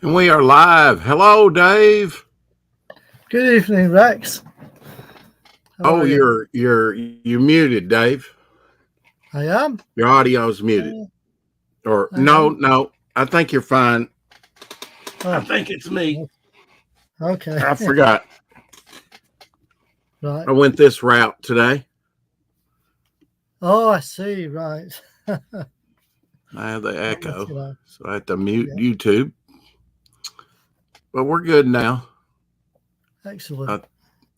And we are live. Hello, Dave. Good evening, Rex. How Oh, are you? you're muted, Dave. I am. Your audio's muted. Or Hang no, on. no. I think you're fine. I Oh, think it's me. okay. I forgot. Right. I went this route today. Oh, I see. Right. I have the Not much, echo, you know. so I have to mute Yeah. YouTube. But we're good now. Excellent.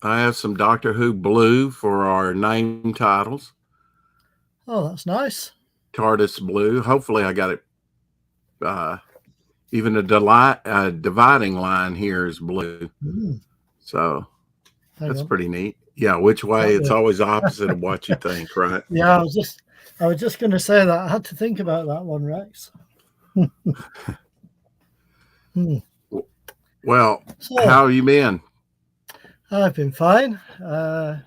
I have some Doctor Who blue for our name titles. Oh, that's nice. TARDIS blue. Hopefully, I got it. Even a dividing line here is blue. So Hang that's on. pretty neat. Yeah, which way? It's always opposite of what you think, right? Yeah, I was just going to say that. I had to think about that one, Rex. Well, So, how have you been? I've been fine.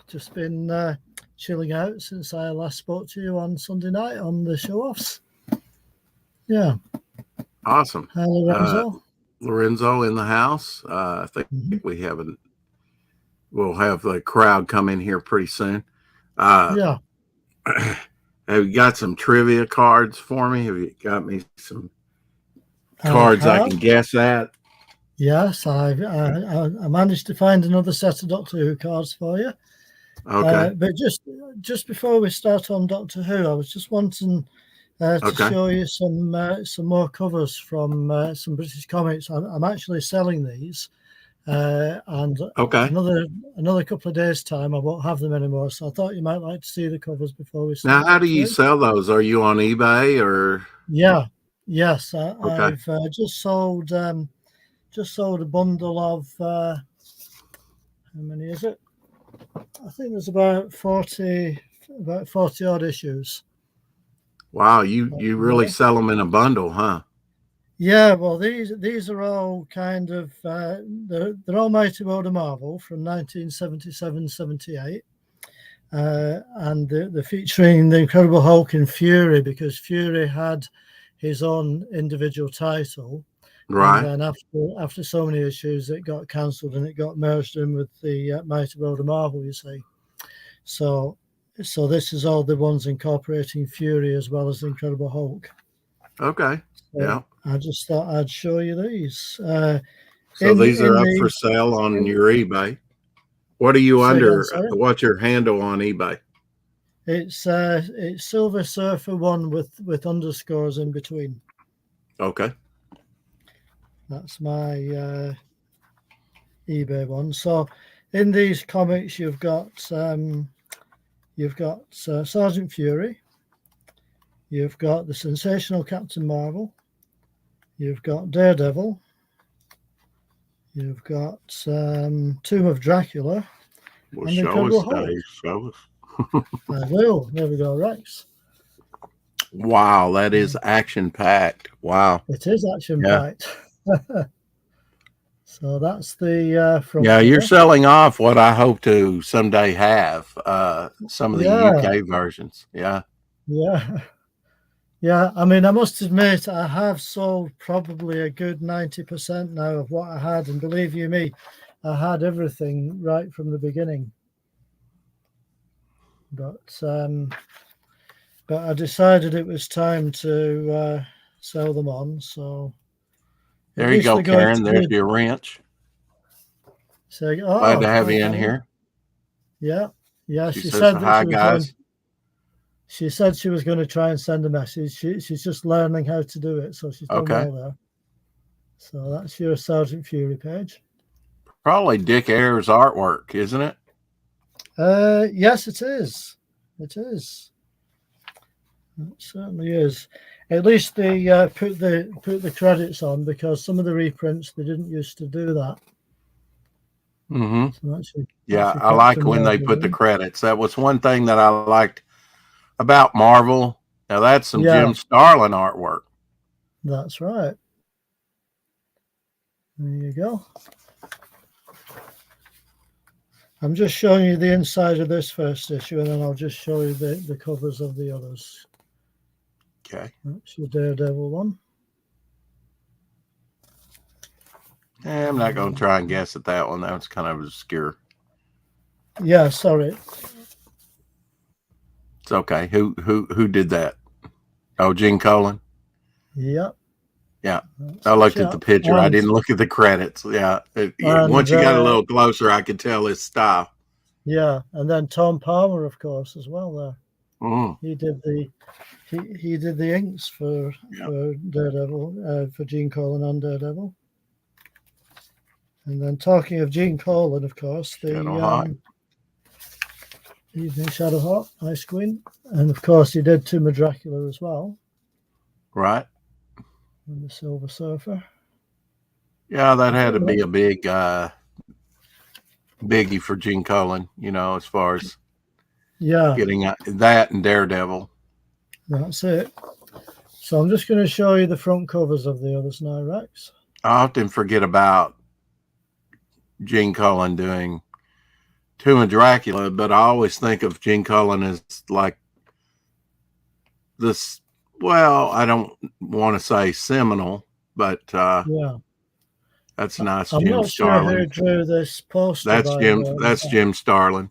Just been chilling out since I last spoke to you on Sunday night on the show-offs. Yeah. Awesome. Hi, Lorenzo. Lorenzo in the house. I think we'll have the crowd come in here pretty soon. Yeah. Have you got some trivia cards for me? Have you got me some cards I can guess at? Yes, I managed to find another set of Doctor Who cards for you. Okay. But just before we start on Doctor Who, I was just wanting to show you some more covers from some British comics. I'm actually selling these, and another couple of days' time, I won't have them anymore. So I thought you might like to see the covers before we start. Now, how do you sell those? Are you on eBay or? Yeah, yes, I've just sold a bundle of how many is it? I think there's about 40 odd issues. Wow, you really sell them in a bundle, huh? Yeah, well, these are all kind of they're all Mighty World of Marvel from 1977-78, and they're featuring the Incredible Hulk and Fury, because Fury had his own individual title. Right. And then after so many issues, it got cancelled and it got merged in with the Mighty World of Marvel, you see. So this is all the ones incorporating Fury as well as the Incredible Hulk. Okay. So yeah. I just thought I'd show you these. So these are up for sale on your eBay. What are you under? What's your handle on eBay? It's Silver Surfer 1 with underscores in between. Okay. That's my eBay one. So in these comics, you've got Sergeant Fury. You've got the sensational Captain Marvel. You've got Daredevil. You've got Tomb of Dracula. Well, show us, Dave. Show us. I will. There we go, Rex. Wow, that is action-packed. Wow. It is action-packed. Yeah. So that's the front. Yeah, you're selling off what I hope to someday have, some of the UK versions. Yeah. Yeah. Yeah, I mean, I must admit, I have sold probably a good 90% now of what I had. And believe you me, I had everything right from the beginning. But I decided it was time to sell them on. So there you go, Karen. There's your wrench. So, glad to have you in here. Yeah, yeah. She said hi, guys. She said she was going to try and send a message. She's just learning how to do it, so she's done well there. So that's your Sergeant Fury page. Probably Dick Ayers artwork, isn't it? Yes, it is. It is. It certainly is. At least they put the credits on, because some of the reprints they didn't used to do that. Mm-hmm. So I like when they put the credits. That was one thing that I liked about Marvel. Now that's some Jim Starlin artwork. That's right. There you go. I'm just showing you the inside of this first issue, and then I'll just show you the covers of the others. Okay. That's your Daredevil one. I'm not going to try and guess at that one. That was kind of obscure. Yeah, sorry. It's okay. Who did that? Oh, Gene Colan. Yep. Yeah. I looked at the picture. I didn't look at the credits. Yeah. Once you got a little closer, I could tell his style. Yeah, and then Tom Palmer, of course, as well. There, he did the inks for Daredevil, for Gene Colan on Daredevil. And then talking of Gene Colan, of course, the Evening Shadowhawk, Ice Queen, and of course he did Tomb of Dracula as well. Right. And the Silver Surfer. Yeah, that had to be a big biggie for Gene Colan, as far as getting that and Daredevil. That's it. So I'm just going to show you the front covers of the others now, Rex. I often forget about Gene Colan doing Tomb of Dracula, but I always think of Gene Colan as like this. Well, I don't want to say seminal, but that's nice. I'm not sure who drew this poster. That's Jim. That's Jim Starlin.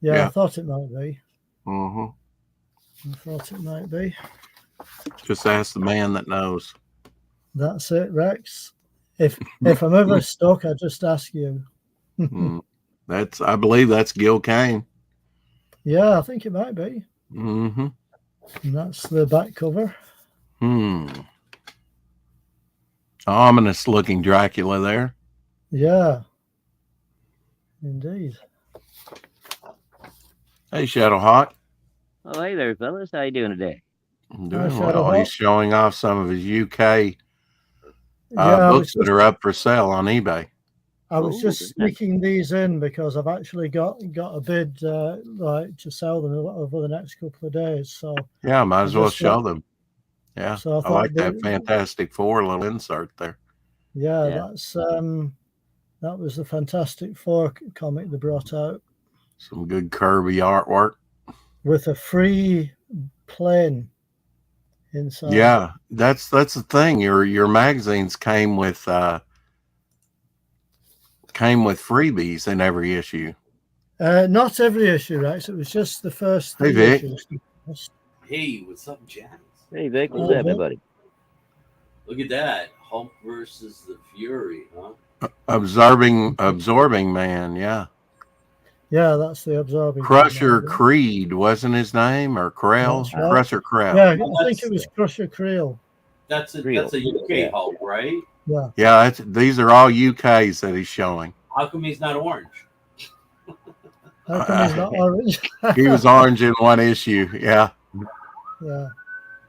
Yeah, I thought it might be. Mm-hmm. I thought it might be. Just ask the man that knows. That's it, Rex. If I'm ever stuck, I just ask you. I believe that's Gil Kane. Yeah, I think it might be. Mm-hmm. And that's the back cover. Ominous looking Dracula there. Yeah. Indeed. Hey, Shadowhawk. Oh, hey there, fellas. How you doing today? I'm doing well. He's showing off some of his UK books that are up for sale on eBay. I was just sneaking these in because I've actually got a bid to sell them over the next couple of days. So yeah, might as well show them. Yeah, so I like that Fantastic Four little insert there. Yeah, that's that was the Fantastic Four comic they brought out. Some good Kirby artwork with a free plane inside. Yeah, that's the thing. Your magazines came with freebies in every issue. Not every issue, Rex. It was just the first 3 issues. Hey, what's up, Jazz? Hey, Vic. What's up, everybody? Look at that. Hulk versus the Fury, huh? Absorbing Man, yeah. Yeah, that's the Absorbing. Crusher Creed wasn't his name, or Krell? Right. Crusher Krell. Yeah, I think it was Crusher Creel. That's a UK Hulk, right? Yeah. Yeah, these are all UKs that he's showing. How come he's not orange? How come he's not orange? He was orange in one issue, yeah. Yeah.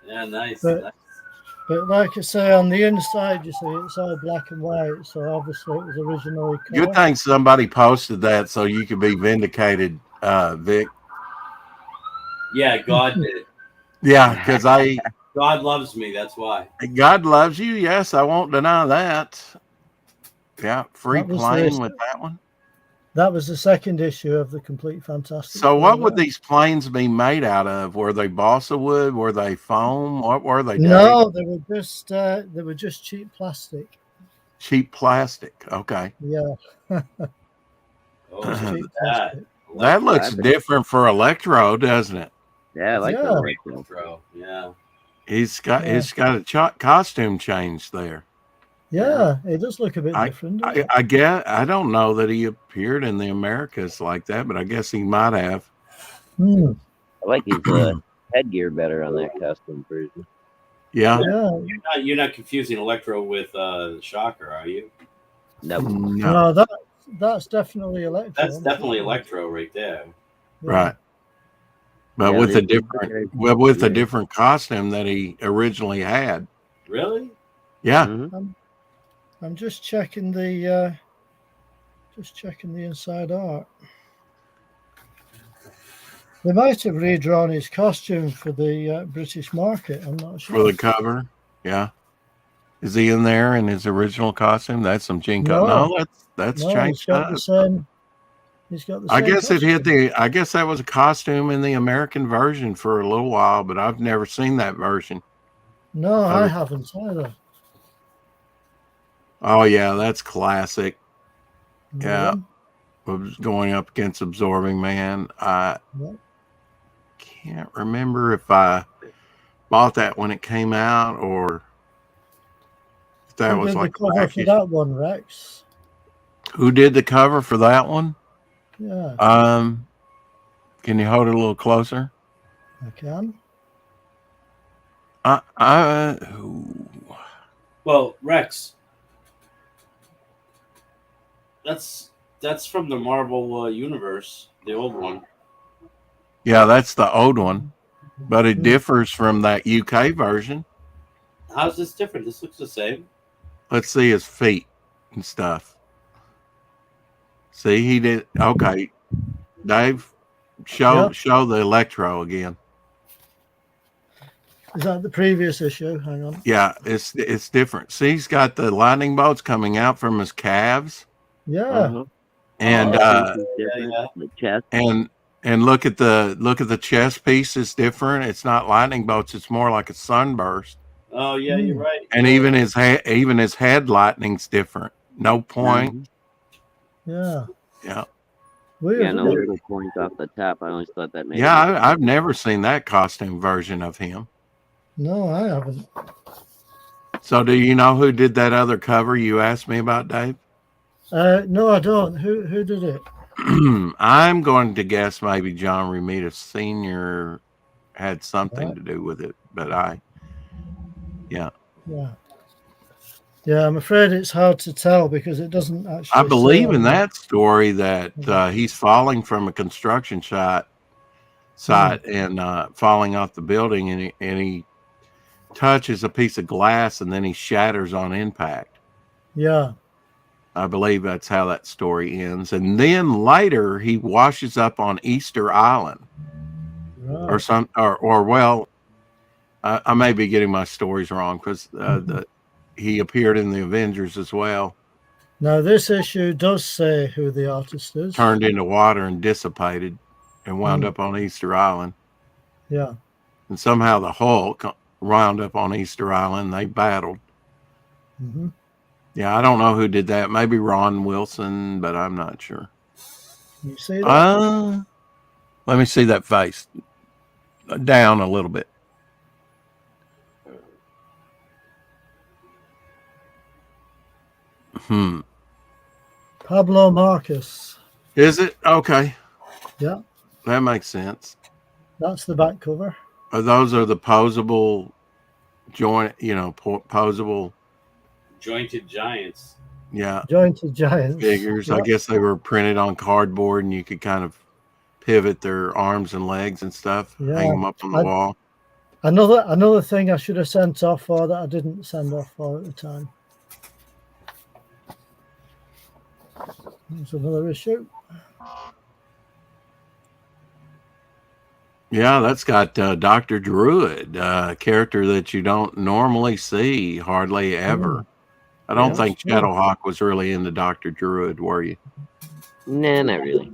Yeah, nice. But like I say, on the inside, you see, it's all black and white. So obviously it was originally color. Good thing somebody posted that so you could be vindicated, Vic. Yeah, God did. Yeah, because God loves me, that's why. God loves you, yes, I won't deny that. Yeah, free plane with that one. That was the second issue of the Complete Fantastic. So what would these planes be made out of? Were they balsa wood? Were they foam? What were they? No, they were just cheap plastic. Cheap plastic. Okay. Yeah. That looks different for Electro, doesn't it? Yeah, I like that Electro. Yeah. He's got a costume change there. Yeah, it does look a bit different. I guess I don't know that he appeared in the Americas like that, but I guess he might have. I like his headgear better on that costume version. Yeah. You're not confusing Electro with Shocker, are you? Nope. No, that's definitely Electro. That's definitely Electro right there. Yeah. Right. But with a different costume that he originally had. Really? Yeah. Mm-hmm. I'm just checking the inside art. They might have redrawn his costume for the British market. I'm not sure. For the cover, yeah. Is he in there in his original costume? That's some Gene Colan. No, that's changed. He's got the same I guess costume. I guess that was a costume in the American version for a little while, but I've never seen that version. No, I haven't either. Oh yeah, that's classic. Yeah. one. Was going up against Absorbing Man. I Yeah. can't remember if I bought that when it came out or if that Who was did the like cover back for issue. that one, Rex? Who did the cover for that one? Yeah, Can you hold it a little closer? I can. Ooh. Well, Rex. That's from the Marvel universe, the old one. Yeah, that's the old one, but it differs from that UK version. How's this different? This looks the same. Let's see his feet and stuff. See, he did. Okay, Dave, show the Electro again. Is that the previous issue? Hang on. Yeah, it's different. See, he's got the lightning bolts coming out from his calves. Yeah. And the chest. and look at the chest piece is different. It's not lightning bolts. It's more like a sunburst. Oh yeah, you're right. And even his head lightning's different. No point. Yeah. Yeah. Weird, Yeah, no little point off the top. I always thought that made. Yeah, I've never seen that costume version of him. No, I haven't. So, do you know who did that other cover you asked me about, Dave? No, I don't. Who did it? I'm going to guess maybe John Romita Sr. had something to do with it, but yeah. I'm afraid it's hard to tell because it doesn't actually. I believe in that story that he's falling from a construction site and falling off the building, and he touches a piece of glass and then he shatters on impact. Yeah. I believe that's how that story ends. And then later he washes up on Easter Island. Right. I may be getting my stories wrong because he appeared in the Avengers as well. Now this issue does say who the artist is. Turned into water and dissipated and wound up on Easter Island. Yeah. And somehow the Hulk wound up on Easter Island. They battled. Mm-hmm. Yeah, I don't know who did that. Maybe Ron Wilson, but I'm not sure. You see that? Let me see that face. Down a little bit. Pablo Marcus. Is it? Okay. Yeah. That makes sense. That's the back cover. Those are the posable posable jointed giants. Yeah. Jointed giants. Figures. Yep. I guess they were printed on cardboard and you could kind of pivot their arms and legs and stuff. Yeah. Hang them up on the wall. Another thing I should have sent off for that I didn't send off for at the time. There's another issue. Yeah, that's got Dr. Druid, a character that you don't normally see hardly ever. I don't think Shadowhawk was really into Dr. Druid, were you? Nah, not really.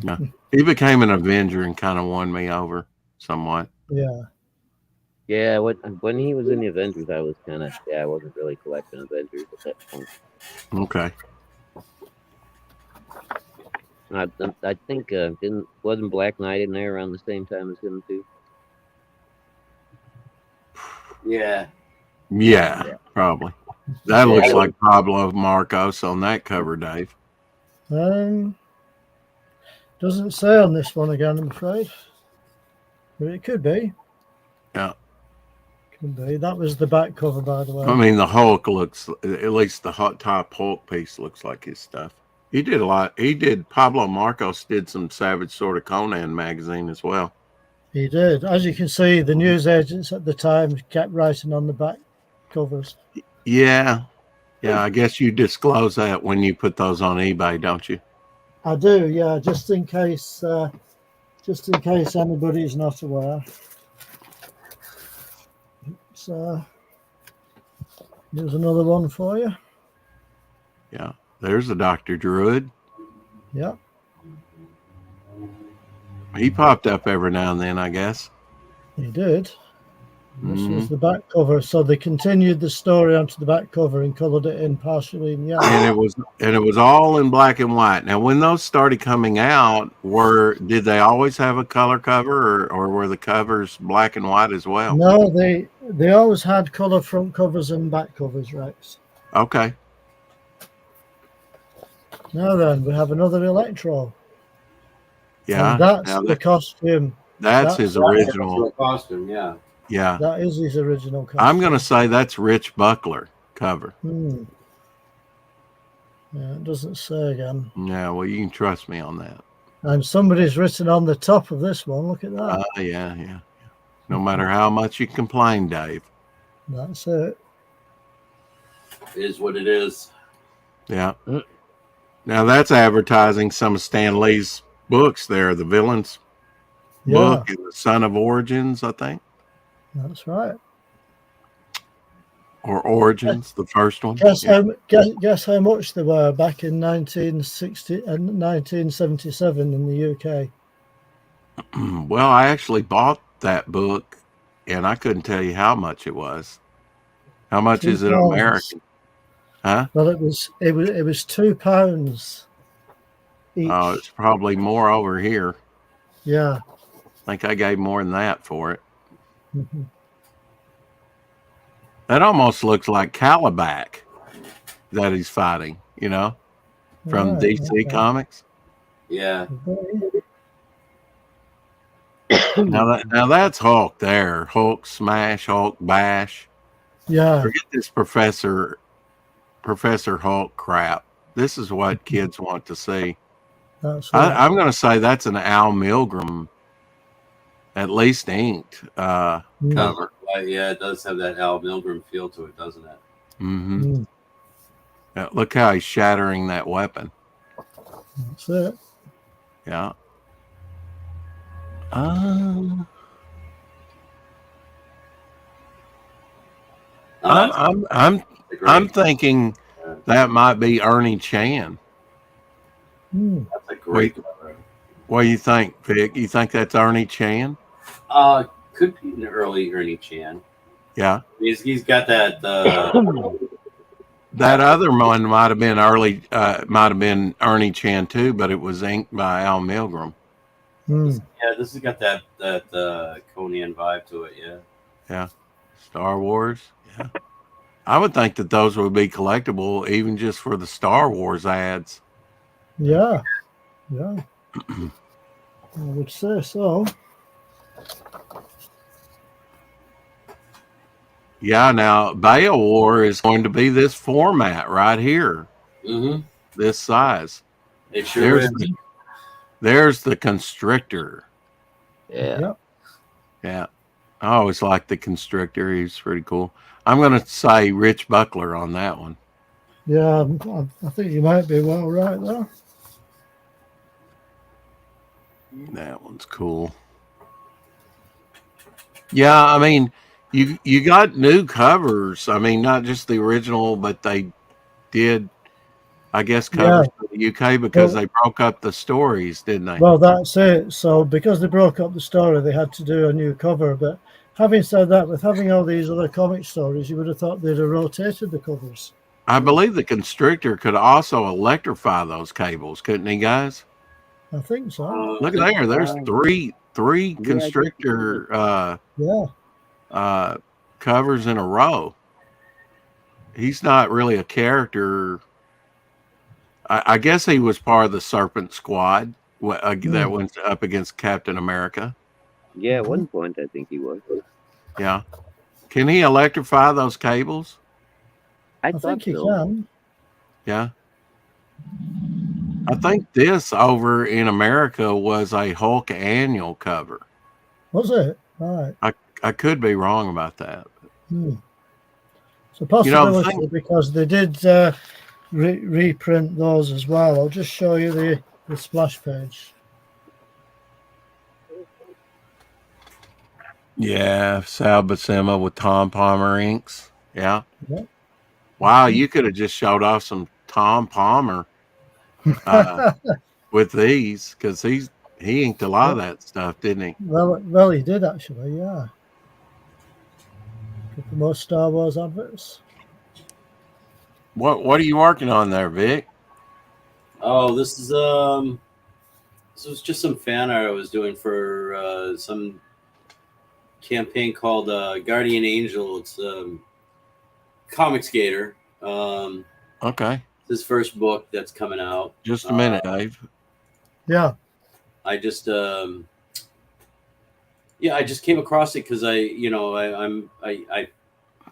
No. He became an Avenger and kind of won me over somewhat. Yeah. Yeah, when he was in the Avengers, I was I wasn't really collecting Avengers at that point. Okay. I think wasn't Black Knight in there around the same time as him too? Yeah, probably. That looks like Pablo Marcos on that cover, Dave. Doesn't say on this one again, I'm afraid. But it could be. Yeah. Could be. That was the back cover, by the way. I mean, the Hulk looks, at least the top Hulk piece looks like his stuff. He did a lot. Pablo Marcos did some Savage Sword of Conan magazine as well. He did. As you can see, the news agents at the time kept writing on the back covers. Yeah. I guess you disclose that when you put those on eBay, don't you? I do, yeah, just in case anybody's not aware. So there's another one for you. Yeah. There's the Dr. Druid. Yeah. He popped up every now and then, I guess. He did. This was the back cover, so they continued the story onto the back cover and coloured it in partially in yellow. And it was all in black and white. Now, when those started coming out, did they always have a color cover, or were the covers black and white as well? No, they always had colour front covers and back covers, Rex. Okay. Now then, we have another Electro. Yeah. And that's the costume. That's his original costume. Yeah. Yeah. That is his original costume. I'm going to say that's Rich Buckler cover. Yeah, it doesn't say again. Yeah, well, you can trust me on that. And somebody's written on the top of this one. Look at that. Yeah. No matter how much you complain, Dave. That's it. It is what it is. Yeah. Now that's advertising some of Stan Lee's books there, the Villains book and the Son of Origins, I think. That's right. Or Origins, the first one. Guess how much they were back in 1960 and 1977 in the UK. Well, I actually bought that book, and I couldn't tell you how much it was. How much is it American? Huh? Well, it was £2 each. Oh, it's probably more over here. Yeah. I think I gave more than that for it. Mm-hmm. That almost looks like Calabac that he's fighting, from DC Comics. Yeah. Now that's Hulk there. Hulk smash, Hulk bash. Yeah. Forget this Professor Hulk crap. This is what kids want to see. That's right. I'm going to say that's an Al Milgrom, at least inked cover. Yeah, it does have that Al Milgrom feel to it, doesn't it? Mm-hmm. Yeah, look how he's shattering that weapon. That's it. Yeah. I'm thinking that might be Ernie Chan. That's a great cover. What do you think, Vic? You think that's Ernie Chan? Could be an early Ernie Chan. Yeah. He's got that. That other one might have been Ernie Chan too, but it was inked by Al Milgrom. Yeah, this has got that Conan vibe to it. Yeah. Yeah. Star Wars. Yeah. I would think that those would be collectible, even just for the Star Wars ads. Yeah. Yeah. I would say so. Yeah, now Beowar is going to be this format right here. Mm-hmm. This size. It sure is. There's the Constrictor. Yeah. Yeah. I always liked the Constrictor. He's pretty cool. I'm going to say Rich Buckler on that one. Yeah, I think you might be well right there. That one's cool. Yeah, I mean, you got new covers. I mean, not just the original, but they did, I guess, covers for the UK because they broke up the stories, didn't they? Well, that's it. So because they broke up the story, they had to do a new cover. But having said that, with having all these other comic stories, you would have thought they'd have rotated the covers. I believe the Constrictor could also electrify those cables, couldn't he, guys? I think so. Look at there. There's three Constrictor covers in a row. He's not really a character. I guess he was part of the Serpent Squad that went up against Captain America. Yeah, at one point I think he was. Yeah. Can he electrify those cables? I think he so. can. Yeah. I think this over in America was a Hulk annual cover. Was it? Right. I could be wrong about that. So possibility because they did reprint those as well. I'll just show you the splash page. Yeah, Sal Buscema with Tom Palmer inks. Yeah. Yep. Wow, you could have just showed off some Tom Palmer with these because he inked a lot of that stuff, didn't he? Well, he did actually. Yeah. for more Star Wars adverts. What are you working on there, Vic? Oh, this was just some fan art I was doing for some campaign called Guardian Angel. It's Comic Skater. Okay, His first book that's coming out. just a minute, Dave. Yeah. I just I just came across it because I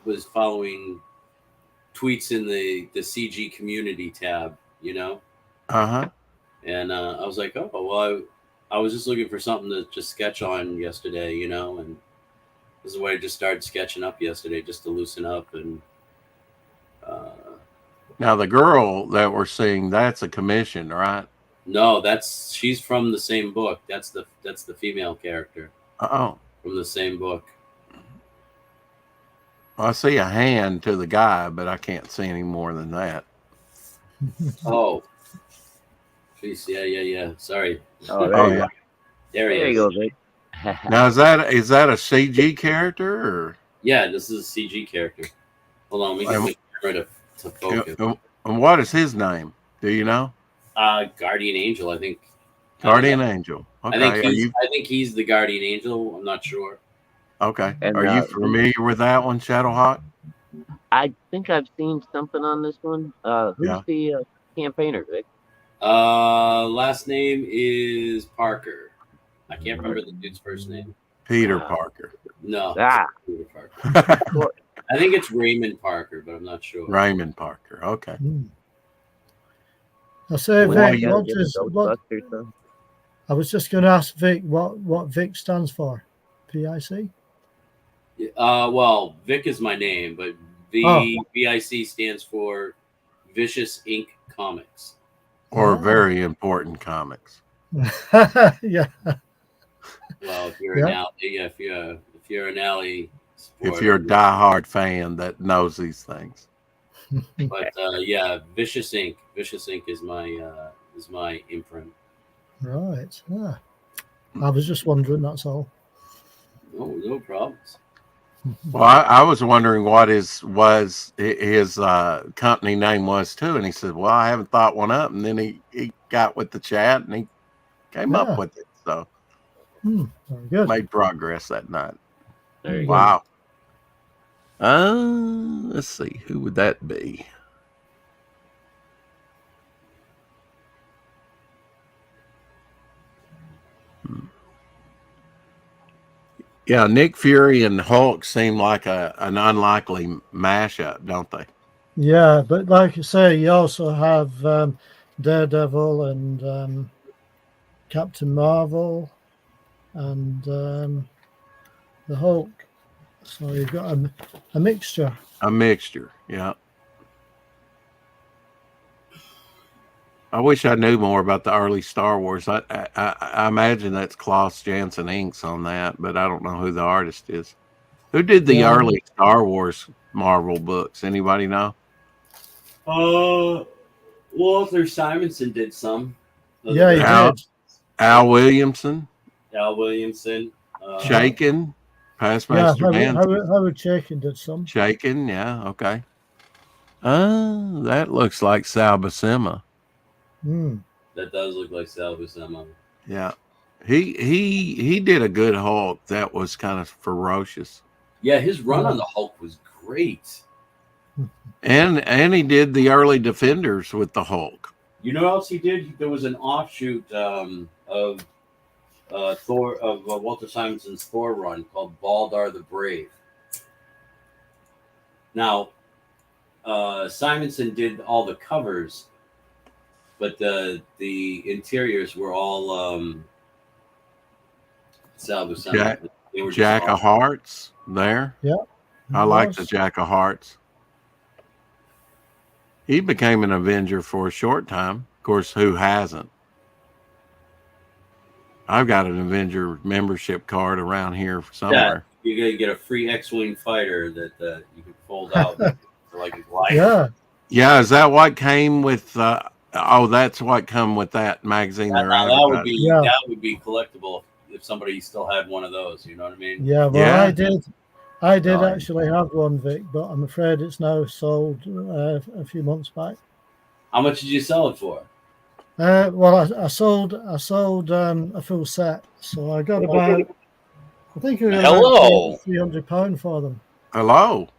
was following tweets in the CG community tab, Uh-huh. and I was like, oh well, I was just looking for something to just sketch on yesterday, and this is why I just started sketching up yesterday just to loosen up. And Now the girl that we're seeing, that's a commission, right? no, she's from the same book. That's the female character Oh, from the same book. I see a hand to the guy, but I can't see any more than that. Oh, jeez, yeah. Sorry. Oh, there Oh you yeah. go. There he There is. you go, Vic. Now is that a CG character or? Yeah, this is a CG character. Hold on, let me get my camera to focus. And what is his name? Do you know? Guardian Angel, I think. Guardian Angel. Okay. I think he's the Guardian Angel. I'm not sure. Okay. And, Are you familiar with that one, Shadowhawk? I think I've seen something on this one. Who's the campaigner, Vic? Last name is Parker. I can't remember the dude's first name. Peter Parker. No. Ah. Peter Parker. I think it's Raymond Parker, but I'm not sure. Raymond Parker. Okay. I say, Well, Vic, yeah, what get does the what? Ghostbusters, though. I was just going to ask Vic what Vic stands for. PIC. Well, Vic is my name, but VIC stands for Vicious Inc. Comics. Or very important comics. Yeah. Well, if you're an alley, if you're an alley, If you're a diehard fan that knows these things. But Vicious Inc. Vicious Inc. is my imprint. Right. Ah. I was just wondering. That's all. No problems. Well, I was wondering what his company name was too, and he said, "Well, I haven't thought one up." And then he got with the chat and he came up with it. So Very good. made progress that night. There you go. Wow. Let's see, who would that be? Yeah, Nick Fury and Hulk seem like an unlikely mashup, don't they? Yeah, but like you say, you also have Daredevil and Captain Marvel and the Hulk. So you've got a mixture. A mixture, yeah. I wish I knew more about the early Star Wars. I imagine that's Klaus Janson inks on that, but I don't know who the artist is. Who did the early Star Wars Marvel books? Anybody know? Walter Simonson did some. Yeah, he did. Al Williamson. Al Williamson. Shaken. Passmaster Yeah, Man. Howard Chaykin did some. Shaken, yeah, okay. That looks like Sal Buscema. That does look like Sal Buscema. Yeah. He did a good Hulk that was kind of ferocious. Yeah, his run on the Hulk was great. And he did the early Defenders with the Hulk. You know what else he did? There was an offshoot of Thor, of Walter Simonson's Thor run called Baldar the Brave. Now, Simonson did all the covers, but the interiors were all Sal Buscema. Jack of Hearts there. Yeah. I like the Jack of Hearts. He became an Avenger for a short time. Of course, who hasn't? I've got an Avenger membership card around here somewhere. Yeah, you're gonna get a free X-wing fighter that you can fold out for like a life. Yeah. Yeah, is that what came with? That's what come with that magazine. That would be collectible if somebody still had one of those. You know what I mean? Yeah. Well, I did Nice. actually have one, Vic, but I'm afraid it's now sold a few months back. How much did you sell it for? Well, I sold a full set, so I got about, I think it was Hello. about £300 for them. Hello.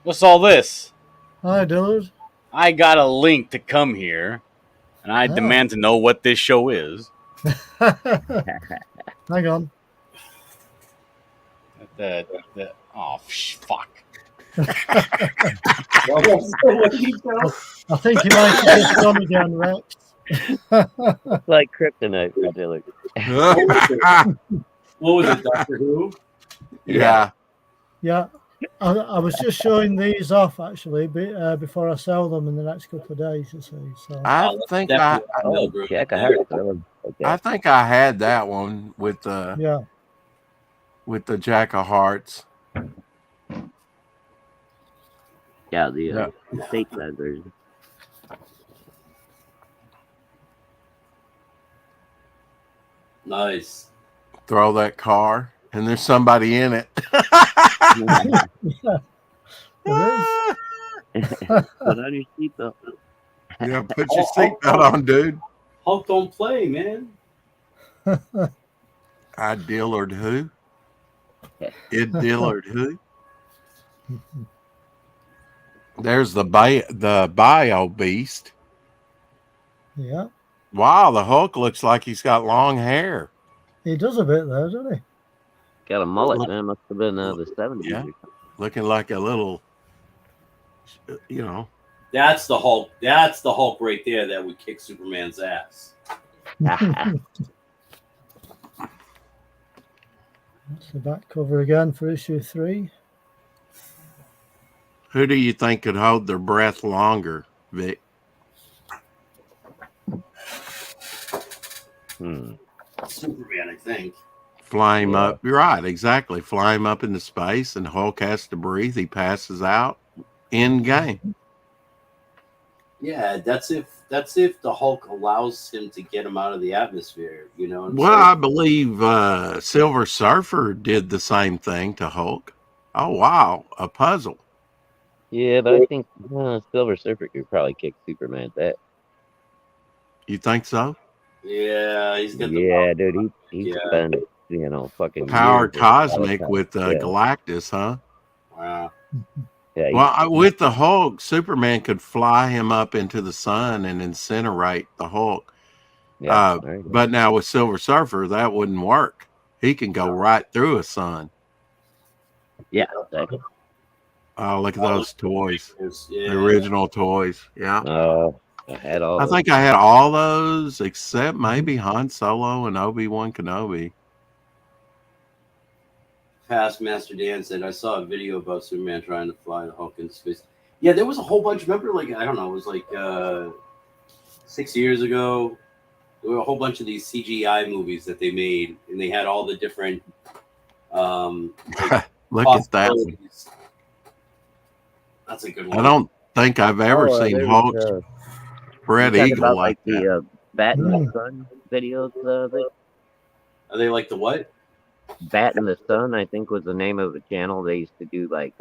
What's all this? Hi, Dillard. I got a link to come here, and I demand to know what this show is. Hang on. Fuck. I think you might have just gone again, Rex. It's like kryptonite for Dillard. What was it, Doctor Who? Yeah. Yeah, I was just showing these off actually before I sell them in the next couple of days. You see, so I think I Jack of Hearts. Okay. I think I had that one with the yeah. Jack of Hearts. Yeah, the stateside version. Nice. Throw that car, and there's somebody in it. There is. Put on your seatbelt. Yeah, put your seatbelt on, dude. Hulk don't play, man. I Dillard who? It Dillard who? There's the bio beast. Yeah, Wow, the Hulk looks like he's got long hair. he does a bit there, doesn't he? Got a mullet, man. Must have been the 70s. Yeah. Or something. Looking like a little, That's the Hulk. That's the Hulk right there that would kick Superman's ass. That's the back cover again for issue 3. Who do you think could hold their breath longer, Vic? Superman, I think. Fly him up. You're right, exactly. Fly him up into space, and Hulk has to breathe. He passes out. End game. Yeah, that's if the Hulk allows him to get him out of the atmosphere. You know. Well, I believe Silver Surfer did the same thing to Hulk. Oh, wow. A puzzle. Yeah, but I think Silver Surfer could probably kick Superman's ass. You think so? Yeah, he's got the Yeah, dude, he's Yeah. spent fucking Power years cosmic with Yeah. Galactus, huh? Wow. Yeah, Well, with the Hulk, Superman could fly him up into the sun and incinerate the Hulk. yeah, there you go. But now with Silver Surfer, that wouldn't work. He can go right through a sun. Yeah, exactly. Oh, look at those toys. Yeah. The original toys. Yeah. Oh, I had all. I think I had all those except maybe Han Solo and Obi-Wan Kenobi. Past Master Dan said, I saw a video about Superman trying to fly the Hulk in space. Yeah, there was a whole bunch. Remember, like, I don't know, it was like 6 years ago. There were a whole bunch of these CGI movies that they made, and they had all the different Look at that one. possibilities. That's a good one. I don't think I've ever seen there Hulk was, spread you talking eagle about, like that. the Bat in the Sun videos. Are they like the what? Bat in the Sun, I think, was the name of the channel. They used to do like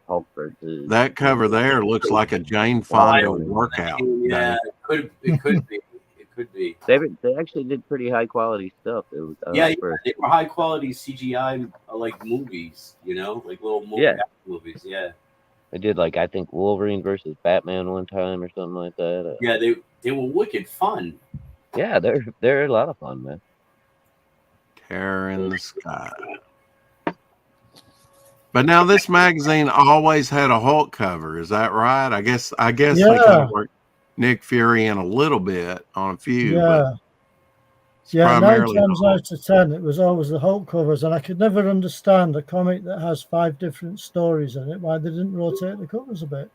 Hulk versus. That cover there looks like a Jane Fonda Wild. workout. Yeah, it could be. It could be. They actually did pretty high quality stuff. It was Yeah, for, they were high quality CGI like movies, you know, like little movies. Yeah. they did like I think Wolverine versus Batman one time or something like that. Yeah, they were wicked fun. Yeah, they're a lot of fun, man. Terror in the Sky. But now this magazine always had a Hulk cover. Is that right? I guess they kind of worked Nick Fury in a little bit on a few. Yeah. But Yeah, 9 primarily times the Hulk. out of 10, it was always the Hulk covers, and I could never understand a comic that has 5 different stories in it, why they didn't rotate the covers a bit.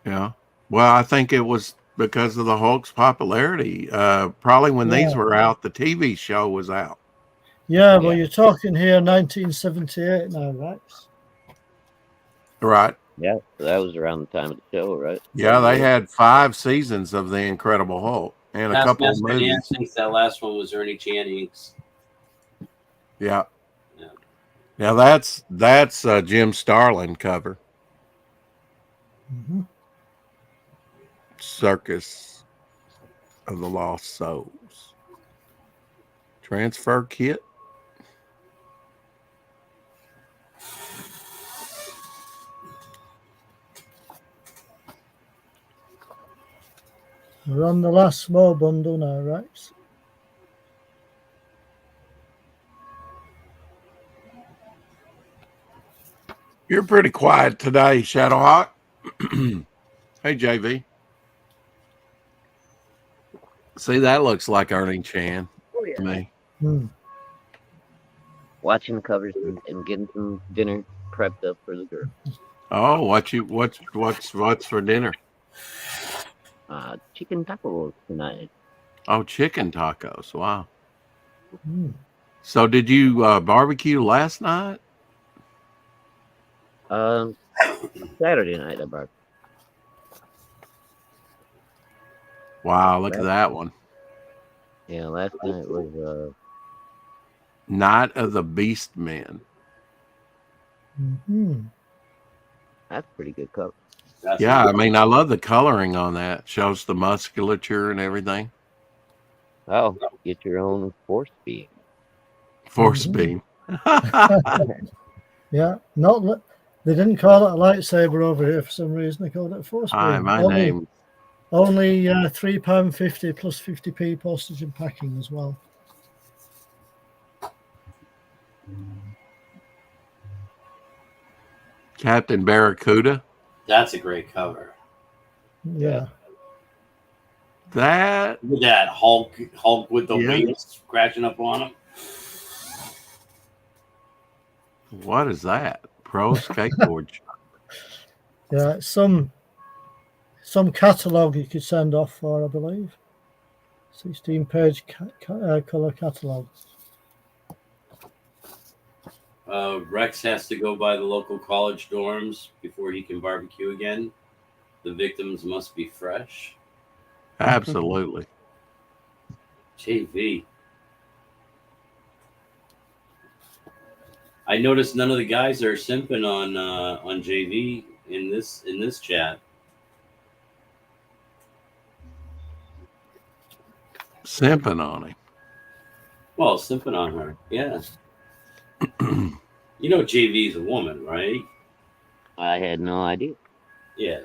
Yeah. Well, I think it was because of the Hulk's popularity. Probably when these were out, the TV show was out. Yeah, well, you're talking here 1978 now, right? Right. Yeah, that was around the time of the show, right? Yeah, they had 5 seasons of The Incredible Hulk and a couple of Master Dan movies. thinks that last one was Ernie Channing's. Yeah. Now that's Jim Starlin cover. Mm-hmm. Circus of the Lost Souls. Transfer kit. We're on the last small bundle now, Rex. You're pretty quiet today, Shadowhawk. Hey, JV. See, that looks like Ernie Chan to me. Hmm. Watching the covers and getting some dinner prepped up for the girl. Oh, what's for dinner? Chicken tacos tonight. Oh, chicken tacos. Wow. Hmm. So did you barbecue last night? Saturday night I brought. Wow, look at that one. Yeah, last night was Night of the Beast Men. Mm-hmm. that's pretty good cover. That's Yeah, a I mean, I love the coloring on that. Shows the musculature and everything. Oh, get your own force beam. Force Mhm. beam. Yeah, they didn't call it a lightsaber over here for some reason. They called it a force Hi, beam. my name. Only £3.50 plus 50p postage and packing as well. Captain Barracuda. That's a great cover. Yeah. That Look at that Hulk with the Yeah. wings crashing up on him. what is that? Pro skateboard shop. Yeah, some catalogue you could send off for, I believe. 16-page colour catalogue. Rex has to go by the local college dorms before he can barbecue again. The victims must be fresh. Absolutely. JV. I noticed none of the guys are simping on JV in this chat. Simping on him. Well, simping on her. Yeah. You know JV's a woman, right? I had no idea. Yeah.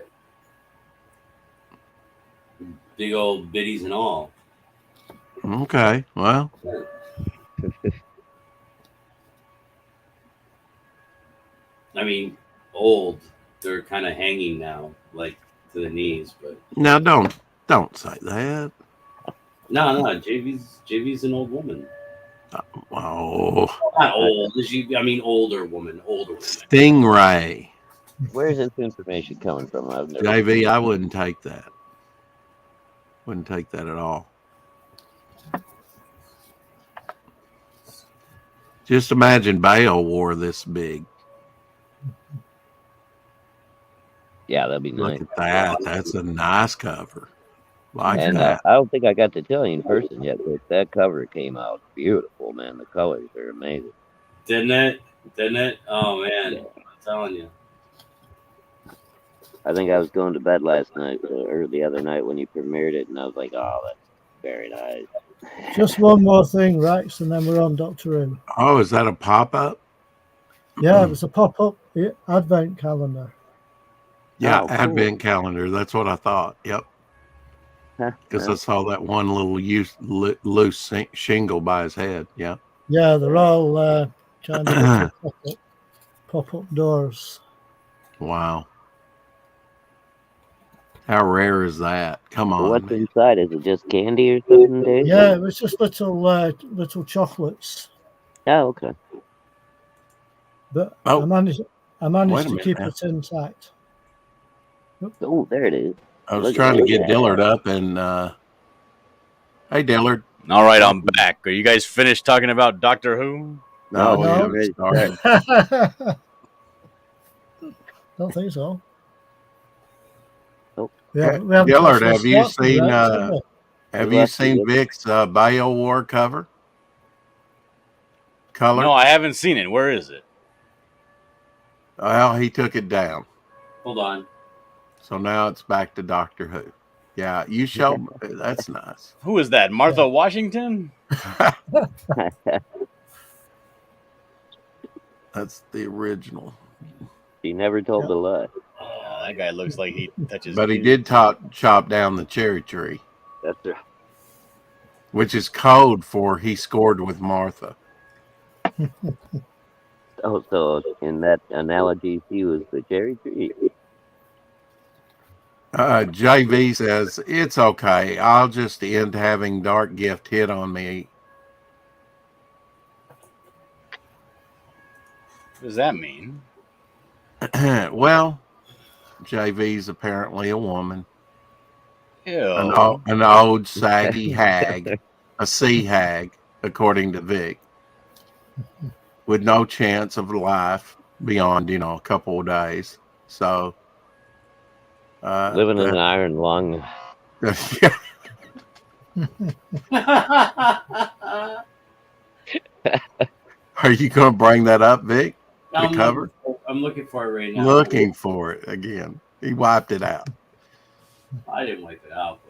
Big old biddies and all. Okay. Well, I mean, old. They're kind of hanging now, like to the knees. But now don't say that. no. JV's an old woman. Oh, Not old. Is she? I mean, older woman. Older woman. Stingray. Where's this information coming from? I've never. JV, I wouldn't take that. Wouldn't take that at all. Just imagine Bale wore this big. Yeah, that'd be Look nice. at that. That's a nice cover. Like And that. I don't think I got to tell you in person yet, but that cover came out beautiful, man. The colors are amazing. Didn't it? Oh man, I'm telling you. I think I was going to bed last night or the other night when you premiered it, and I was like, "Oh, that's very nice." Just one more thing, Rex, and then we're on Doctor Who. Oh, is that a pop-up? Yeah, it was a pop-up advent calendar. Yeah, Oh, cool. advent calendar. That's what I thought. Yep. Because I saw that one little loose shingle by his head. Yeah. Yeah, they're all kind of pop-up doors. Wow. How rare is that? Come So on. what's Man. inside? Is it just candy or something, Dave? Yeah, it was just little chocolates. Oh, okay. But Oh. I managed Wait a to minute keep now. it intact. Oh, there it is. I was Look trying at to get that. Dillard up and hey Dillard. All right, I'm back. Are you guys finished talking about Doctor Who? No, No, we haven't ready. started. Don't think so. Nope. Yeah, we haven't Dillard, touched have the you stock seen yet, have we? have We you left seen it. Vic's Bale War cover? Color? No, I haven't seen it. Where is it? Well, he took it down. Hold on. So now it's back to Doctor Who. Yeah, you show. That's nice. Who is that? Martha Washington? That's the original. He never told a lie. That guy looks like he touches. But he kids. did chop down the cherry tree, That's right. which is code for he scored with Martha. Oh, so in that analogy, he was the cherry tree. JV says, it's okay. I'll just end having Dark Gift hit on me. What does that mean? Well, JV's apparently a woman. Ew. An old saggy hag. A sea hag, according to Vic. With no chance of life beyond, a couple of days. So... Living in an iron lung. Are you going to bring that up, Vic? The cover? I'm looking for it right now. Looking for it again. He wiped it out. I didn't wipe it out.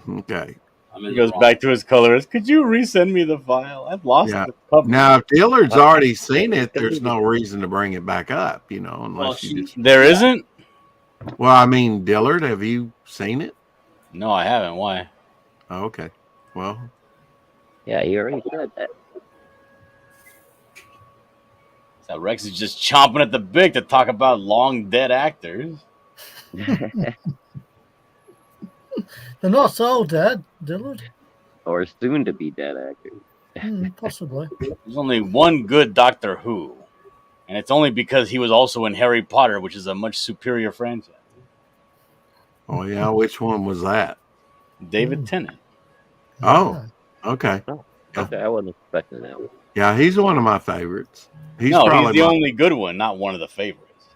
Okay. He goes back to his colorist. Could you resend me the file? I've lost Yeah. the cover. Now, if Dillard's already seen it, there's no reason to bring it back up, unless you just... There isn't? Well, I mean, Dillard, have you seen it? No, I haven't. Why? Oh, okay. Well, Yeah, he already said that. So Rex is just chomping at the bit to talk about long dead actors. They're not all dead, Dillard. Or soon to be dead actors. Possibly. There's only one good Doctor Who, and it's only because he was also in Harry Potter, which is a much superior franchise. oh yeah, which one was that? David Tennant. Oh, okay. Okay, I wasn't expecting that one. Yeah, he's one of my favorites. He's No, he's probably the only good one, not one of the favorites.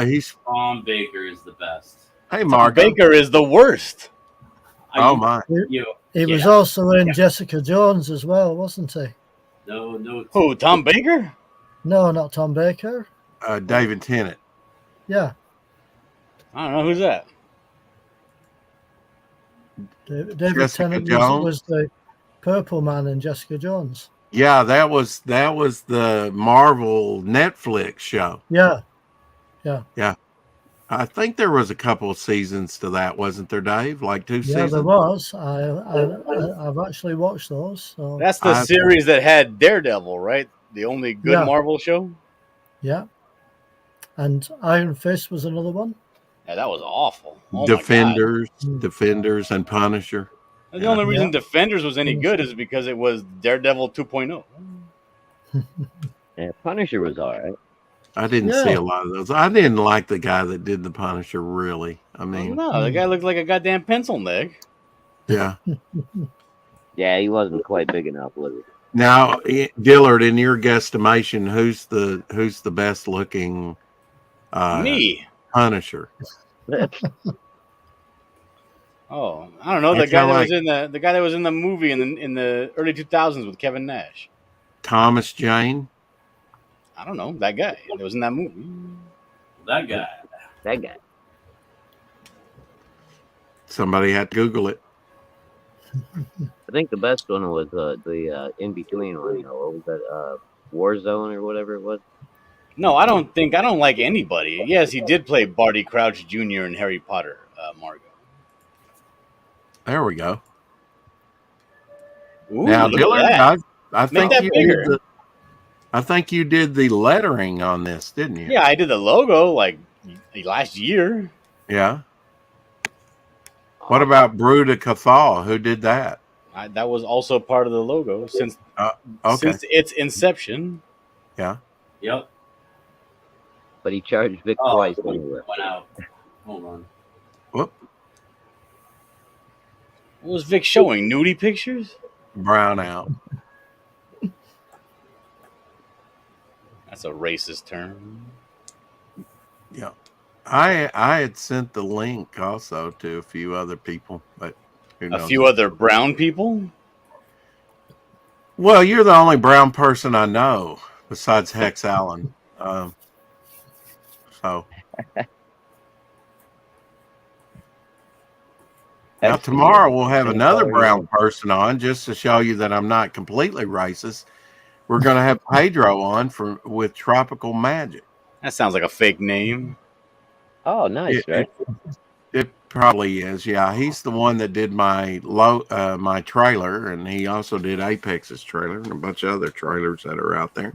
he's Tom Baker is the best. hey Mark. Baker is the worst. Oh my. He was also in Jessica Jones as well, wasn't he? No. Who, Tom Baker? No, not Tom Baker. David Tennant. Yeah, I don't know. Who's that? David Jessica Tennant Jones? was the purple man in Jessica Jones. Yeah, that was the Marvel Netflix show. Yeah. I think there was a couple of seasons to that, wasn't there, Dave? Like 2 Yeah, seasons? there was. I've actually watched those. So That's the series that had Daredevil, right? The only good Marvel show? yeah. And Iron Fist was another one. Yeah, that was awful. Oh Defenders, and Punisher. The only reason Defenders was any good is because it was Daredevil 2.0. Yeah, Punisher was all right. I didn't see a lot of those. I didn't like the guy that did the Punisher, really. I mean, no, the guy looked like a goddamn pencil neck. Yeah. Yeah, he wasn't quite big enough, was he? Now, Dillard, in your guesstimation, who's the best looking Me. Punisher? Oh, I don't know. The guy that was in the movie in the early 2000s with Kevin Nash. Thomas Jane. I don't know, that guy that was in that movie. That guy. That guy. Somebody had to Google it. I think the best one was the in between one. What was that? Warzone or whatever it was. No, I don't like anybody. Yes, he did play Barty Crouch Jr. in Harry Potter, Margot. There we go. Ooh, now, look Dillard, at that. I think you did I think you did the lettering on this, didn't you? Yeah, I did the logo like last year. Yeah. What about Brew to Cathal? Who did that? That was also part of the logo since its inception. Yeah. Yep. But he charged Vic twice anyway. Went out. Hold on. Whoop. What was Vic showing? Nudie pictures? Brown out. That's a racist term. Yeah. I had sent the link also to a few other people, but who knows? A few other brown people? Well, you're the only brown person I know besides Hex Allen. So now tomorrow we'll have another brown person on just to show you that I'm not completely racist. We're going to have Pedro on with Tropical Magic. That sounds like a fake name. Oh, nice, right? It probably is. Yeah, he's the one that did my my trailer, and he also did Apex's trailer and a bunch of other trailers that are out there.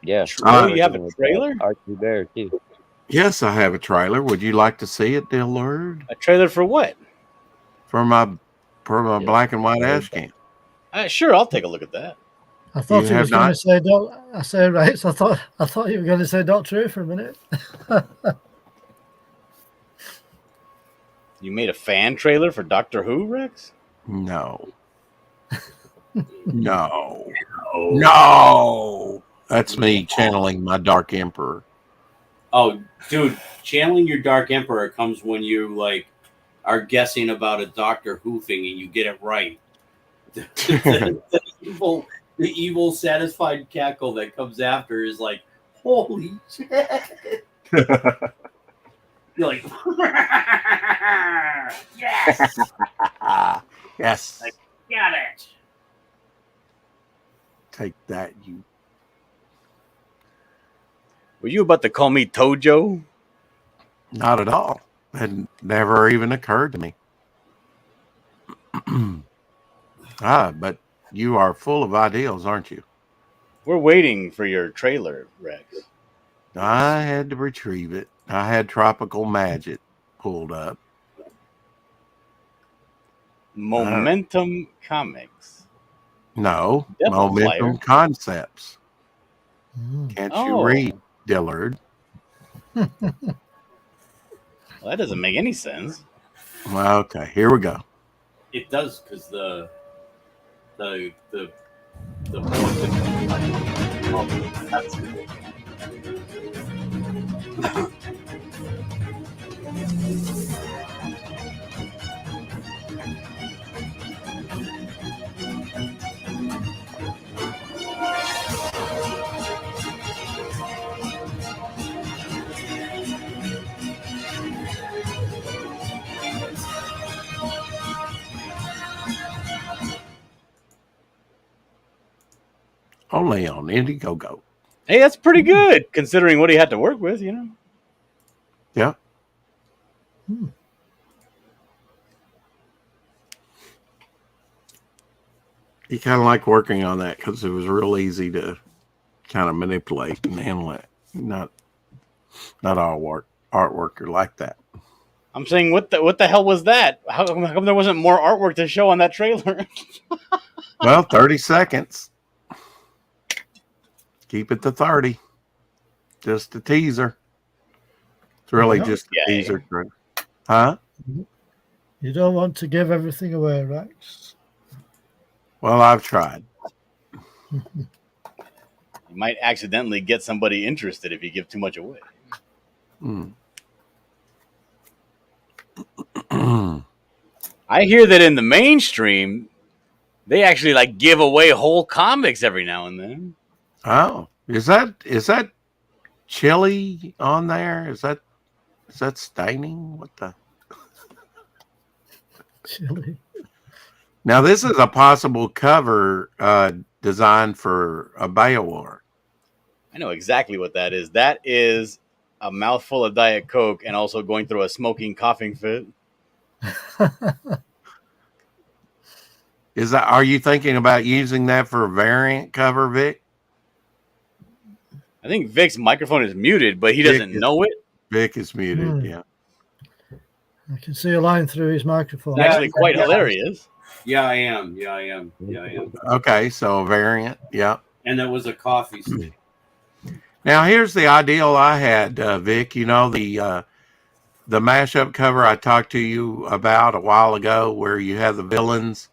Yeah. You have a trailer? Archie Bear too. Yes, I have a trailer. Would you like to see it, Dillard? A trailer for what? For my black and white ash can. Sure, I'll take a look at that. I thought he was going to say, I say right. So I thought you were going to say Doctor Who for a minute. You made a fan trailer for Doctor Who, Rex? No. No. That's me channeling my Dark Emperor. Oh, dude, channeling your Dark Emperor comes when you are guessing about a Doctor Who thing and you get it right. The evil satisfied cackle that comes after is like, holy shit. You're like, yes, yes, I got it. Take that, you. Were you about to call me Tojo? Not at all. That never even occurred to me. But you are full of ideals, aren't you? We're waiting for your trailer, Rex. I had to retrieve it. I had Tropical Magic pulled up. Momentum Comics. No, Devil Momentum Flyer. Concepts. Can't you read, Dillard? Well, that doesn't make any sense. Well, okay, here we go. It does, because the Only on Indiegogo. Hey, that's pretty good considering what he had to work with, you know. Yeah. You kind of like working on that because it was real easy to kind of manipulate and handle it. Not all artwork are like that. I'm saying, what the hell was that? How come there wasn't more artwork to show on that trailer? Well, 30 seconds. Keep it to 30. Just a teaser. It's really just a teaser. Huh? You don't want to give everything away, Rex. Well, I've tried. You might accidentally get somebody interested if you give too much away. I hear that in the mainstream, they actually give away whole comics every now and then. Oh, is that chili on there? Is that staining? What the? Chili. Now this is a possible cover design for a Beowulf. I know exactly what that is. That is a mouthful of Diet Coke and also going through a smoking coughing fit. Are you thinking about using that for a variant cover, Vic? I think Vic's microphone is muted, but he doesn't know it. Vic is muted, yeah. I can see a line through his microphone. It's actually quite hilarious. Yeah, I am. Okay, so a variant, yeah. And that was a coffee stick. Now here's the ideal I had, Vic. You know the mashup cover I talked to you about a while ago, where you have the villains,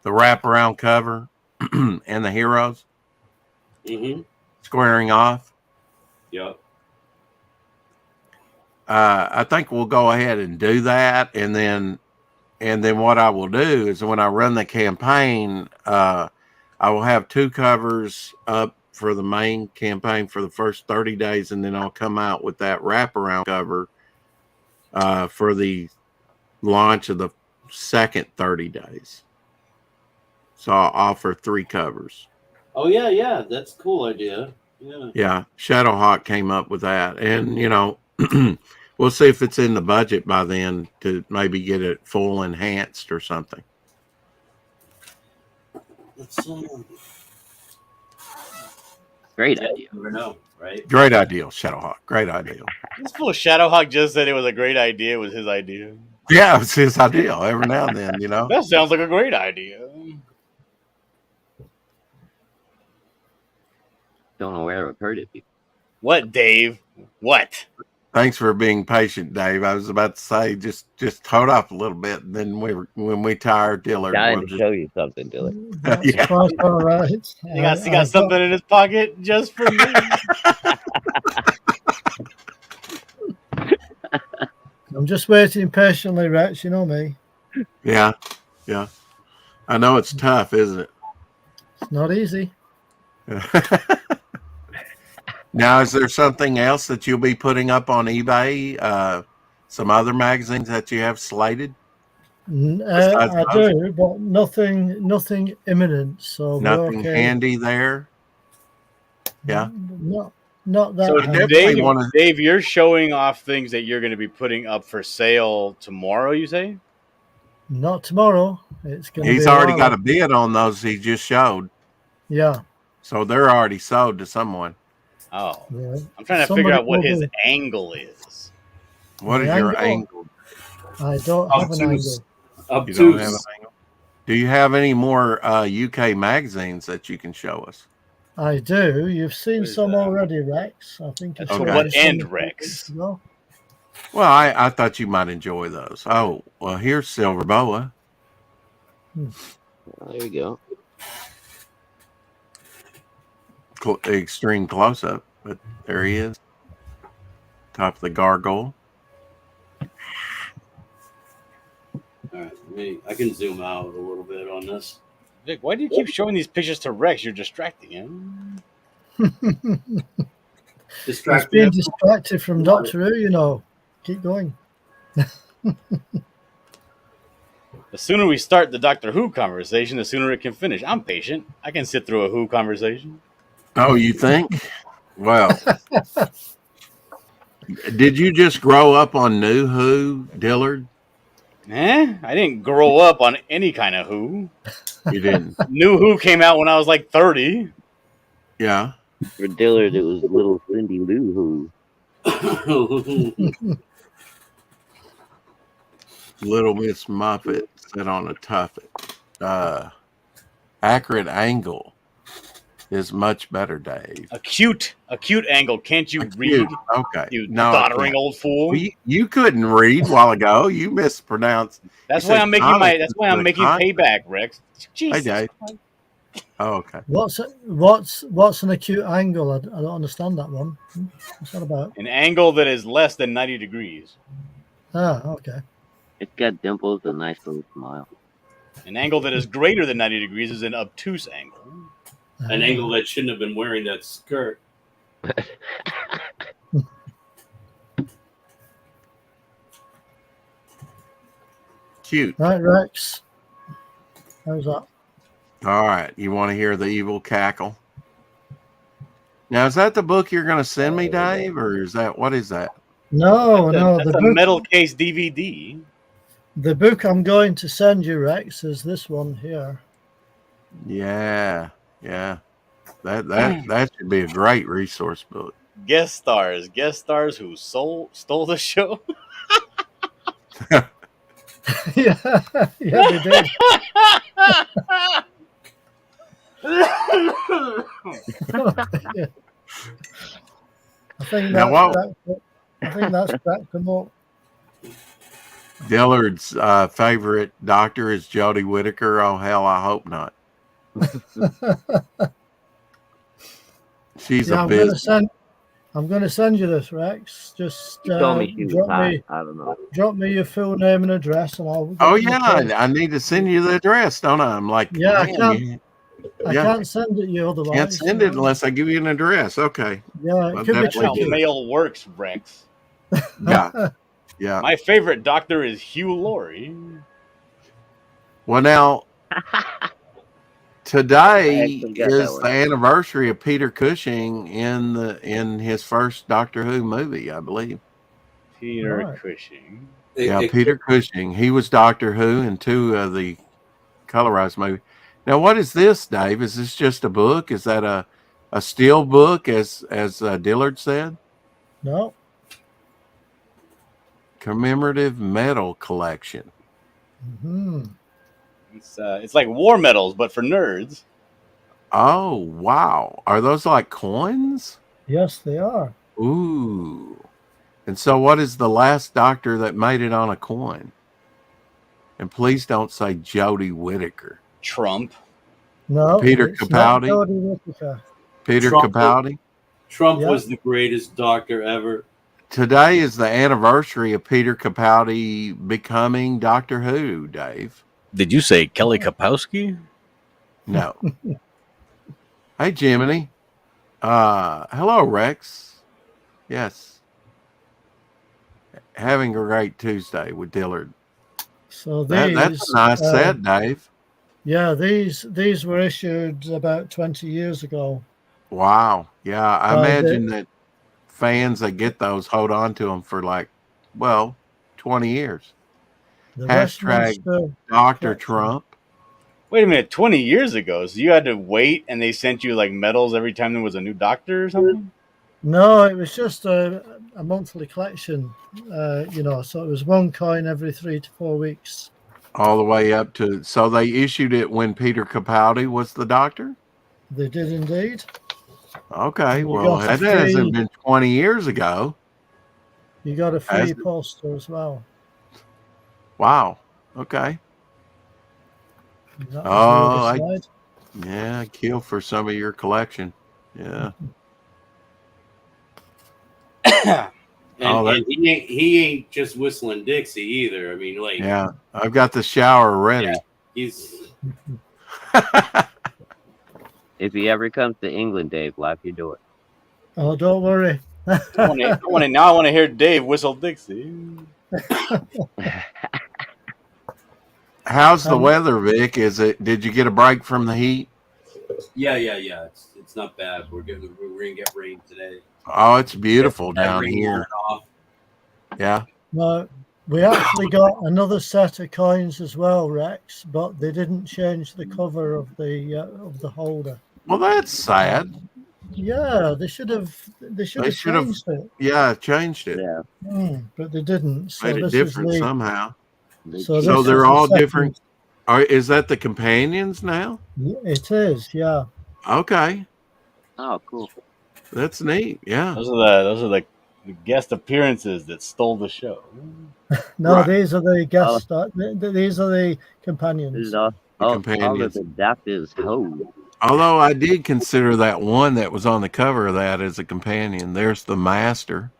the wraparound cover, and the heroes squaring off. Yep. I think we'll go ahead and do that, and then what I will do is when I run the campaign, I will have two covers up for the main campaign for the first 30 days, and then I'll come out with that wraparound cover for the launch of the second 30 days. So I'll offer 3 covers. Oh yeah, that's a cool idea. Yeah, Shadowhawk came up with that, and we'll see if it's in the budget by then to maybe get it full enhanced or something. Great idea. You never know, right? Great idea, Shadowhawk. Great idea. This fool Shadowhawk just said it was a great idea. It was his idea. Yeah, it's his idea. Every now and then, That sounds like a great idea. Don't know where I've heard it before. What, Dave? What? Thanks for being patient, Dave. I was about to say just hold up a little bit, and then when we tire Dillard, Dying we'll to show you something, Dylan. That's Yeah. quite all right. He got something in his pocket just for me. I'm just waiting patiently, Rex. You know me. Yeah. I know it's tough, isn't It's not easy. it? Now, is there something else that you'll be putting up on eBay? Some other magazines that you have slated? Besides I those? do, but nothing imminent. So Nothing we're okay. handy there. Yeah. Not that. So handy. definitely Dave, you're showing off things that you're going to be putting up for sale tomorrow, you say? Not tomorrow. It's going. He's already got a bid on those he just showed, Yeah. so they're already sold to someone. Oh. Yeah. I'm trying to Somebody figure out what will his do. angle is. What is The your angle? angle? I don't have an Obtuse. angle. You don't have an angle? Do you have any more UK magazines that you can show us? I do. You've seen What is some that? already, Rex. I think. I Okay. showed What you some end, a few Rex? weeks ago. Well, I thought you might enjoy those. Oh, well, here's Silver Boa. Oh, there you go. Extreme close-up, but there he is. Top of the gargoyle. All right, I can zoom out a little bit on this. Vic, why do you keep showing these pictures to Rex? You're distracting him. He's being distracted from Doctor Who, Keep going. The sooner we start the Doctor Who conversation, the sooner it can finish. I'm patient. I can sit through a Who conversation. Oh, you think? Well, did you just grow up on New Who, Dillard? I didn't grow up on any kind of Who. You didn't. New Who came out when I was like 30. Yeah. For Dillard, it was little Cindy Lou Who. Little Miss Muffet sat on a tuffet. Accurate angle is much better, Dave. Acute angle. Can't you read? Okay. You No, I doddering can't. old fool. Well, you couldn't read a while ago. You mispronounced. That's you why said I'm making comic that's why I'm instead of making comic. payback, Rex. Jesus. Dave. Oh, okay. What's an acute angle? I don't understand that one. What's that about? An angle that is less than 90 degrees. Ah, okay. It's got dimples and a nice little smile. An angle that is greater than 90 degrees is an obtuse angle. An angle that shouldn't have been wearing that skirt. Cute. Right, Rex. How's that? All right. You want to hear the evil cackle? Now, is that the book you're going to send me, Dave, or is that what is that? No. That's The a book, metal case DVD. the book I'm going to send you, Rex, is this one here. Yeah. That should be a great resource book. Guest stars who stole the show. yeah, they did. Yeah. I think that's cracked them up. Dillard's favorite doctor is Jodie Whittaker. Oh hell, I hope not. She's Yeah, a I'm business. going to send you this, Rex. Just He told me she was hot. I don't know. drop me your full name and address, and I'll. Oh yeah, I need to send you the address, don't I? I'm like, Yeah, I man, can. I Yeah. can't send it you otherwise. Can't send it unless I give you an address. Okay. Yeah, it Well, could be That's how definitely tricky. mail works, Rex. Yeah. Yeah. My favorite doctor is Hugh Laurie. Well, now today actually got that is one. the anniversary of Peter Cushing in his first Doctor Who movie, I believe. Peter Right. Cushing. Yeah, Peter Cushing. He was Doctor Who in 2 of the colorized movies. Now, what is this, Dave? Is this just a book? Is that a steel book, as Dillard said? No. Commemorative medal collection. Hmm. It's like war medals, but for nerds. Oh, wow. Are those like coins? Yes, they are. Ooh. And so what is the last doctor that made it on a coin? And please don't say Jodie Whittaker. Trump. No. Peter it's not Capaldi? Jodie Whittaker. Peter Trump. Capaldi? Trump Yeah. was the greatest doctor ever. Today is the anniversary of Peter Capaldi becoming Doctor Who, Dave. Did you say Kelly Kapowski? No. Hey, Jiminy. Hello, Rex. Yes. Having a great Tuesday with Dillard. So these, That's a nice set, Dave. Yeah, these were issued about 20 years ago. Wow. Yeah, I Well, imagine that fans that get those hold on to them for 20 years. The Hashtag Westminster Dr. collection. Trump. Wait a minute, 20 years ago. So you had to wait and they sent you like medals every time there was a new doctor or something? No, it was just a monthly collection. So it was one coin every 3 to 4 weeks. All the way up to, so they issued it when Peter Capaldi was the doctor? They did indeed. Okay, You well, got that a hasn't free- been 20 years ago. You got a free Has it? poster as well. Wow. Okay. That was the Oh, other side. Yeah, I kill for some of your collection. Yeah. And, Oh, that- and he ain't just whistling Dixie either. I mean, like, Yeah. I've got the shower ready. he's If he ever comes to England, Dave, lock your door. Oh, don't worry. Now I want to hear Dave whistle Dixie. How's the weather, Vic? Did you get a break from the heat? yeah. It's not bad. We're gonna get rain today. Oh, it's beautiful That down rain here. on and off. Yeah. No, we actually got another set of coins as well, Rex, but they didn't change the cover of the holder. Well, that's sad. Yeah, they should have changed it. Yeah, changed it. Yeah. But they didn't. So Made it this different is the, somehow. So So this they're is the all second- different. Is that the companions now? It is, yeah. Okay. Oh, cool. That's neat. Yeah. Those are the guest appearances that stole the show. No, Right. these are the guest. These are the This companions. is all of companions. the doctors ho. Although I did consider that one that was on the cover of that as a companion. There's the master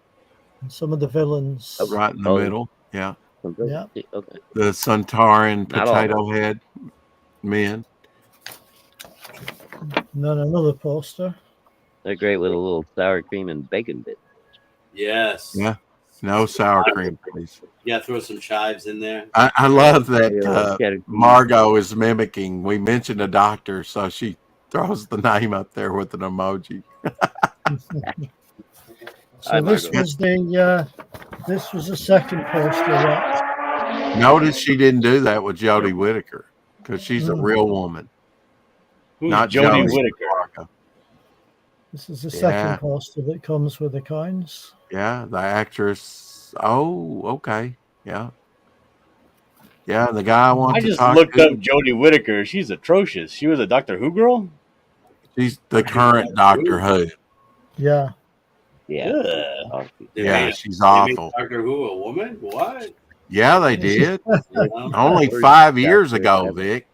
Some of the villains. right in the Oh. middle. Yeah. Yeah. Okay. The Centauran Not all of potato head men. And then another poster. They're great with a little sour cream and bacon bit. Yes. Yeah. No sour cream, please. Yeah, throw some chives in there. I love that Cheddar cheese. Margot is mimicking. We mentioned a doctor, so she throws the name up there with an emoji. So Hi, this Margot. was the second poster. Rex. Notice she didn't do that with Jodie Whittaker because she's a real woman, Who's not Jodie Jodie Whittaker? Whittaker. This is the Yeah. second poster that comes with the coins. Yeah, the actress. Oh, okay. Yeah. Yeah, the guy I want I to just talk looked to. up Jodie Whittaker. She's atrocious. She was a Doctor Who girl? She's the current Doctor Who. Yeah. Yeah. Ugh. Oh, They Yeah, made- she's they made awful. Doctor Who a woman? What? Yeah, they did. You know? Only Where's 5 that years for ago, that? Vic.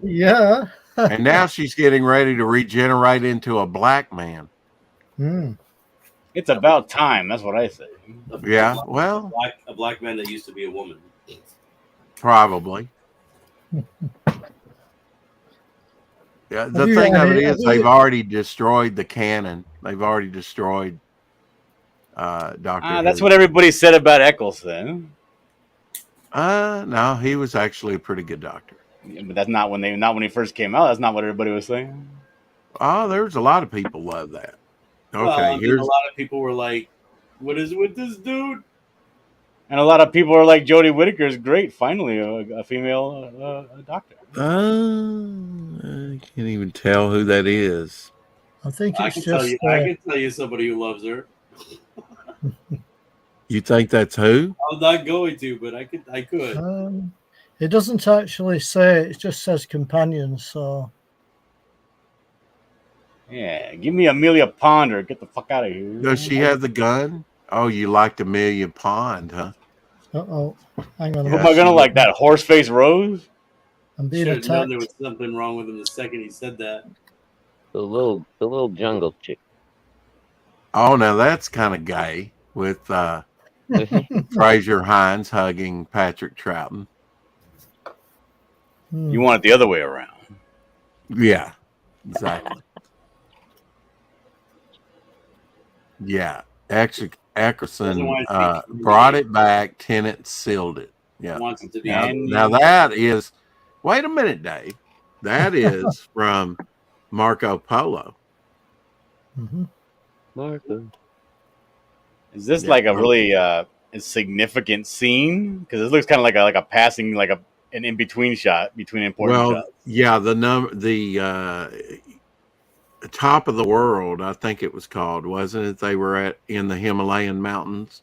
Yeah. And now she's getting ready to regenerate into a black man. Hmm. It's about time. That's what I say. Yeah, well, A black man that used to be a woman. Yeah, Have the you thing got of it any- is have they've you- already destroyed the canon. They've already destroyed Doctor That's Who. what everybody said about Eccleston. No, he was actually a pretty good doctor. Yeah, but that's not when he first came out. That's not what everybody was saying. Oh, there's a lot of people love that. Okay, Well, I mean, here's a lot of people were like, "What is with this dude?" And a lot of people are like, Jodie Whittaker is great. Finally, a female doctor. I can't even tell who that is. I think I it's can tell just. you. I can tell you somebody who loves her. You think that's who? I'm not going to, but I could. I could. It doesn't actually say. It just says companion. So Yeah, give me Amelia Ponder. Get the fuck out of here. Does she have the gun? Oh, you liked Amelia Pond, huh? hang on. Who Yeah, am I gonna she- like? That horse-faced Rose? I'm being Should have known attacked. there was something wrong with him the second he said that. The little jungle chick. Oh, now that's kind of gay with Fraser Hines hugging Patrick Troughton. You want it the other way around. Yeah, exactly. Yeah, Eckerson brought it back. Tennant sealed it. Yeah. Wants it to be. Now that is. Wait a minute, Dave. That is from Marco Polo. Marco. Is this Yeah, like a really significant scene? Because it looks kind of like a passing, like an in between shot between important Well, shots. yeah, the top of the world, I think it was called, wasn't it? They were in the Himalayan mountains.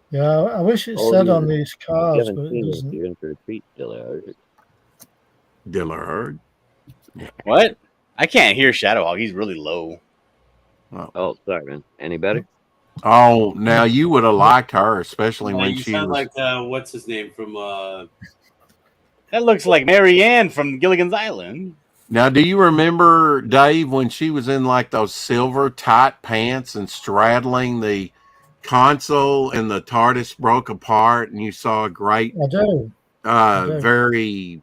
Yeah, I wish it Oh, said yeah. on these If you cards, haven't but it seen it, doesn't. you're in for a treat, Dillard. Dillard. What? I can't hear Shadowhawk. He's really low. Oh, sorry, man. Any better? Oh, now you would have liked her, especially when you she sound was. like what's his name from That looks like Mary Ann from Gilligan's Island. Now, do you remember, Dave, when she was in like those silver tight pants and straddling the console and the TARDIS broke apart and you saw a great, I do. do. very,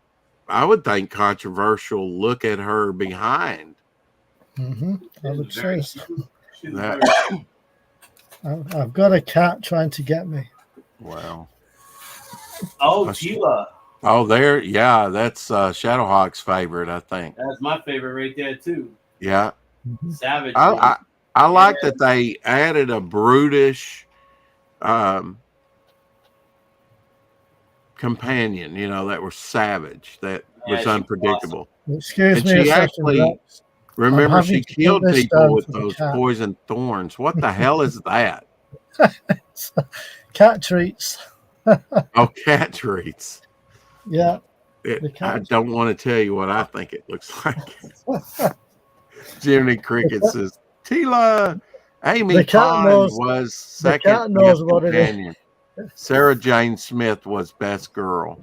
I would think, controversial look at her behind? I would say so. That, I've got a cat trying to get me. wow. Oh, That's- Tila. Oh, there. Yeah, that's Shadowhawk's favorite, I think. That's my favorite right there too. Yeah. Savage. I like that they added a brutish companion, that was savage, that Yeah, was she was unpredictable. Excuse And me she a second. actually- Rex. Remember, having she to put killed this people down with for the those cat. poison thorns. What the hell is that? Cat treats. Oh, cat treats. Yeah. I cat- don't want to tell you what I think it looks like. Jiminy Cricket says, Tila, Amy The cat Pond knows- was the second cat knows best what it is. companion. Sarah Jane Smith was best girl.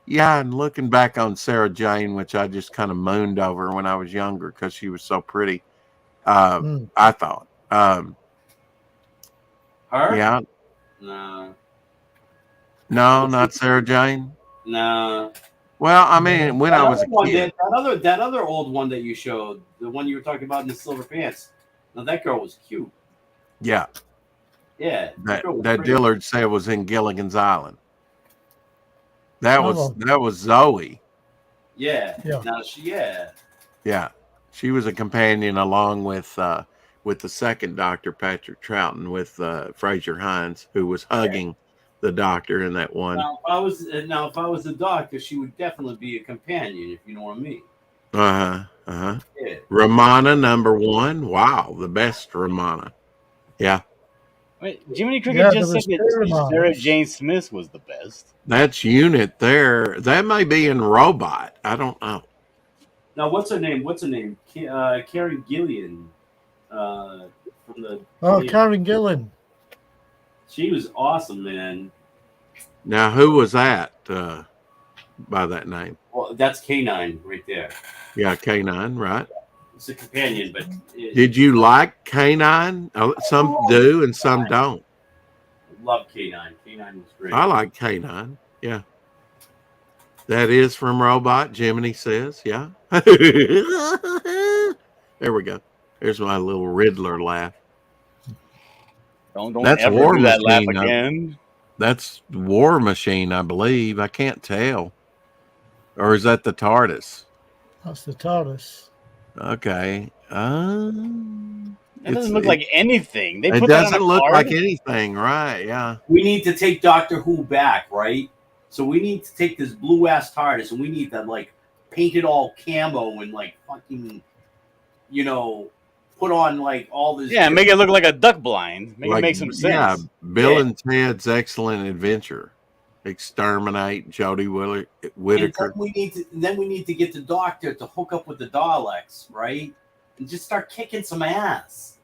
Yeah, and looking back on Sarah Jane, which I just kind of mooned over when I was younger because she was so pretty, I thought. Her? Yeah. No. No, not Sarah Jane. No. Well, I mean, when I was a kid. That other old one that you showed, the one you were talking about in the silver pants. Now that girl was cute. Yeah, Yeah. girl was that pretty. Dillard said was in Gilligan's Island. That Oh. was Zoe. Yeah. Yeah. Now Yeah, she was a companion along with the second Doctor, Patrick Troughton, with Fraser Hines, who was hugging the Doctor in that one. Now if I was the doctor, she would definitely be a companion, if you know what I mean. Yeah. Romana #1. Wow, the best Romana. Yeah, Wait, Jiminy Cricket Yeah, just there said was that Paramount. Sarah Jane Smith was the best. that's Unit there. That may be in Robot. I don't know. Now what's her name? Karen Gillian. From the Karen Gillan. She was awesome, man. Now, who was that by that name? Well, that's K9 right there. Yeah, K9, right? It's a companion, but Did you like K9? Some do and some don't. love K9. K9 was great. I like K9. Yeah. That is from Robot, Jiminy says. Yeah. There we go. There's my little Riddler laugh. Don't That's ever War do that laugh Machine. again. That's War Machine, I believe. I can't tell. Or is that the TARDIS? That's the TARDIS. Okay. That doesn't look like anything. They It put that on doesn't a look card? like anything, right? Yeah. We need to take Doctor Who back, right? So we need to take this blue ass TARDIS and we need to like paint it all camo and like fucking, put on like all this. Yeah, make it look like a duck blind. It make some sense. Yeah, Bill and Ted's Excellent Adventure. Exterminate Jodie Whittaker. Then we need to get the Doctor to hook up with the Daleks, right? And just start kicking some ass.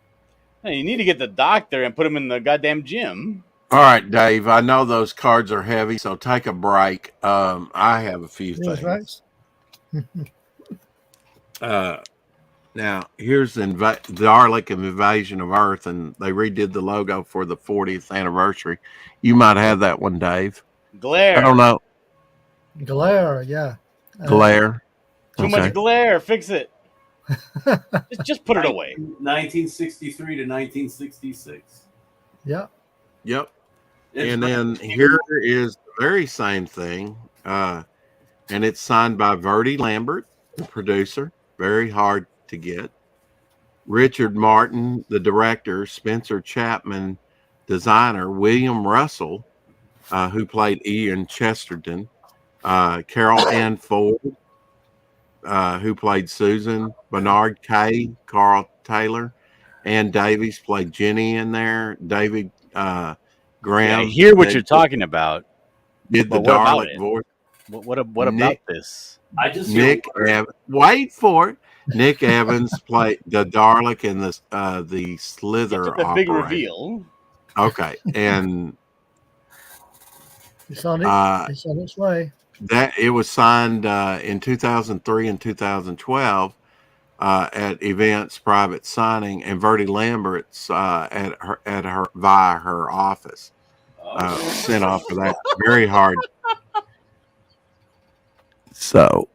Hey, you need to get the Doctor and put him in the goddamn gym. All right, Dave. I know those cards are heavy, so take a break. I have a few things. Rex. Now, here's the Dalek Invasion of Earth, and they redid the logo for the 40th anniversary. You might have that one, Dave. Glare. I don't know. Glare, yeah. Glare. Too much glare. Fix it. just put it away. 1963 to 1966. Yeah. Yep. And then here is the very same thing. And it's signed by Verdi Lambert, the producer. Very hard to get. Richard Martin, the director. Spencer Chapman, designer. William Russell, who played Ian Chesterton. Carol Ann Ford, who played Susan. Bernard Kay, Carl Taylor. Ann Davies played Jenny in there. David Graham. Yeah, I hear what you're talking about. Did the But what about Dalek it? voice. What about this? I just Nick Evans. Wait for it. Nick Evans played the Dalek in the Slither It's a big operator. reveal. Okay, and It's on it. It's on its way. that it was signed in 2003 and 2012 at events, private signing, and Verdi Lambert's at her via her office. Sent off for that. Very hard. So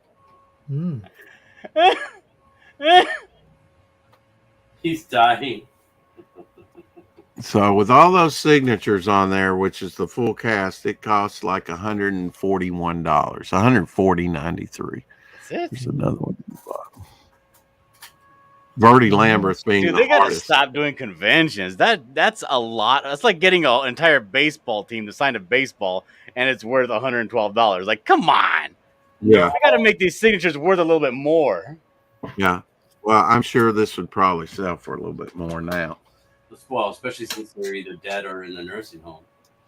He's dying. So with all those signatures on there, which is the full cast, it costs like $141, $140.93. That's it. There's another one. Verdi Lambert's being Dude, the they gotta artist. stop doing conventions. That's a lot. That's like getting an entire baseball team to sign a baseball, and it's worth $112. Like, come on! Yeah, I gotta make these signatures worth a little bit more. yeah. Well, I'm sure this would probably sell for a little bit more now. Well, especially since they're either dead or in a nursing home.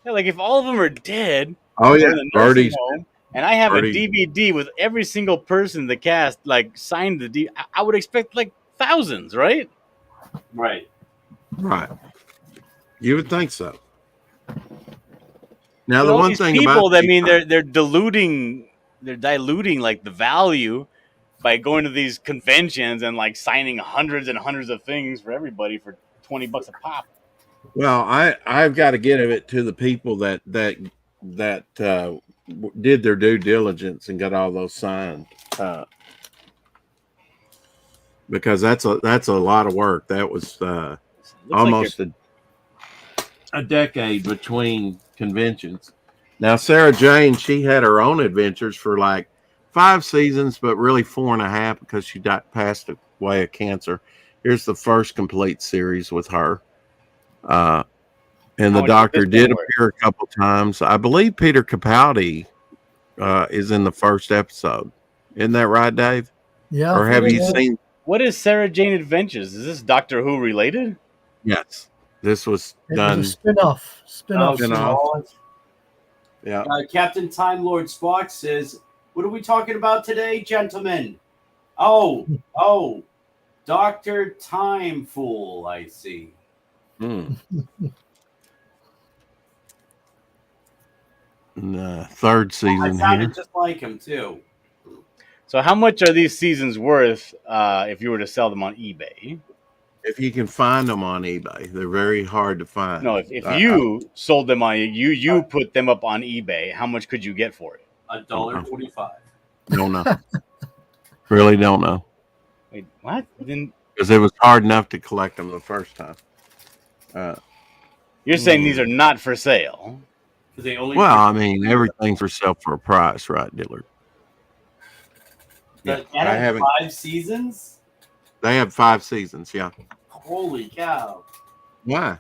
Yeah, like if all of them are dead, Oh or yeah, in the nursing Verdi's. home, and I have Verdi. a DVD with every single person in the cast like signed the D, I would expect like thousands, right? Right. Right. You would think so. Now But the all one these thing people, about I mean, they're diluting like the value by going to these conventions and like signing hundreds and hundreds of things for everybody for $20 a pop. well, I've got to give it to the people that did their due diligence and got all those signed, because that's a lot of work. That was Looks almost a decade between conventions. Now Sarah Jane, she had her own adventures for like 5 seasons, but really 4.5 because she passed away of cancer. Here's the first complete series with her. And the much is Doctor this did one worth? appear a couple times. I believe Peter Capaldi is in the first episode. Isn't that right, Dave? Yeah. Or have you seen? What is Sarah Jane Adventures? Is this Doctor Who related? Yes, this was It done. was a spin-off. Oh, Spin-off. Yeah. Captain Time Lord Spock says, "What are we talking about today, gentlemen?" Oh, Dr. Time Fool, I see. Third I season sounded here. just like him, too. So how much are these seasons worth if you were to sell them on eBay? If you can find them on eBay, they're very hard to find. No, if you sold them on you put them up on eBay, how much could you get for it? $1.25. Don't know. Really don't know. Wait, what? Then Because it was hard enough to collect them the first time. you're saying these are not for sale? They only Well, I mean, everything's for sale for a price, right, Dillard? Yeah, that I had haven't. 5 seasons. They have 5 seasons. Yeah. Holy cow! Why?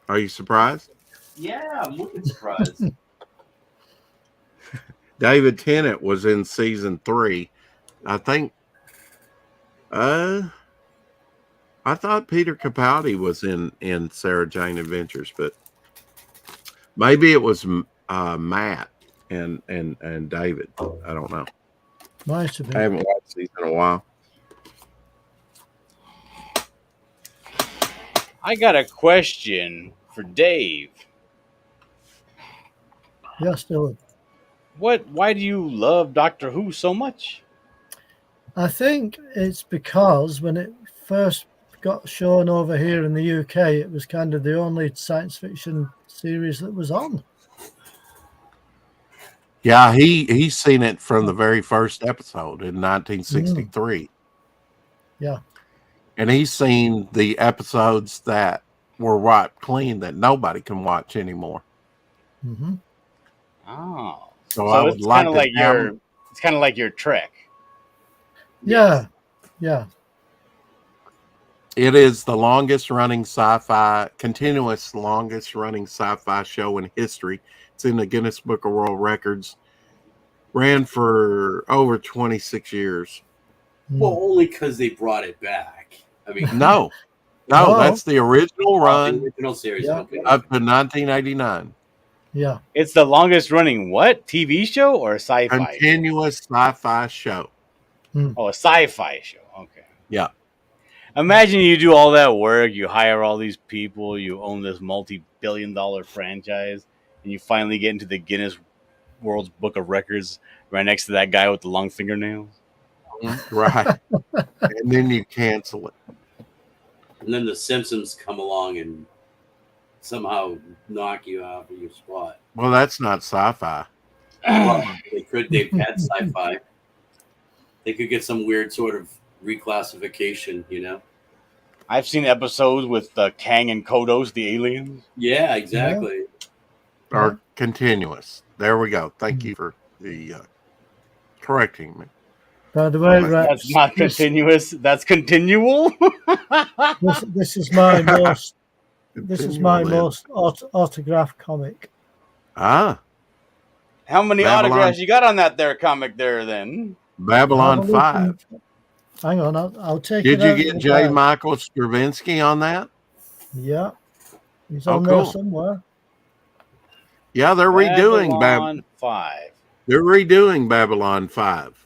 Are you surprised? Yeah, I'm looking surprised. David Tennant was in season 3. I think. I thought Peter Capaldi was in Sarah Jane Adventures, but maybe it was Matt and David. I don't know. Might have I been. haven't watched these in a while. I got a question for Dave. Yes, Dylan. Why do you love Doctor Who so much? I think it's because when it first got shown over here in the UK, it was kind of the only science fiction series that was on. Yeah, he's seen it from the very first episode in 1963. Yeah. And he's seen the episodes that were wiped clean that nobody can watch anymore. Mm-hmm. Oh, So I would it's like kind of to like have- your it's kind of like your Trek. Yeah. Yeah. It is the longest running continuous longest running sci-fi show in history. It's in the Guinness Book of World Records. Ran for over 26 years. Well, only because they brought it back. I mean, No, No. that's the original the run original series. Yeah. Okay. up to 1989. Yeah. It's the longest running what TV show or sci-fi? Continuous sci-fi show. Oh, a sci-fi show. Okay. Yeah. Imagine you do all that work, you hire all these people, you own this multi-billion-dollar franchise, and you finally get into the Guinness World Book of Records right next to that guy with the long fingernails. Right. And then you cancel it. And then the Simpsons come along and somehow knock you out of your spot. Well, that's not sci-fi. Well, they've had sci-fi. They could get some weird sort of reclassification, you know? I've seen episodes with Kang and Kodos, the aliens. Yeah, exactly. Or continuous. There we go. Thank you for the correcting me. By the way, Rex, That's not continuous. That's continual. this is my most Continual then. autographed comic. Ah, How many Babylon. autographs you got on that there comic there then? Babylon Have a look 5. and- Hang on, I'll take Did it you out get of the J. bag. Michael Straczynski on that? Yeah. He's Oh, on there cool. somewhere. Yeah, they're redoing Babylon 5. They're redoing Babylon 5.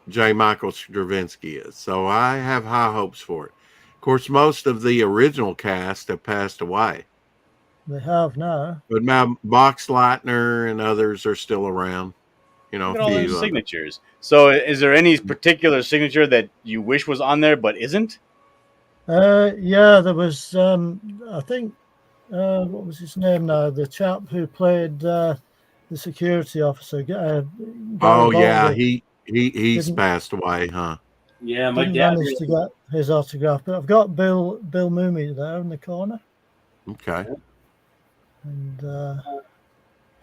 J. Michael Straczynski is. So I have high hopes for it. Of course, most of the original cast have passed away. They have now. But now Box Leitner and others are still around. You know, Look at a all few those of them. signatures. So, is there any particular signature that you wish was on there but isn't? Yeah, there was. I think. What was his name now? The chap who played the security officer. Oh Garibaldi. yeah, he's Didn't- passed away, huh? Yeah, my Didn't dad. manage to get his autograph, but I've got Bill Mooney there in the corner, Okay. and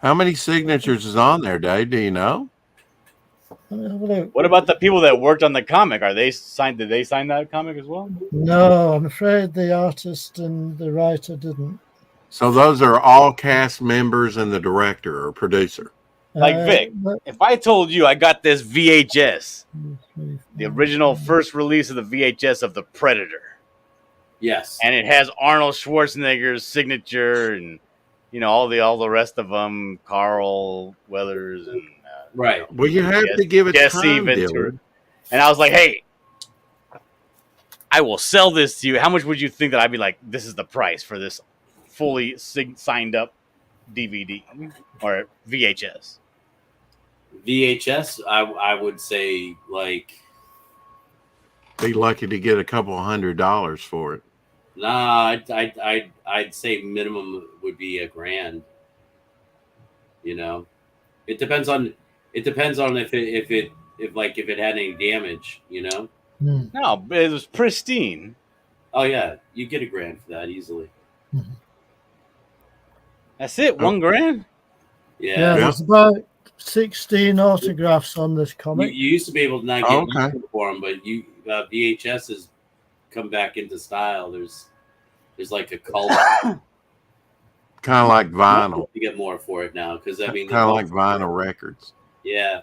How many signatures is on there, Dave? Do you know? let me have a look. What about the people that worked on the comic? Are they signed? Did they sign that comic as well? No, I'm afraid the artist and the writer didn't. So those are all cast members and the director or producer. Like Vic. but- If I told you I got this VHS, the Mm-hmm. original first release of the VHS of The Predator, Yes. and it has Arnold Schwarzenegger's signature and all the rest of them, Carl Weathers and Right. Well, you have to give it Jesse time, Ventura. Dillard. And I was like, hey, I will sell this to you. How much would you think that I'd be like, this is the price for this fully signed up DVD or VHS? VHS, I would say like, Be lucky to get a couple $100 for it. nah, I'd say minimum would be $1,000. You know, It depends on if it had any damage, you know. No, but it was pristine. Oh yeah, you get $1,000 for that easily. That's it. $1,000. Yeah, Yeah. there's about 16 autographs on this comic. You used to be able to not get Okay. anything for them, but VHS has come back into style. There's like a cult. Kind of like vinyl. You get more for it now because I mean, Kind of like vinyl records. yeah.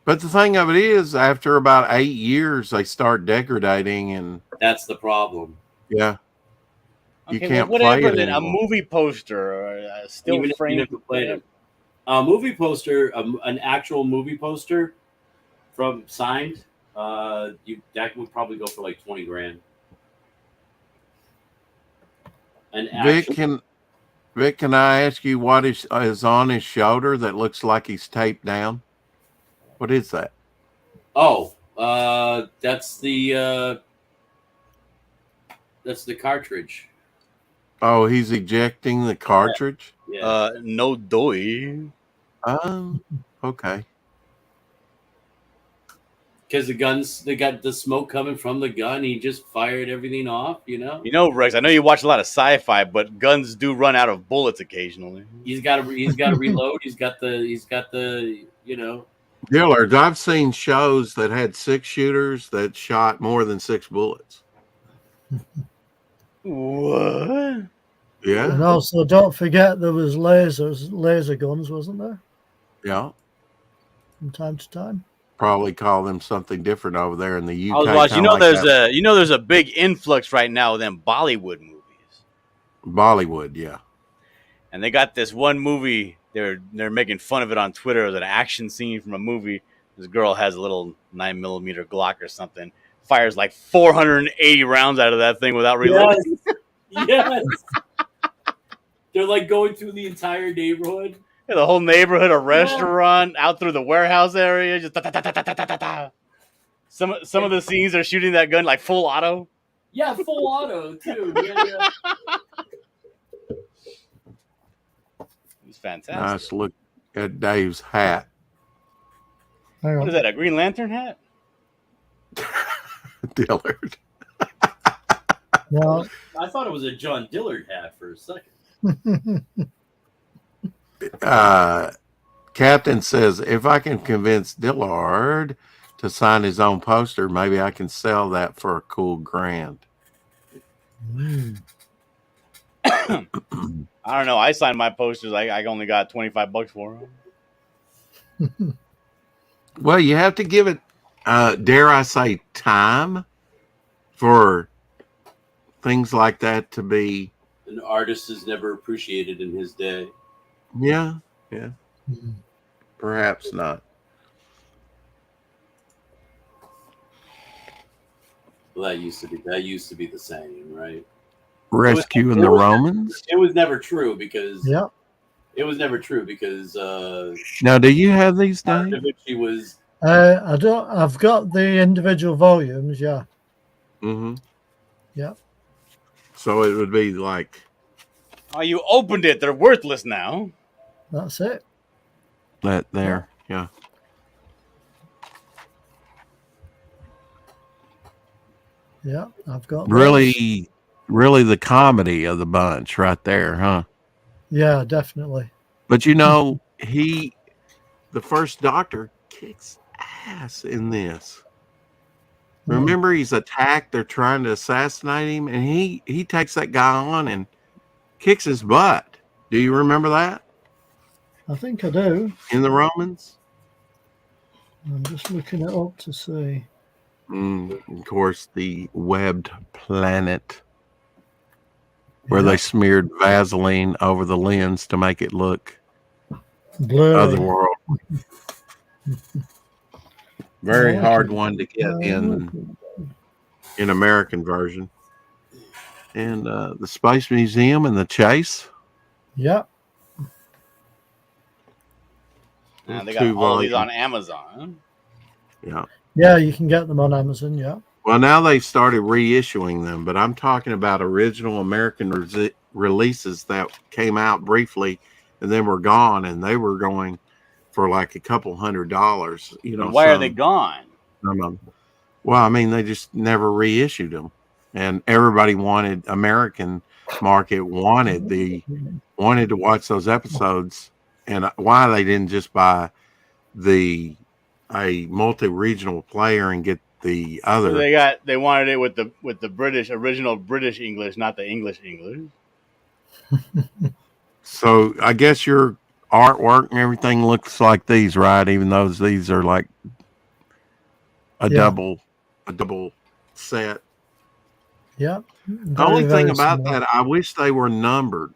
But the thing of it is, after about 8 years, they start degrading, and That's the problem. yeah, you Okay, can't well, play whatever. it Then a anymore. movie poster or a still Even if you frame. never played it. A movie poster, an actual movie poster from signed, that would probably go for like $20,000. An actual, Vic, can I ask you what is on his shoulder that looks like he's taped down? What is that? that's the cartridge. Oh, he's ejecting the cartridge. Yeah. No doy. Okay. Because they got the smoke coming from the gun. He just fired everything off, you know. You know, Rex, I know you watch a lot of sci-fi, but guns do run out of bullets occasionally. He's got to reload. He's got the you know. Dillard, I've seen shows that had 6 shooters that shot more than 6 bullets. What? Yeah. And also, don't forget there was laser guns, wasn't there? Yeah. From time to time. Probably call them something different over there in the UK. I was watching. You know, kinda like that. there's a big influx right now of them Bollywood movies, Bollywood, yeah. and they got this one movie. They're making fun of it on Twitter as an action scene from a movie. This girl has a little 9mm Glock or something, fires like 480 rounds out of that thing without reloading. Yes. They're like going through the entire neighborhood. Yeah, the whole neighborhood, a restaurant, out through the warehouse area, just ta-ta-ta-ta-ta-ta-ta. Some of the scenes are shooting that gun like full auto. Yeah, full auto too. Yeah. It's fantastic. Nice look at Dave's hat. Hang What on. is that? A Green Lantern hat? Dillard. No. I thought it was a John Dillard hat for a second. Captain says, if I can convince Dillard to sign his own poster, maybe I can sell that for a cool $1,000. I don't know. I signed my posters. I only got $25 for them. Well, you have to give it, dare I say, time for things like that to be. An artist is never appreciated in his day. Yeah. Perhaps not. Well, that used to be the saying, right? Rescuing the Romans. It was never true because Yeah. it was never true because Now, do you have these, Dave? Da Vinci was I don't. I've got the individual volumes. Yeah. Mm-hmm. Yeah. So it would be like Oh, you opened it. They're worthless now. That's it. that there. Yeah. Yeah. I've got. Really the comedy of the bunch right there, huh? Yeah, definitely. But you know, the first Doctor kicks ass in this. Remember, he's attacked. They're trying to assassinate him, and he takes that guy on and kicks his butt. Do you remember that I think I do. in the Romans? I'm just looking it up to see. Of course, the webbed planet, where Yeah. they smeared Vaseline over the lens to make it look Blurry. otherworldly. Very Oh, hard okay. one to get in American version. And the Space Museum and the Chase. Yeah. Now they got Two all these volumes. on Amazon. Yeah. Yeah, you can get them on Amazon. Yeah. Well, now they've started reissuing them, but I'm talking about original American releases that came out briefly and then were gone, and they were going for like a couple $100. You know, And why are they gone? some of 'em. Well, I mean, they just never reissued them, and everybody wanted American market wanted to watch those episodes, and why they didn't just buy a multi-regional player and get the So other. they wanted it with the British original British English, not the English English. So I guess your artwork and everything looks like these, right? Even though these are like a Yeah. double set. Yeah. The only Very, thing very about similar. that, I wish they were numbered.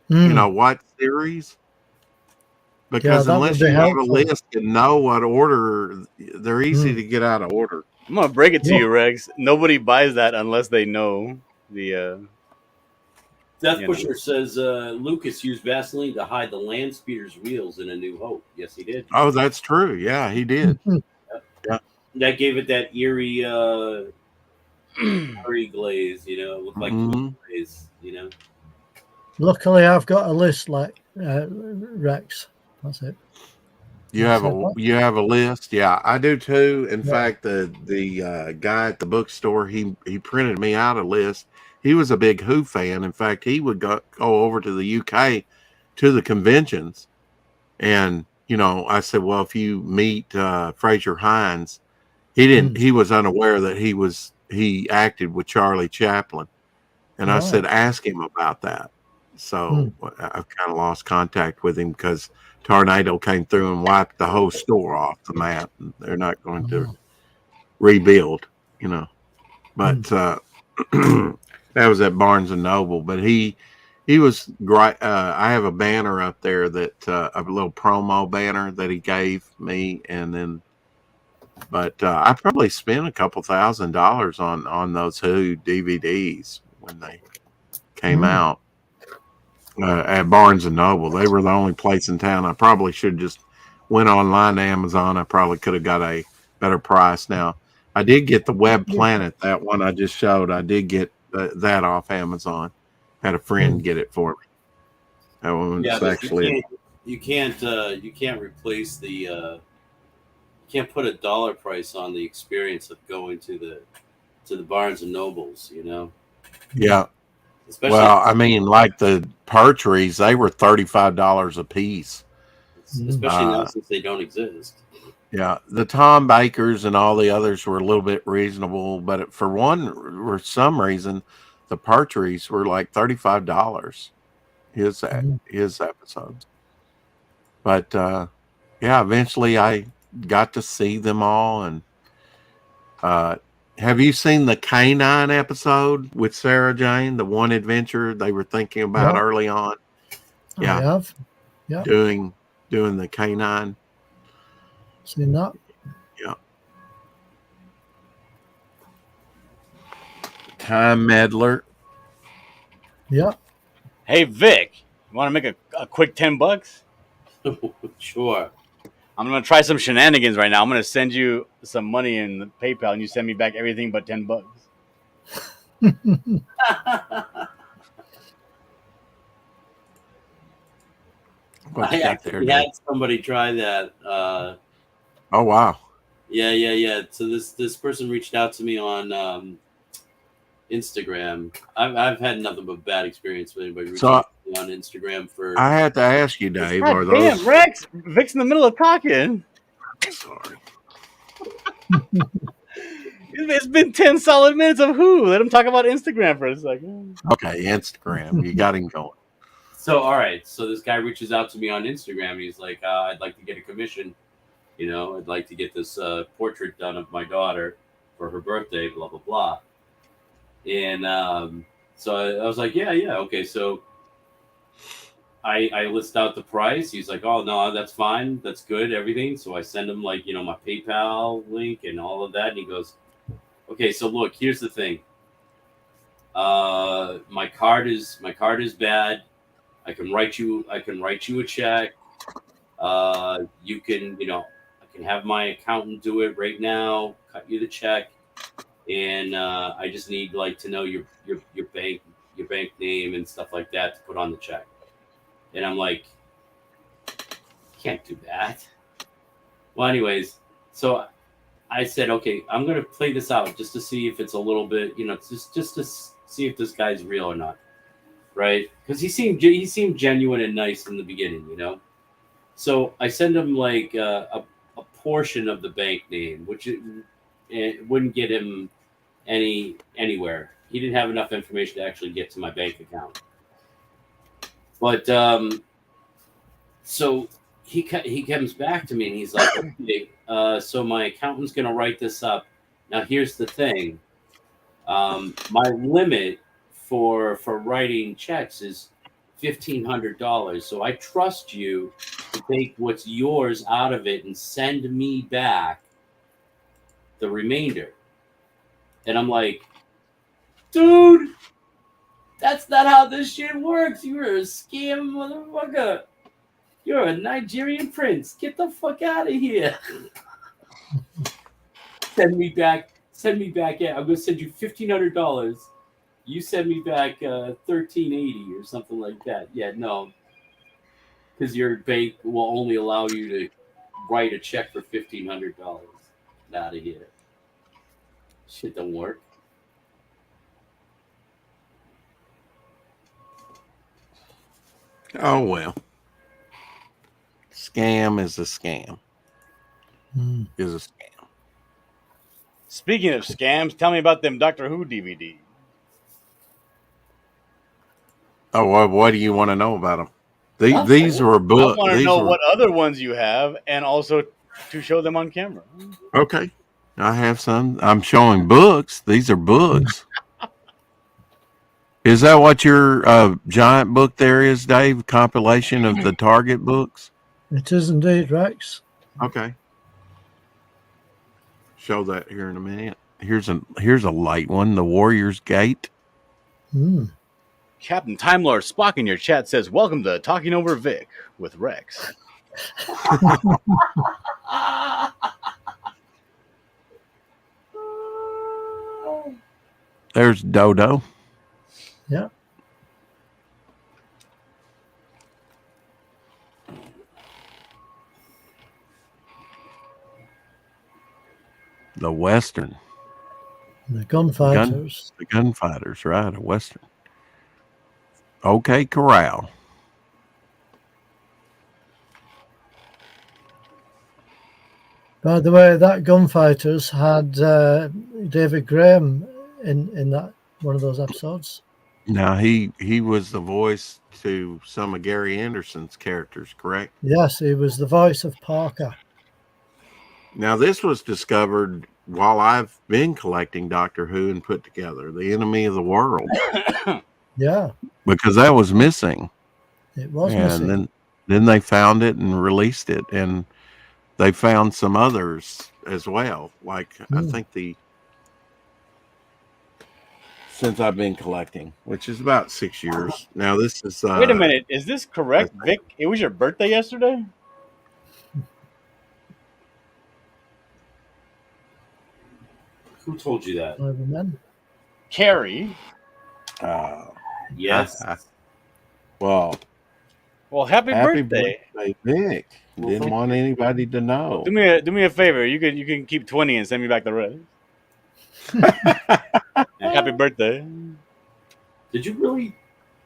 Mm. You know what series? Yeah, Because that unless would be you have a helpful. list and know what order, they're easy Mm. to get out of order. I'm gonna break it to Yeah. you, Rex. Nobody buys that unless they know the. Death You Pusher says Lucas used Vaseline to hide the land speeder's wheels in A New Hope. Yes, he did. Oh, that's true. Yeah, he did. That gave it that eerie glaze, you know, it looked like Mhm. glaze, you know. Luckily, I've got a list like Rex. That's it. You That's have it. you have a list. Yeah, I do too. In Yeah. fact, the guy at the bookstore, he printed me out a list. He was a big Who fan. In fact, he would go over to the UK to the conventions, and you know, I said, well, if you meet Fraser Hines, he was unaware that he acted with Charlie Chaplin, and I said, ask him about that. So I've kind of lost contact with him because tornado came through and wiped the whole store off the map. And they're not going to rebuild, you know. But that was at Barnes and Noble. But he was great. I have a banner up there that a little promo banner that he gave me, and then. But I probably spent a couple $1,000 on those Who DVDs when they came out. At Barnes and Noble. They were the only place in town. I probably should have just went online to Amazon. I probably could have got a better price. Now, I did get the Web Planet, that one I just showed. I did get that off Amazon. Had a friend get it for me. That one was actually you can't replace the can't put a dollar price on the experience of going to the Barnes and Nobles, you know. Yeah. Especially well, I mean, like the Pertrees, they were $35 a piece. Especially now since they don't exist. Yeah, the Tom Bakers and all the others were a little bit reasonable, but for some reason, the Pertrees were like $35. His episodes, but yeah, eventually I got to see them all. And have you seen the Canine episode with Sarah Jane, the one adventure they were thinking about early on? Yeah, I have. Yeah, doing the Canine. Seen that? Yeah. Time Meddler. Yeah. Hey Vic, you want to make a quick $10? Sure. I'm gonna try some shenanigans right now. I'm gonna send you some money in PayPal, and you send me back everything but $10. I actually had somebody try that. Oh wow. Yeah. So this person reached out to me on Instagram. I've had nothing but bad experience with anybody reaching out to me on Instagram for. I had to ask you, Dave. God damn, Rex! Vic's in the middle of talking. Sorry. It's been 10 solid minutes of Who. Let him talk about Instagram for a second. Okay, Instagram. You got him going. So all right. So this guy reaches out to me on Instagram. And he's like, I'd like to get a commission. You know, I'd like to get this portrait done of my daughter for her birthday. Blah blah blah. And so I was like, yeah, okay. So I list out the price. He's like, oh no, that's fine, that's good, everything. So I send him like, you know, my PayPal link and all of that. And he goes, okay, so look, here's the thing. My card is bad. I can write you a check. You can, you know, I can have my accountant do it right now, cut you the check. And I just need like to know your bank name and stuff like that to put on the check. And I'm like, can't do that. Well, anyways, so I said, okay, I'm going to play this out just to see if it's a little bit, just to see if this guy's real or not, right? Because he seemed genuine and nice in the beginning, So I send him like a portion of the bank name, which it wouldn't get him anywhere. He didn't have enough information to actually get to my bank account. But so he comes back to me and he's like, okay, so my accountant's going to write this up. Now here's the thing. My limit for writing checks is $1,500. So I trust you to take what's yours out of it and send me back the remainder. And I'm like, dude, that's not how this shit works. You're a scam motherfucker. You're a Nigerian prince. Get the fuck out of here. Send me back. Yeah, I'm gonna send you $1,500. You send me back $1,380 or something like that. Yeah, no, because your bank will only allow you to write a check for $1,500. Out of here. Shit don't work. Oh well. Scam is a scam. Is a scam. Speaking of scams, tell me about them Doctor Who DVD. Oh, what do you want to know about them? These are books. I want to know what other ones you have, and also to show them on camera. Okay, I have some. I'm showing books. These are books. Is that what your giant book there is, Dave? Compilation of the Target books? It is indeed, Rex. Okay. Show that here in a minute. Here's a light one, The Warrior's Gate. Captain Time Lord Spock in your chat says, "Welcome to Talking Over Vic with Rex." There's Dodo. Yeah. The Western. The gunfighters. The gunfighters, right? A Western. OK Corral. By the way, that gunfighters had David Graham in that one of those episodes. Now he was the voice to some of Gary Anderson's characters, correct? Yes, he was the voice of Parker. Now this was discovered while I've been collecting Doctor Who and put together The Enemy of the World. Yeah, because that was missing. It was missing. And then they found it and released it, and they found some others as well. Like I think since I've been collecting, which is about 6 years now. This is wait a minute, is this correct, Vic? It was your birthday yesterday. Who told you that? Carrie. Yes. Well, happy birthday, Vic. Didn't want anybody to know. Do me a favor. You can keep 20 and send me back the rest. Happy birthday. Did you really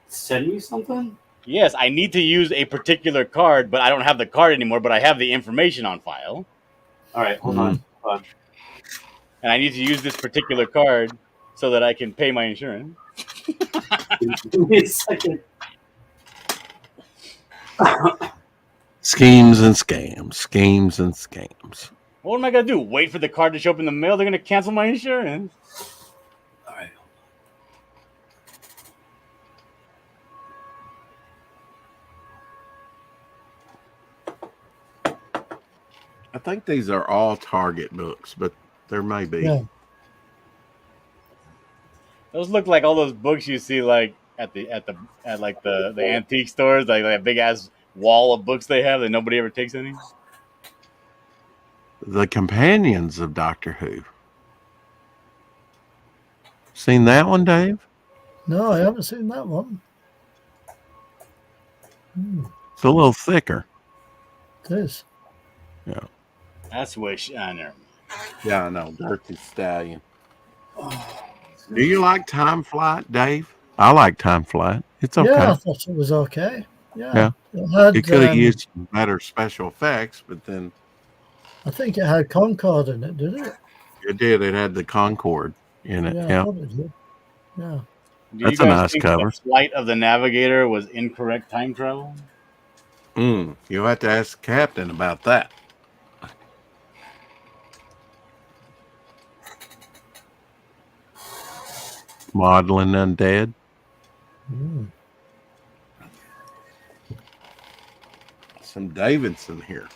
send me something? Yes, I need to use a particular card, but I don't have the card anymore, but I have the information on file. All right, hold on. And I need to use this particular card so that I can pay my insurance. Give me a second. Schemes and scams. What am I going to do? Wait for the card to show up in the mail? They're going to cancel my insurance. All right. I think these are all Target books, but there may be. Yeah. Those look like all those books you see like at the antique stores, like that big ass wall of books they have that nobody ever takes any. The Companions of Doctor Who. Seen that one, Dave? No, I haven't seen that one. It's a little thicker. It is. That's wish. I never. Yeah, I know. Dirty Stallion. Do you like Time Flight, Dave? I like Time Flight. It's okay. Yeah, I thought it was okay. Yeah. Yeah. It had, It could have used some better special effects, but then I think it had Concorde in it, did it? it did. It had the Concorde in it. Yeah, I Yeah. thought it did. Yeah. Do That's you a guys nice think cover. the flight of the Navigator was incorrect time travel? You'll have to ask the captain about that. Modeling undead. Mm. Some Davidson here.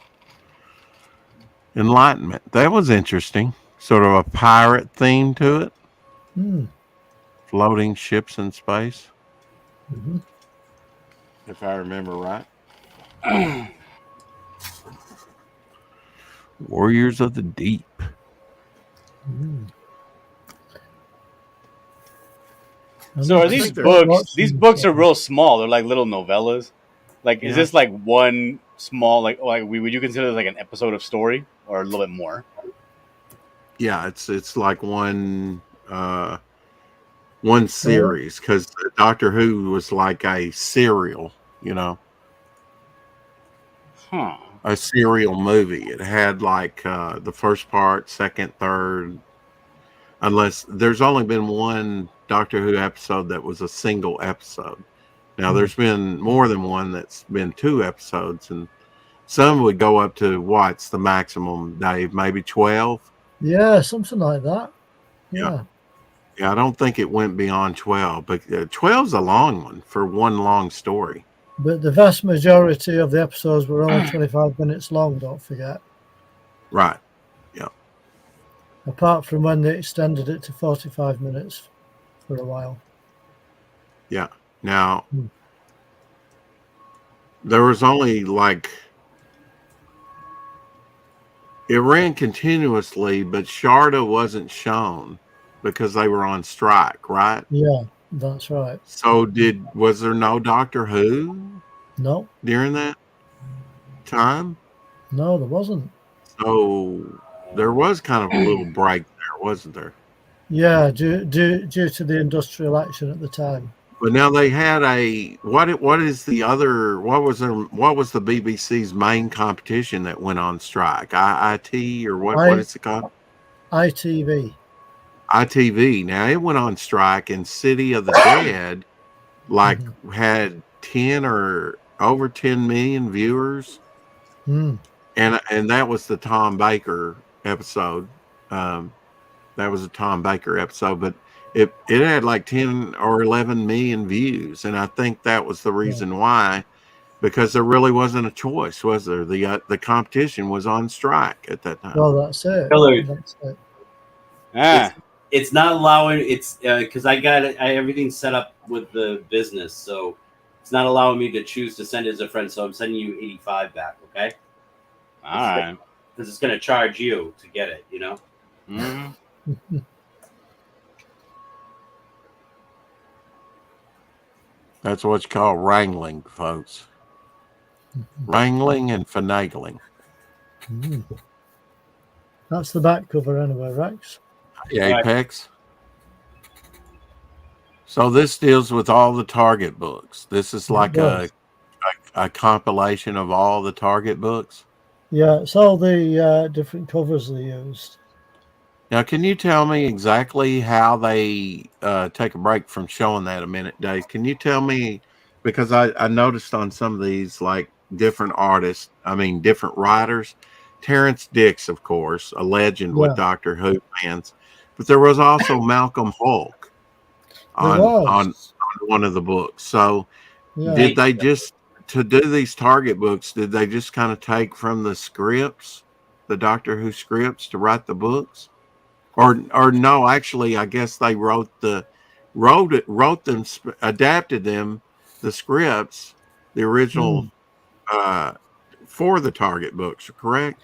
Enlightenment. That was interesting. Sort of a pirate theme to it. Mm. Floating ships in space, Mhm. if I remember right. Warriors of the Deep. Mm. So are I these think they're books? watching These books are something. real small. They're like little novellas. Like, is Yeah. this like one small would you consider this like an episode of story or a little bit more? Yeah, it's like one series, because Doctor Who was like a serial, Huh. a serial movie. It had like the first part, second, third, unless there's only been one Doctor Who episode that was a single episode. Now there's been more than one that's been 2 episodes, and some would go up to what's the maximum, Dave? Maybe 12. Yeah, something like that. Yeah. Yeah, I don't think it went beyond 12, but 12's a long one for one long story. But the vast majority of the episodes were only 25 minutes long, don't forget. Right. Apart from when they extended it to 45 minutes for a while. Yeah. Now, Hmm. there was only like, it ran continuously, but Sharda wasn't shown because they were on strike, right? Yeah, that's right. So was there no Doctor Who No, during that time? no, there wasn't. So there was kind of a little break there, wasn't there? Yeah, due to the industrial action at the time. But now they had what was the BBC's main competition that went on strike? IIT or what is it called? ITV. ITV. Now it went on strike, and City of the Dead had 10 or over 10 million viewers. Mm. And that was the Tom Baker episode. That was a Tom Baker episode, but it had like 10 or 11 million views, and I think that was the reason why, because there really wasn't a choice, was there? The competition was on strike at that time. Well, that's it. Killer. That's it. Ah, It's not allowing. It's because I got it. Everything's set up with the business, so it's not allowing me to choose to send it as a friend. So I'm sending you 85 back, okay? all right. Because it's going to charge you to get it. Mhm. That's what you call wrangling, folks. Wrangling and finagling. Mm. That's the back cover anyway, Rex. The Apex. So this deals with all the Target books. This is like a compilation of all the Target books. Yeah, it's all the different covers they used. Now, can you tell me exactly how they take a break from showing that a minute, Dave? Can you tell me, because I noticed on some of these, like different artists, different writers, Terrence Dix, of course, a legend with Doctor Who fans, but there was also Malcolm Hulk on one of the books. So did they just, to do these Target books, did they just kind of take from the scripts, the Doctor Who scripts, to write the books? Or no, actually, I guess they adapted them, the scripts, the original for the Target books, correct?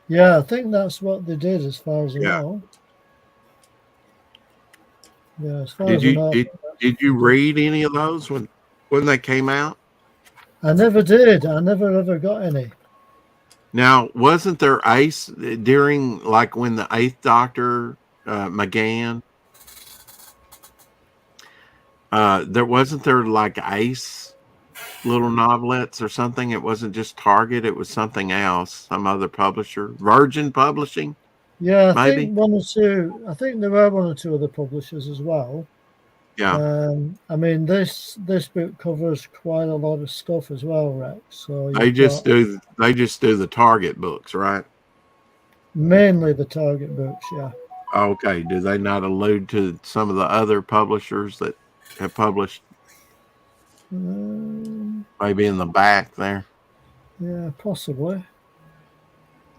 Yeah, I think that's what they did, as far as I know. Yeah, as far as I know. Did you read any of those when they came out? I never did. I never ever got any. Now, wasn't there ice during, like, when the Eighth Doctor, McGann? There like ice little novelettes or something? It wasn't just Target; it was something else, some other publisher, Virgin Publishing. Yeah, maybe. I think there were one or two other publishers as well. Yeah, I mean, this book covers quite a lot of stuff as well, Rex. So they just do the Target books, right? mainly the Target books, yeah. Okay. Do they not allude to some of the other publishers that have published? Maybe in the back there. Yeah, possibly.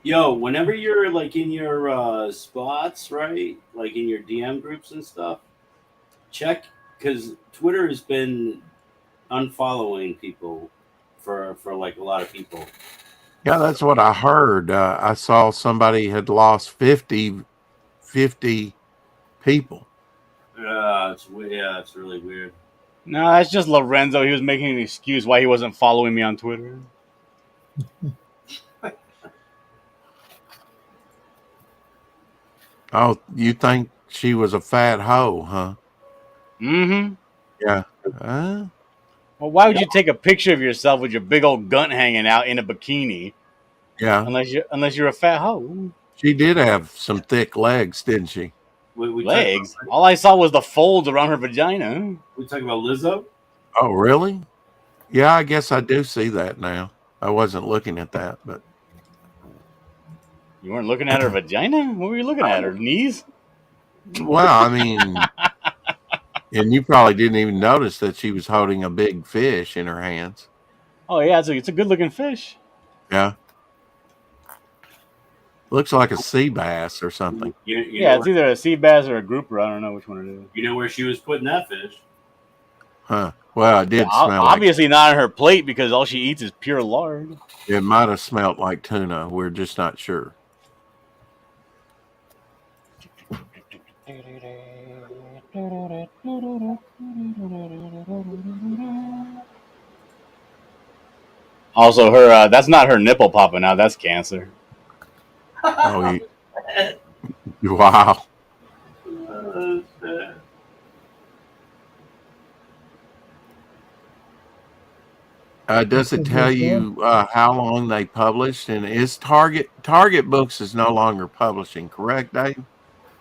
Yo, whenever you're like in your spots, right? Like in your DM groups and stuff, check, because Twitter has been unfollowing people for like a lot of people. Yeah, that's what I heard. I saw somebody had lost 50 people. It's really weird. No, that's just Lorenzo. He was making an excuse why he wasn't following me on Twitter. Oh, you think she was a fat hoe, huh? Mm-hmm. Yeah. Well, why would you take a picture of yourself with your big old gun hanging out in a bikini? Yeah. Unless you're a fat hoe. She did have some thick legs, didn't she? We Legs? All I saw was the folds around her vagina. We talking about Lizzo? Oh, really? Yeah, I guess I do see that now. I wasn't looking at that, but You weren't looking at her vagina? What were you looking at? Her knees? well, I mean, and you probably didn't even notice that she was holding a big fish in her hands. Oh yeah, it's a good looking fish. Yeah. Looks like a sea bass or something. Yeah, it's either a sea bass or a grouper. I don't know which one it is. You know where she was putting that fish? Huh. Well, it did smell obviously not on her plate because all she eats is pure lard. It might have smelled like tuna. We're just not sure. Also, her that's not her nipple popping out. That's cancer. Oh, wow. Does it tell you how long they published? And is Target Books is no longer publishing, correct, Dave?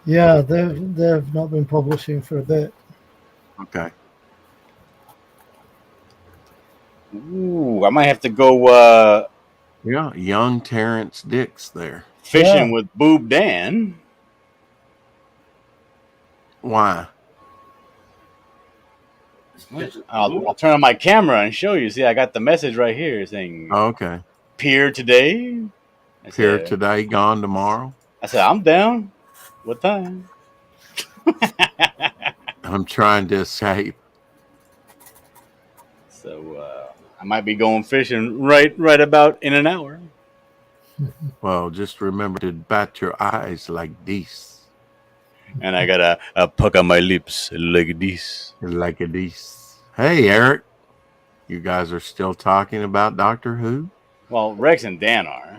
Yeah, they've not been publishing for a bit. Okay. Ooh, I might have to go Yeah, young Terrence Dix there. Fishing with Boob Dan. Why? I'll turn on my camera and show you. See, I got the message right here saying, okay. Pier today. Pier today, gone tomorrow. I said, I'm down. What time? I'm trying to escape. So I might be going fishing right about in an hour. Well, just remember to bat your eyes like this. And I got a pucker my lips like this. Like this. Hey, Eric. You guys are still talking about Doctor Who? Well, Rex and Dan are.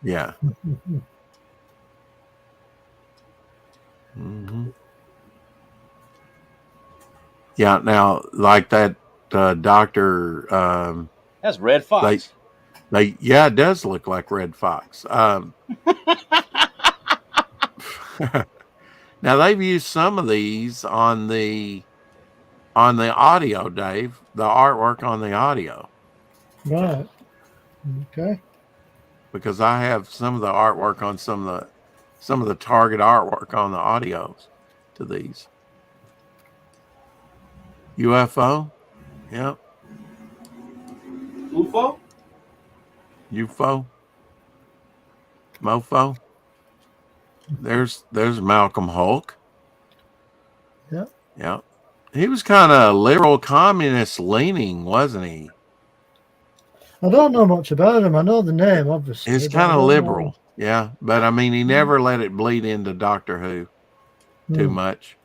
Yeah. Mm-hmm. Yeah, now, like that Doctor... That's Red Fox. Yeah, it does look like Red Fox. Now they've used some of these on the audio, Dave. The artwork on the audio. Right. Okay. Because I have some of the artwork on some of the Target artwork on the audios to these. UFO? Yep. UFO? UFO? Mofo? There's Malcolm Hulk. Yep. Yep. He was kind of liberal communist leaning, wasn't he? I don't know much about him. I know the name, obviously. He's kind of liberal. Yeah. But I mean, he never let it bleed into Doctor Who too much.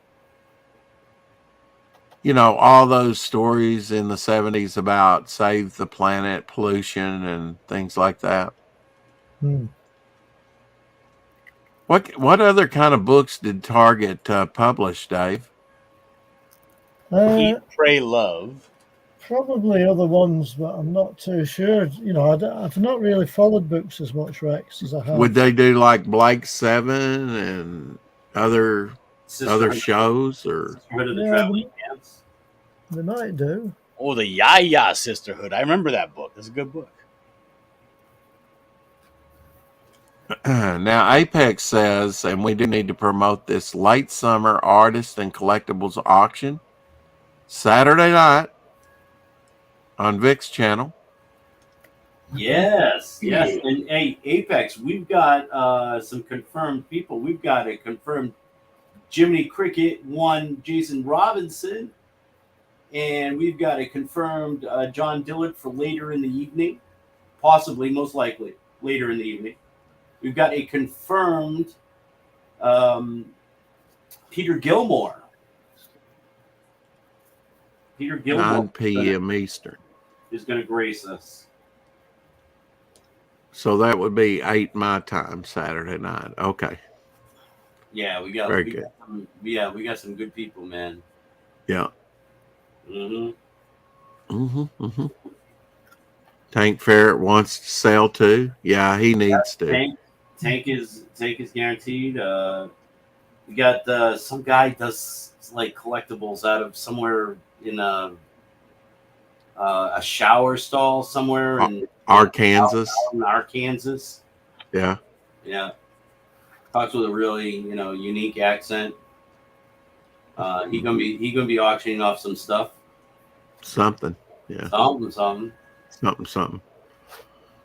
You know, all those stories in the 70s about save the planet, pollution, and things like that. Hmm. What other kind of books did Target publish, Dave? Eat, Pray, Love. Probably other ones, but I'm not too sure. You know, I've not really followed books as much, Rex, as I have. Would they do like Blake Seven and other shows, or Sisterhood of the Yeah, Traveling Pants? they might do. Oh, the Yaya Sisterhood. I remember that book. That's a good book. now Apex says, and we do need to promote this late summer artist and collectibles auction Saturday night on Vic's channel. Yes. And hey, Apex, we've got some confirmed people. We've got a confirmed Jiminy Cricket, one Jason Robinson, and we've got a confirmed John Dillard for later in the evening, possibly, most likely, later in the evening. We've got a confirmed Peter Gilmore. 9 p.m. Eastern. Is going to grace us. So that would be 8 my time Saturday night. Okay. Yeah, we got some good people, man. Yeah. Mm-hmm. Tank Ferret wants to sell too. Yeah, he needs to. Tank is guaranteed. We got some guy does like collectibles out of somewhere in a shower stall somewhere in Arkansas. Arkansas. Yeah. Yeah. Talks with a really, unique accent. He gonna be auctioning off some stuff. Something. Yeah. Something.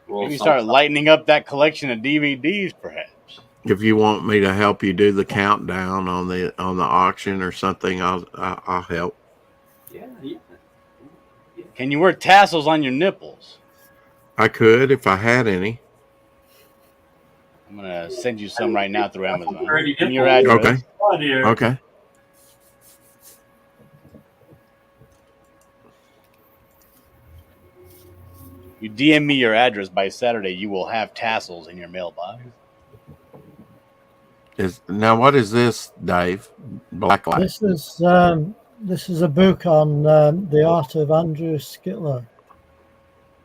Well, Maybe start lightening up that collection of DVDs, perhaps. If you want me to help you do the countdown on the auction or something, I'll help. Yeah. Can you wear tassels on your nipples? I could if I had any. I'm gonna send you some right now through Amazon. Already Give me your address. Okay. Oh, dear. Okay. You DM me your address by Saturday, you will have tassels in your mailbox. What is this, Dave? Blacklight. This is a book on the art of Andrew Skittler.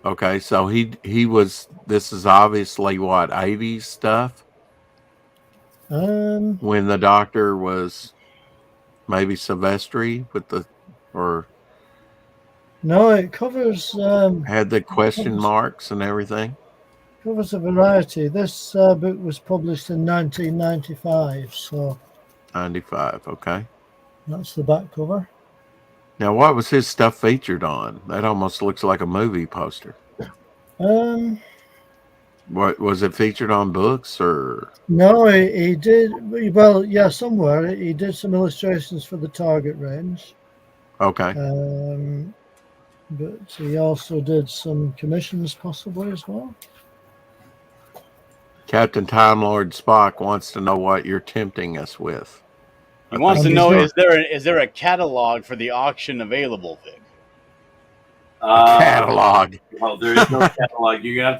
Okay, so he was. This is obviously what 80s stuff. When the Doctor was maybe Silvestri No, it covers had the question marks and everything. Covers a variety. This book was published in 1995, so 95. Okay. that's the back cover. Now, what was his stuff featured on? That almost looks like a movie poster. What was it featured on books or? No, he did. Well, yeah, somewhere he did some illustrations for the Target range. Okay. But he also did some commissions, possibly as well. Captain Time Lord Spock wants to know what you're tempting us with. He wants to know: is there a catalog for the auction available, Vic? Catalog. Well, there is no catalog. You're gonna have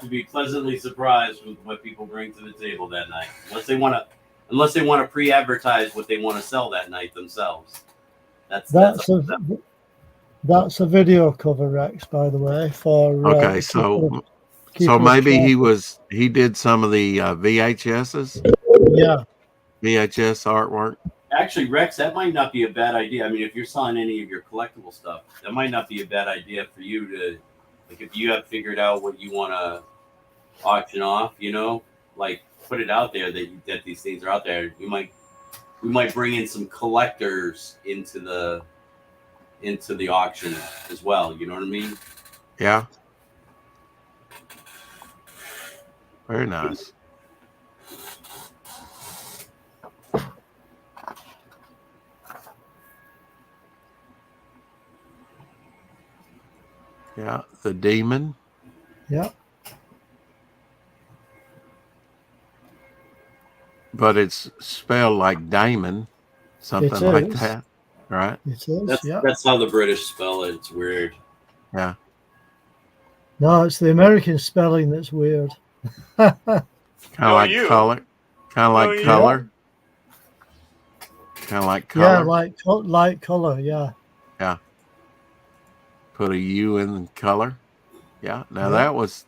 to be pleasantly surprised with what people bring to the table that night, unless they want to pre-advertise what they want to sell that night themselves. That's a video cover, Rex, by the way. For okay, so maybe he did some of the VHSs. Yeah. VHS artwork. Actually, Rex, that might not be a bad idea. I mean, if you're selling any of your collectible stuff, that might not be a bad idea for you to, like, if you have figured out what you want to auction off, like put it out there that these things are out there. We might bring in some collectors into the auction as well. You know what I mean? Yeah. Very nice. Yeah, the demon. Yeah. But it's spelled like Damon, something like that, right? It is. That's how the British spell it. It's weird. Yeah. No, it's the American spelling that's weird. Kind of No, like you. color. Kind of No, like you. color. Kind of like Yeah, color. light color. Yeah. Put a U in color. Yeah. Now Yeah. that was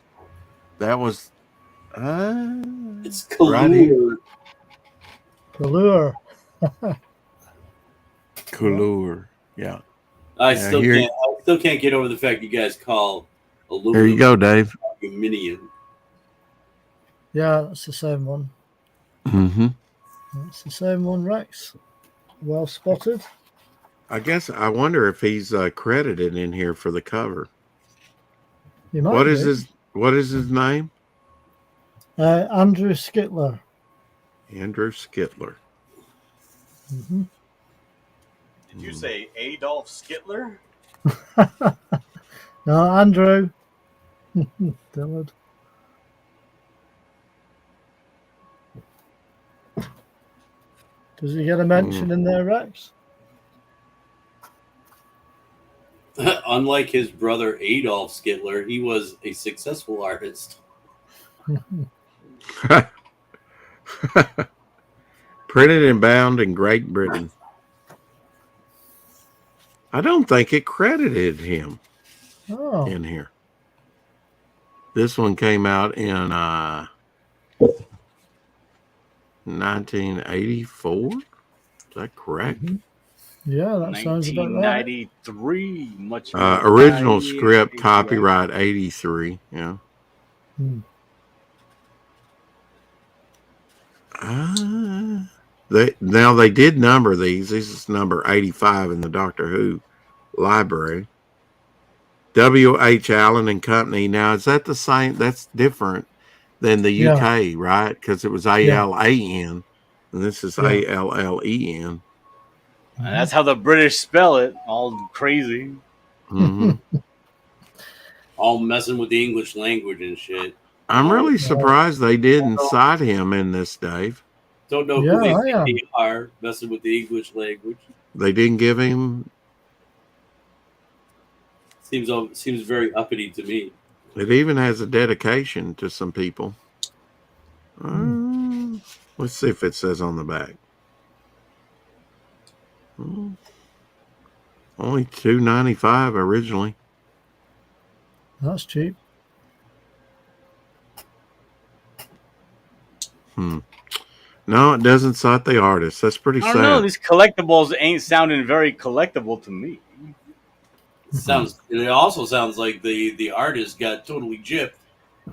It's right here. Kalur. Color. Couleur. Yeah. I Yeah, still here- can't. I still can't get over the fact you guys call Here aluminum you go, Dave. aluminium. Yeah, that's the same one. Mm-hmm. It's the same one, Rex. Well spotted. I wonder if he's credited in here for the cover. You might What is be. his name? Andrew Skittler. Andrew Skittler. Mm-hmm. Did you say Adolf Skittler? No, Andrew. Dillard. Does he get a mention in there, Rex? Unlike his brother Adolf Skittler, he was a successful artist. Printed and bound in Great Britain. I don't think it credited him Oh, in here. This one came out in 1984. Is that correct? yeah, that sounds about right. 1993. Much Original more script, yeah. copyright 83. Yeah. They did number these. This is number 85 in the Doctor Who library. W.H. Allen and Company. Now, is that the same? That's different than the Yeah. UK, right? Because it was ALAN, and this is Yeah. ALLEN. And that's how the British spell it. All crazy. Mm-hmm. All messing with the English language and shit. I'm really surprised they didn't cite him in this, Dave. Don't know Yeah, who they I think am. they are, messing with the English language. They didn't give him. Seems very uppity to me. It even has a dedication to some people. Let's see if it says on the back. Only $2.95 originally. That's cheap. No, it doesn't cite the artist. That's pretty I don't sad. know. These collectibles ain't sounding very collectible to me. It also sounds like the artist got totally gypped.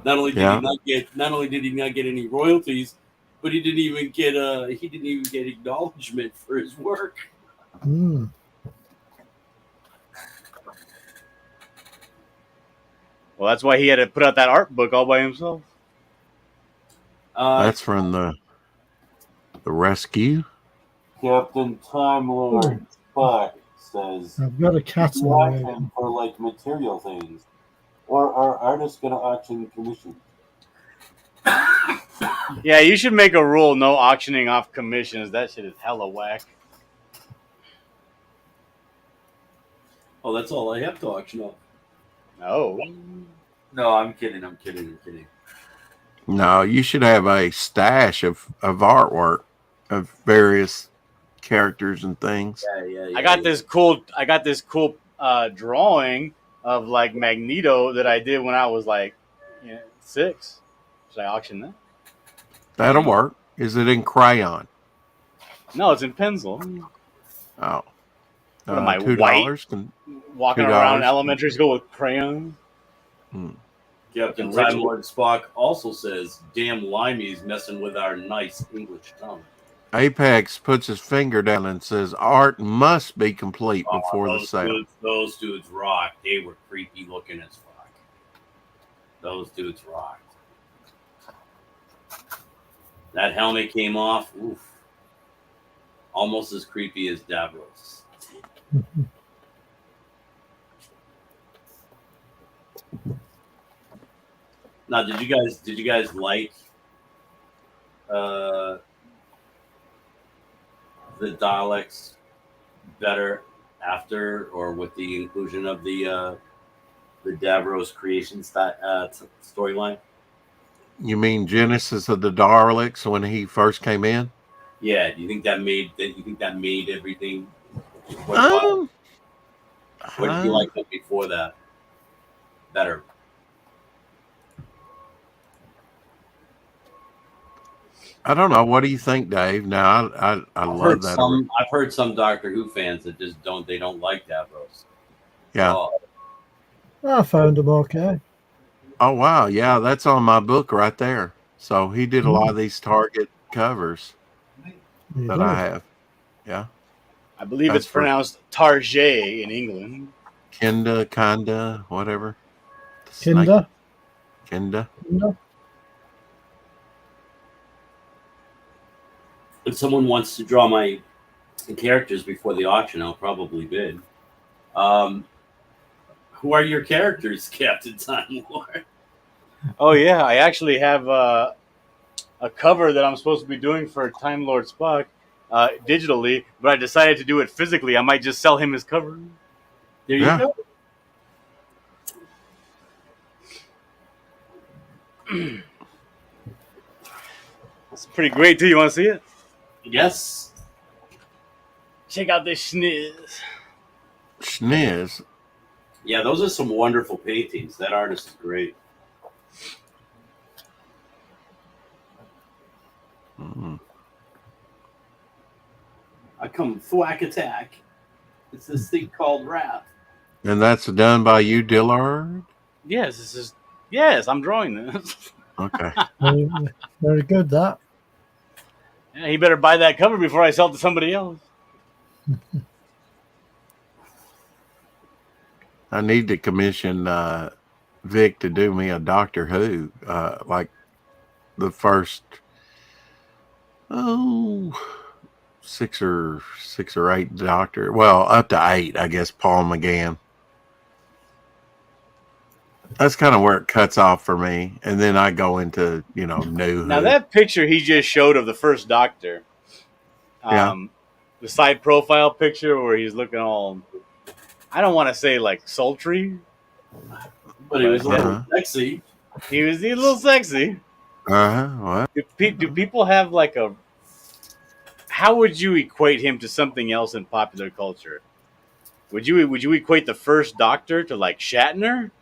Not only did he not get any royalties, but he didn't even get acknowledgement for his work. Mm. Well, that's why he had to put out that art book all by himself. That's from the rescue. Captain Time Lord Spock says, I've got a cat in "You the auction room. for like material things, or are artists going to auction commission?" Yeah, you should make a rule: no auctioning off commissions. That shit is hella whack. Oh, that's all I have to auction off. No. No, I'm kidding. No, you should have a stash of artwork of various characters and things. Yeah. I got this cool drawing of like Magneto that I did when I was like 6. Should I auction that? That'll work. Is it in crayon? No, it's in pencil. Oh. What am I, $2 can Walking $2. around elementary school with crayons. Captain Fucking Time Lord Spock also says, "Damn limeys messing with our nice English tongue." Apex puts his finger down and says, "Art must be complete before the sale." Those dudes rock. They were creepy looking as fuck. Those dudes rocked. That helmet came off. Oof. Almost as creepy as Davros. Now, did you guys like the Daleks better after or with the inclusion of the the Davros creation storyline. You mean Genesis of the Daleks when he first came in? Yeah, do you think that made everything Um, or did you like that before that better? I don't know. What do you think, Dave? Now, I I've love heard that. I've heard some Doctor Who fans that just don't like Davros. Yeah. I found them okay. Oh, wow. Yeah, that's on my book right there. So he did a lot of these Target covers You that did. I have. Yeah. I believe That's it's pronounced Tarjay in England. Kinda, whatever. The snake. Kinder. Kinda. If someone wants to draw my characters before the auction, I'll probably bid. Who are your characters, Captain Time Lord? Oh yeah, I actually have a cover that I'm supposed to be doing for Time Lord Spock digitally, but I decided to do it physically. I might just sell him his cover. There you Yeah. go. It's pretty great too. You want to see it? Yes. Check out this schniz. Schniz. Yeah, those are some wonderful paintings. That artist is great. Mm. I come thwack attack. It's this thing called rap. And that's done by you, Dillard? Yes, this is. Yes, I'm drawing this. Okay. Very, very good, that. Yeah, he better buy that cover before I sell it to somebody else. I need to commission Vic to do me a Doctor Who, like the first, six or eight Doctor. Well, up to 8, I guess. Paul McGann. That's kind of where it cuts off for me, and then I go into new. Now Who. that picture he just showed of the first Doctor, the side profile picture where he's looking all, I don't want to say like sultry, But it was a little sexy. he was a little sexy. What? Do people have like a? How would you equate him to something else in popular culture? Would you equate the first Doctor to like Shatner?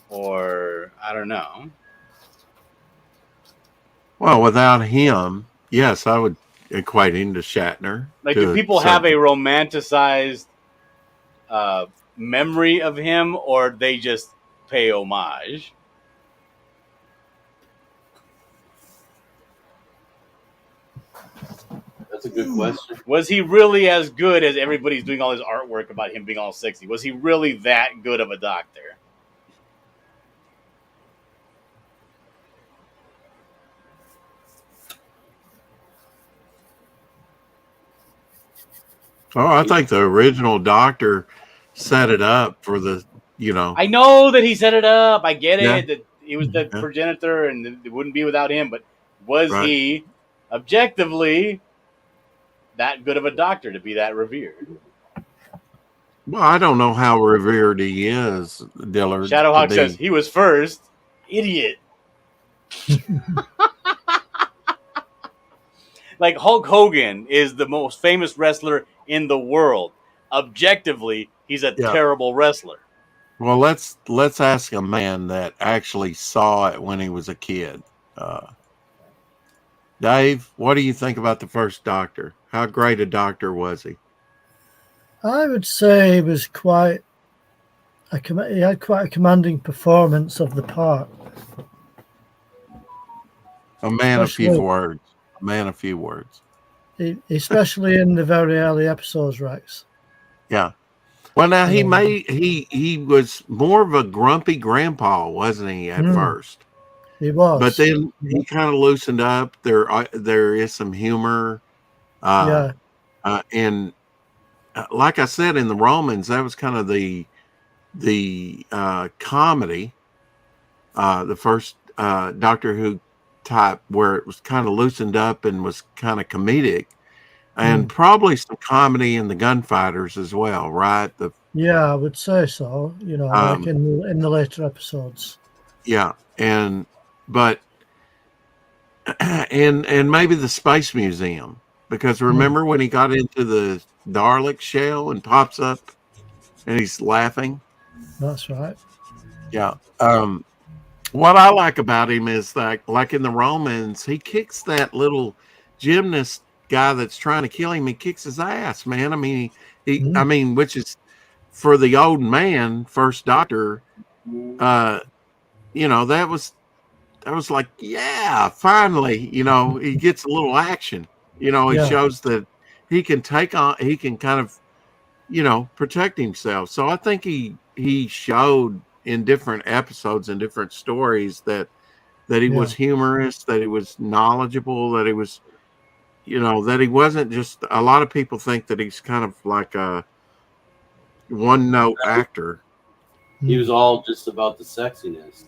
Or I don't know. Well, without him, yes, I would equate him to Shatner. Like, do people have a romanticized memory of him, or they just pay homage? That's a good question. Was he really as good as everybody's doing all this artwork about him being all sexy? Was he really that good of a Doctor? Oh, I think the original Doctor set it up for the, I know that he set it up. I get Yeah. it. That he was the progenitor and it wouldn't be without him. But was Right. he objectively that good of a Doctor to be that revered? Well, I don't know how revered he is, Dillard. Shadowhawk to be- says he was first. Idiot. Like Hulk Hogan is the most famous wrestler in the world. Objectively, he's a Yeah. terrible wrestler. Well, let's ask a man that actually saw it when he was a kid. Dave, what do you think about the first Doctor? How great a Doctor was he? I would say he was quite. He had quite a commanding performance of the part. A man of few Especially- words. A man of few words. Especially in the very early episodes, Rex. Yeah. Well, now he was more of a grumpy grandpa, wasn't he, at first? He was. But then he kind of loosened up. There is some humor. Yeah. And like I said, in the Romans, that was kind of the comedy, the first Doctor Who type, where it was kind of loosened up and was kind of comedic, and probably some comedy in the Gunfighters as well, right? The Yeah, I would say so. You know, like in the later episodes. Yeah, but and maybe the Space Museum, because remember when he got into the Dalek shell and pops up and he's laughing. That's right. Yeah. What I like about him is that, like in the Romans, he kicks that little gymnast guy that's trying to kill him. He kicks his ass, man. I mean, I mean, which is for the old man, first Doctor. You know, that was like, yeah, finally, you know, he gets a little action. You know, he shows that he can he can kind of, you know, protect himself. So I think he showed in different episodes and different stories that he was humorous, that he was knowledgeable, that he was, you know, that he wasn't just. A lot of people think that he's kind of like a one note actor. He was all just about the sexiness.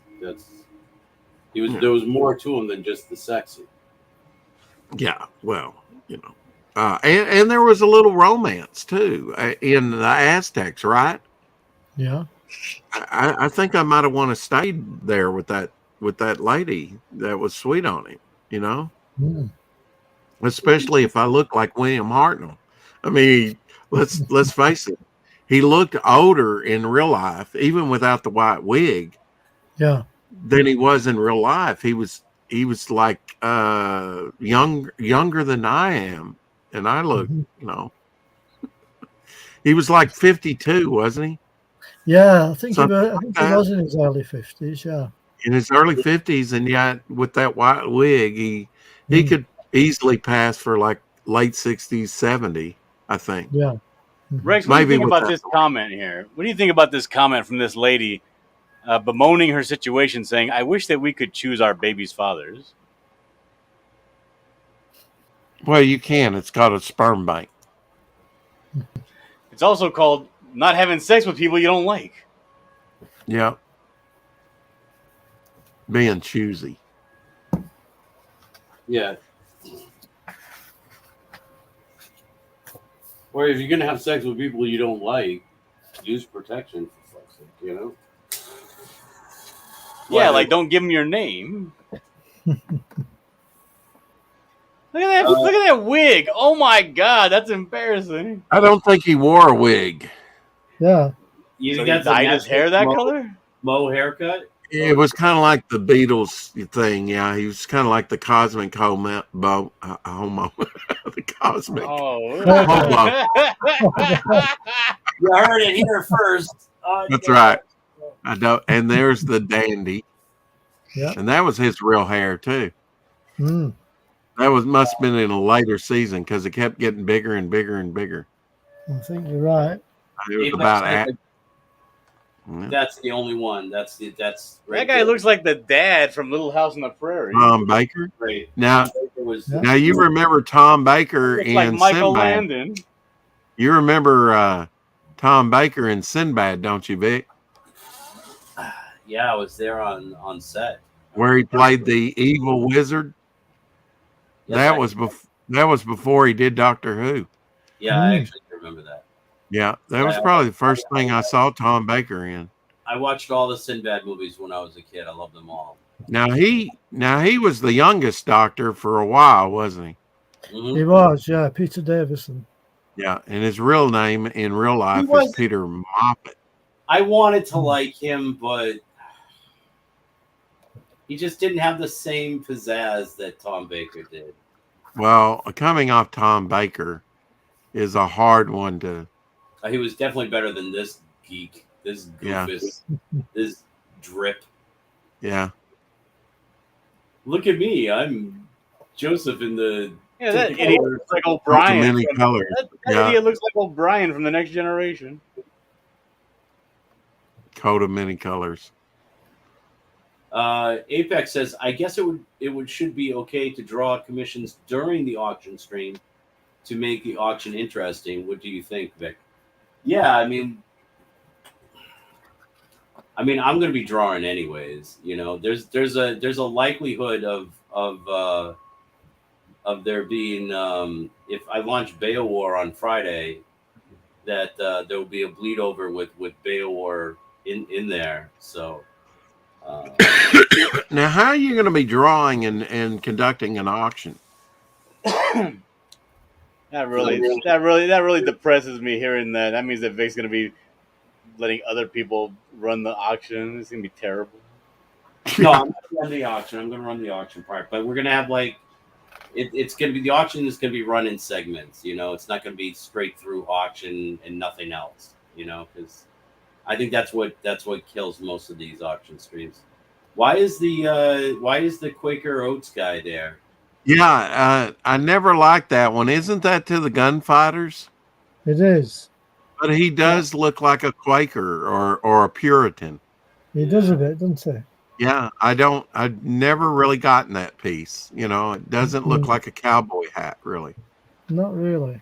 There was more to him than just the sexy. Yeah, well, you know, and there was a little romance too in the Aztecs, right? Yeah, I think I might have want to stay there with that lady that was sweet on him. You know, especially if I look like William Hartnell. I mean, let's face it, he looked older in real life, even without the white wig. Yeah. Than he was in real life. He was like younger than I am, and I look, you know, he was like 52, wasn't he? Yeah, I think he was in his early 50s. Yeah, in his early 50s, and yet with that white wig, he could easily pass for like late 60s, 70. I think. Yeah. Rex, what do you think about this comment here? What do you think about this comment from this lady? Bemoaning her situation, saying, "I wish that we could choose our baby's fathers." Well, you can. It's called a sperm bank. It's also called not having sex with people you don't like. Yeah. Being choosy. Yeah. Or if you're gonna have sex with people you don't like, use protection, for fuck's sake, you know. Yeah, like don't give them your name. Look at that! Look at that wig! Oh my god, that's embarrassing. I don't think he wore a wig. Yeah. You so he dyed his hair that color? Mo haircut. It was kind of like the Beatles thing. Yeah, he was kind of like the cosmic homo. The cosmic. Oh. Homo. You heard it here first. That's right. I don't. And there's the dandy. Yeah. And that was his real hair too. Mm. That must have been in a later season because it kept getting bigger and bigger and bigger. I think you're right. It was about. That's the only one. That's right that guy looks like the dad from Little House on the Prairie. Tom Baker. Right. Now you remember Tom Baker in like Michael Sinbad. Landon. You remember Tom Baker in Sinbad, don't you, Vic? Yeah, I was there on set where he played the evil wizard. Yes, that was before he did Doctor Who. Yeah, I actually remember that. Yeah, that was probably the first thing I saw Tom Baker in. I watched all the Sinbad movies when I was a kid. I loved them all. Now he was the youngest Doctor for a while, wasn't he? Mm-hmm. He was, yeah, Peter Davison. Yeah, and his real name in real life is Peter Moffat. I wanted to like him, but he just didn't have the same pizzazz that Tom Baker did. Well, coming off Tom Baker is a hard one to. He was definitely better than this geek, this goofus, this drip. Yeah. Look at me. I'm Joseph in the. Yeah, that idiot looks like O'Brien. Many colors. That idiot looks like O'Brien from The Next Generation. Coat of many colors. Apex says, I guess it should be okay to draw commissions during the auction stream to make the auction interesting. What do you think, Vic? Yeah, I mean, I'm going to be drawing anyways. You know, there's a likelihood of there being if I launch Beowar on Friday, that there will be a bleed over with Beowar in there. So Now, how are you going to be drawing and conducting an auction? That really depresses me hearing that. That means that Vic's gonna be letting other people run the auction. It's gonna be terrible. no, I'm not running the auction. I'm going to run the auction part, but we're going to have like it's going to be the auction is going to be run in segments. You know, it's not going to be straight through auction and nothing else. You know, because I think that's what kills most of these auction streams. Why is the Quaker Oats guy there? Yeah, I never liked that one. Isn't that to the gunfighters? It is. But he does look like a Quaker or a Puritan. He does a bit, doesn't he? Yeah, I've never really gotten that piece. You know, it doesn't look like a cowboy hat, really. Not really.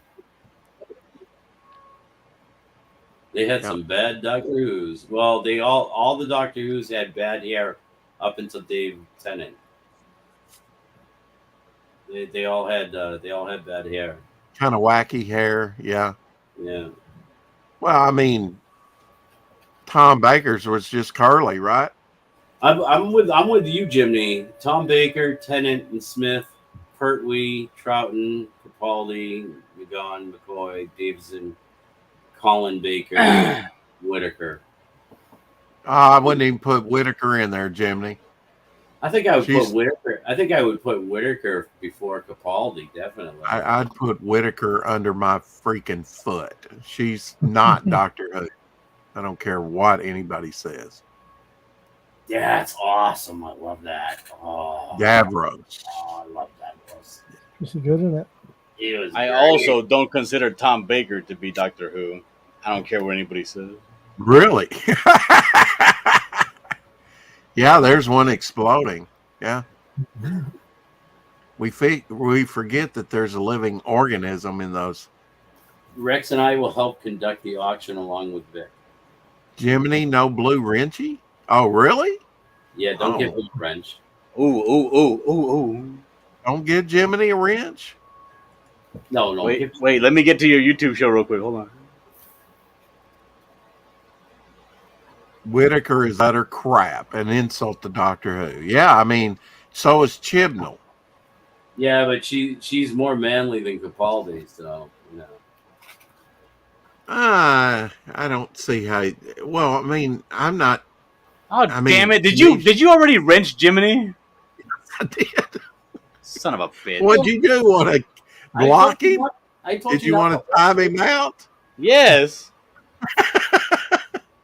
They had some bad Doctor Who's. Well, they all the Doctor Who's had bad hair up until Dave Tennant. They all had bad hair. Kind of wacky hair, yeah. Yeah. Well, I mean, Tom Baker's was just curly, right? I'm with you, Jimmy. Tom Baker, Tennant, and Smith, Pertwee, Troughton, Capaldi, McGowan, McCoy, Davison, Colin Baker, Whitaker. I wouldn't even put Whitaker in there, Jiminy. I think I would put Whitaker. I think I would put Whitaker before Capaldi, definitely. I'd put Whitaker under my freaking foot. She's not Doctor Who. I don't care what anybody says. Yeah, that's awesome. I love that. Oh, Davros. Oh, I love Davros. It's good, isn't it? He was I great. also don't consider Tom Baker to be Doctor Who. I don't care what anybody says. Really? Yeah, there's one exploding. Yeah. We forget that there's a living organism in those. Rex and I will help conduct the auction along with Vic. Jiminy, no blue Wrenchy? Oh, really? Yeah, don't get me French. Ooh. Don't give Jiminy a wrench? No. Wait, let me get to your YouTube show real quick. Hold on. Whitaker is utter crap and insult to Doctor Who. Yeah, I mean, so is Chibnall. Yeah, but she's more manly than Capaldi, so you know. I don't see how. Well, I mean, I'm not. Oh, I mean, damn it! Did you already wrench Jiminy? I did. Son of a bitch! What'd you do? Want to block him? Did you want to time him out? Yes.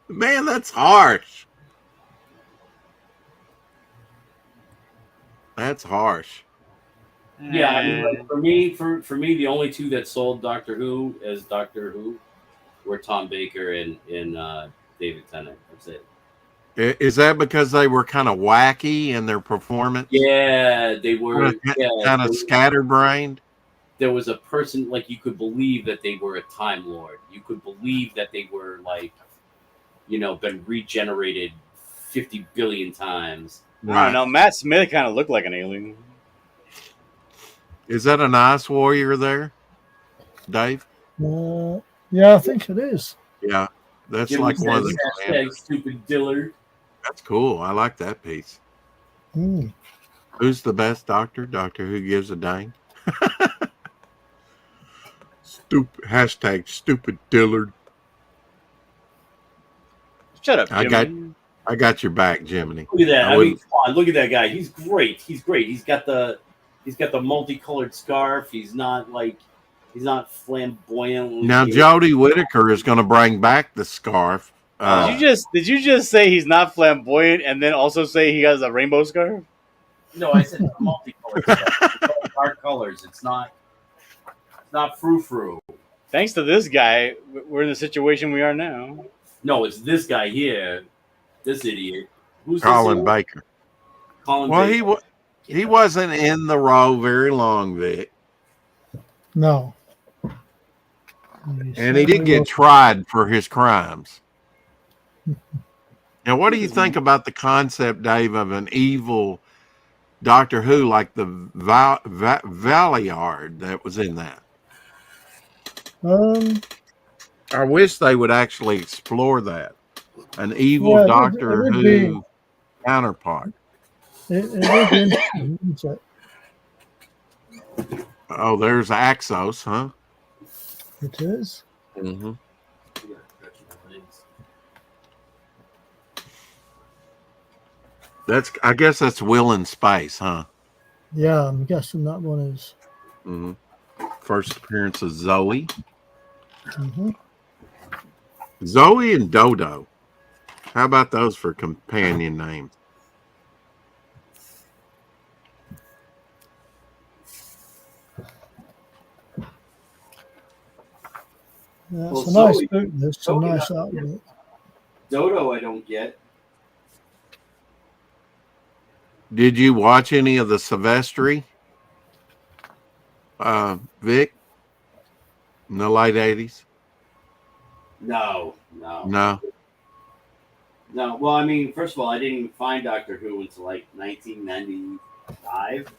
Man, that's harsh. That's harsh. Yeah, I mean, like, for me, the only two that sold Doctor Who as Doctor Who were Tom Baker and David Tennant. That's it. Is that because they were kind of wacky in their performance? Yeah, they were kind of scatterbrained. There was a person like you could believe that they were a Time Lord. You could believe that they were like, you know, been regenerated 50 billion times. I don't know. Matt Smith kind of looked like an alien. Is that an ice warrior there, Dave? Yeah, I think it is. Yeah, that's Jimmy like one of says, the hashtag commanders. stupid Dillard. That's cool. I like that piece. Mm. Who's the best doctor? Doctor Who gives a dang. Stupid Dillard. Shut up, Jimmy. I got your back, Jiminy. Look at that. I mean, come on, look at that guy. He's great. He's got the multicolored scarf. He's not flamboyant. Now Jodie Whittaker is going to bring back the scarf. Did you just say he's not flamboyant and then also say he has a rainbow scarf? No, I said multicolored scarf. It's all dark colors. It's not frou-frou. Thanks to this guy, we're in the situation we are now. No, it's this guy here. This idiot. Who's Colin this Baker. Colin Well, Baker. he wasn't in the role very long, Vic. No. And he did get tried for his crimes. Now, what do you think about the concept, Dave, of an evil Doctor Who like the Valeyard that was in that? I wish they would actually explore that. An evil Yeah, it Doctor would Who be. counterpart. It would be interesting, wouldn't it? Oh, there's Axos, huh? It is. Mm-hmm. I guess that's Will in Space, huh? Yeah, I'm guessing that one is. Mm-hmm. First appearance of Zoe. Mm-hmm. Zoe and Dodo. How about those for companion names? Yeah, Well, it's a nice Zoe- book. There's some Zoe nice not- artwork. Dodo, I don't get. Did you watch any of the Silvestri? Vic? In the late 80s? No. No. Well, I mean, first of all, I didn't even find Doctor Who until like 1995.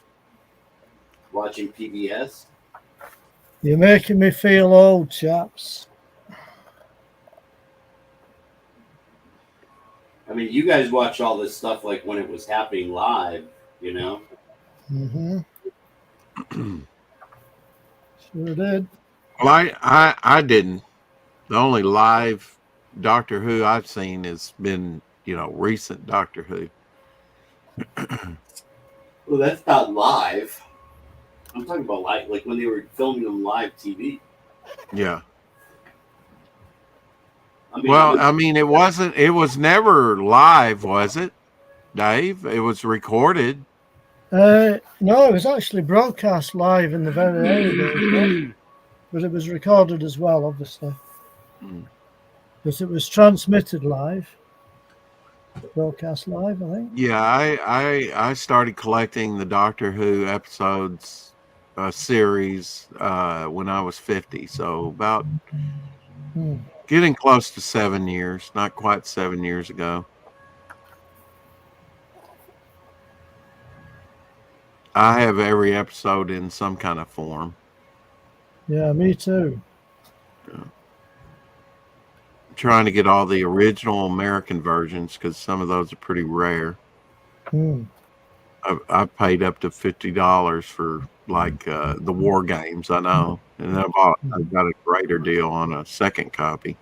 Watching PBS. You're making me feel old, chaps. I mean, you guys watch all this stuff like when it was happening live, you know? Mm-hmm. Sure did. Well, I didn't. The only live Doctor Who I've seen has been, recent Doctor Who. Well, that's not live. I'm talking about like when they were filming them live TV. Yeah. I mean, Well, I mean, it was never live, was it, Dave? It was recorded. No, it was actually broadcast live in the very early days, but it was recorded as well, obviously. Because it was transmitted live, broadcast live, I think. Yeah, I started collecting the Doctor Who episodes series when I was 50, so about getting close to 7 years, not quite 7 years ago. I have every episode in some kind of form. Yeah, me too. Trying to get all the original American versions because some of those are pretty rare. I've paid up to $50 for like the War Games, I know, and I've got a greater deal on a second copy.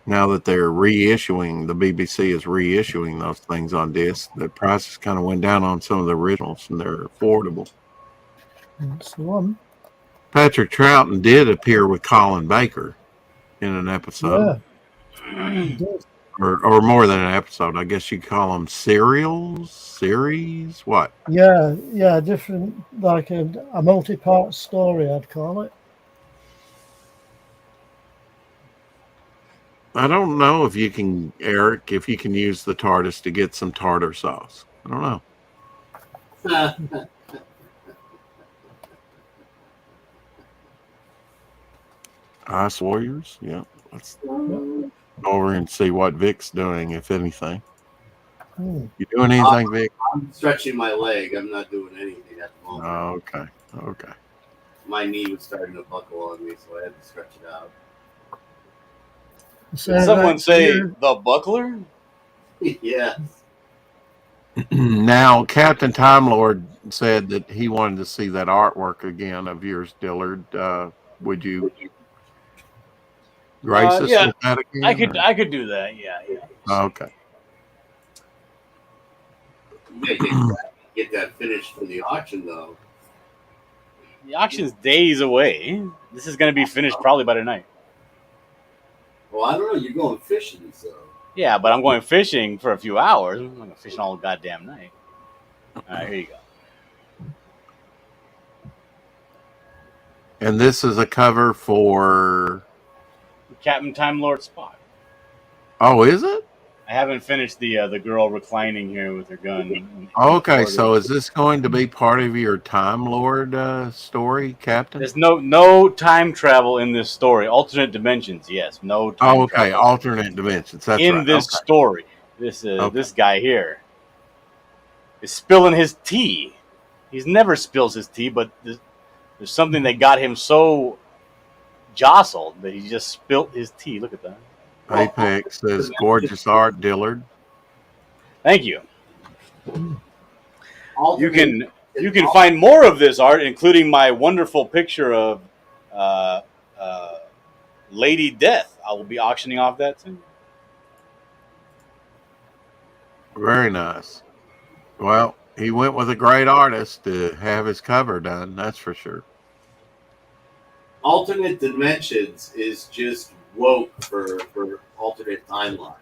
Now that they're reissuing, the BBC is reissuing those things on disc. The prices kind of went down on some of the originals, and they're affordable. That's the one. Patrick Troughton did appear with Colin Baker in an episode. Yeah. He did. Or more than an episode. I guess you call them series? What? Yeah, different, like a multi-part story, I'd call it. I don't know if you can, Eric, if you can use the TARDIS to get some tartar sauce. I don't know. Ice Warriors? Yeah. Let's go over and see what Vic's doing, if anything. You doing anything, Vic? I'm stretching my leg. I'm not doing anything at the moment. Oh, okay. My knee was starting to buckle on me, so I had to stretch it out. Did someone say the buckler? Yeah. Now, Captain Time Lord said that he wanted to see that artwork again of yours, Dillard. Would you grace us yeah, with that again? I could do that. Yeah. Okay. Get that finished for the auction, though. The auction's days away. This is going to be finished probably by tonight. Well, I don't know. You're going fishing, so. Yeah, but I'm going fishing for a few hours. I'm not going fishing all goddamn night. All right, here you go. And this is a cover for Captain Time Lord Spock. Oh, is it? I haven't finished the girl reclining here with her gun. Okay, so is this going to be part of your Time Lord story, Captain? There's no time travel in this story. Alternate dimensions, yes. No time okay, travel. Alternate dimensions. That's in right. this story. This guy here is spilling his tea. He's never spills his tea, but the There's something that got him so jostled that he just spilt his tea. Look at that. Apex says gorgeous art, Dillard. Thank you. Alternate- You can find more of this art, including my wonderful picture of Lady Death. I will be auctioning off that too. Very nice. Well, he went with a great artist to have his cover done. That's for sure. Alternate dimensions is just woke for alternate timelines.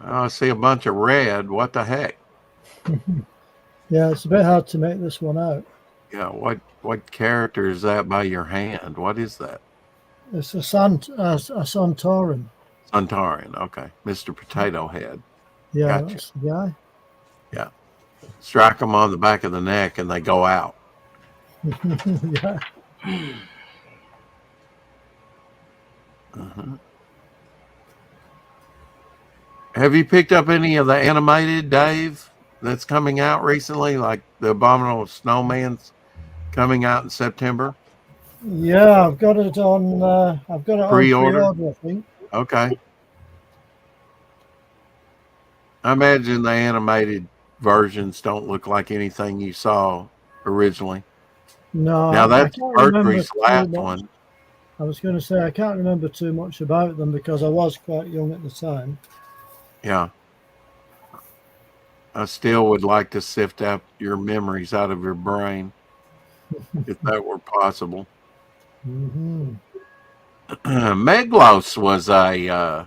I see a bunch of red. What the heck? Yeah, it's a bit hard to make this one out. Yeah, what character is that by your hand? What is that? It's a Santorin. Suntarian. Okay. Mr. Potato Head. Yeah, Gotcha. that's the guy. Strike them on the back of the neck and they go out. Yeah. Uh-huh. Have you picked up any of the animated, Dave, that's coming out recently? Like the Abominable Snowman's coming out in September? Yeah, I've got it on. I've got it on Pre-order? pre-order, I think. Okay. I imagine the animated versions don't look like anything you saw originally. No, Now I that's can't remember Mercury's too last much. one. I was going to say I can't remember too much about them because I was quite young at the time. Yeah. I still would like to sift out your memories out of your brain, if that were possible. Hmm. Meglos was a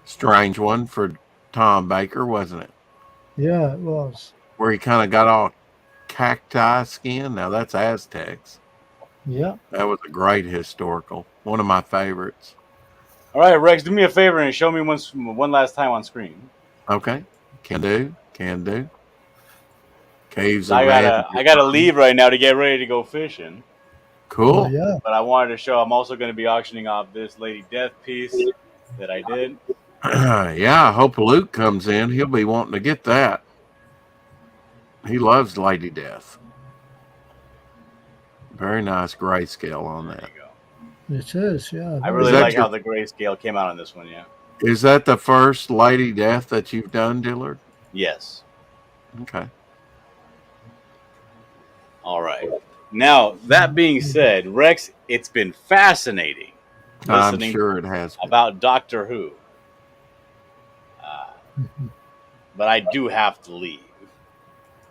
strange one for Tom Baker, wasn't it? Yeah, it was. Where he kind of got all cacti skin. Now that's Aztecs. Yeah. That was a great historical. One of my favorites. All right, Rex, do me a favor and show me one last time on screen. Okay. Can do. Caves of I gotta leave right now to get ready to go fishing. Cool. Oh, yeah. But I wanted to show I'm also going to be auctioning off this Lady Death piece that I did. Yeah, I hope Luke comes in. He'll be wanting to get that. He loves Lady Death. Very nice grayscale on There that. you go. It is, yeah. I really that like your- how the grayscale came out on this one. Yeah. Is that the first Lady Death that you've done, Dillard? Yes. Okay. All right. Now that being said, Rex, it's been fascinating I'm listening sure it has been. about Doctor Who. But I do have to leave.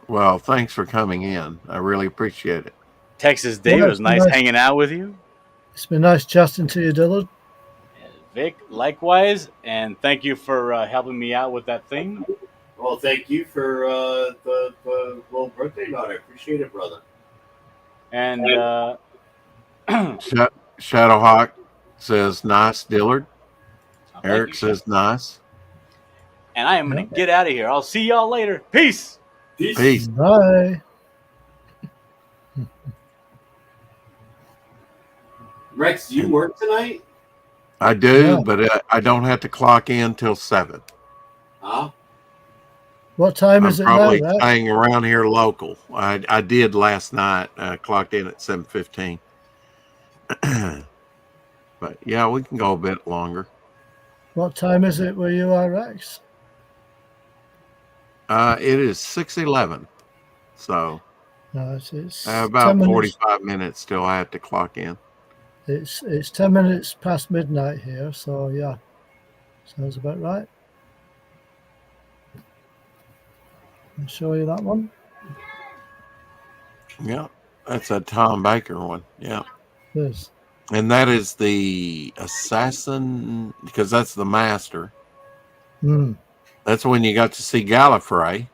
Well, thanks for coming in. I really appreciate it. Texas Dave, Yeah, it was nice nice. hanging out with you. It's been nice chatting to you, Dillard. And Vic, likewise. And thank you for helping me out with that thing. Well, thank you for the little birthday note. I appreciate it, brother. And Shadowhawk says nice, Dillard. thank Eric you. says nice. And I am going to get out of here. I'll see y'all later. Peace. Peace. Bye. Rex, do you work tonight? I do, Yeah. but I don't have to clock in till 7. Huh? What time I'm is it now? probably Rex? staying around here local. I did last night. Clocked in at 7:15. But yeah, we can go a bit longer. What time is it where you are, Rex? It is 6:11, so No, it's about 10 minutes. 45 minutes till I have to clock in. It's 10 minutes past midnight here, so yeah, sounds about right. I'll show you that one. Yeah, that's a Tom Baker one. Yeah, There's and that is the assassin because that's the master. That's when you got to see Gallifrey.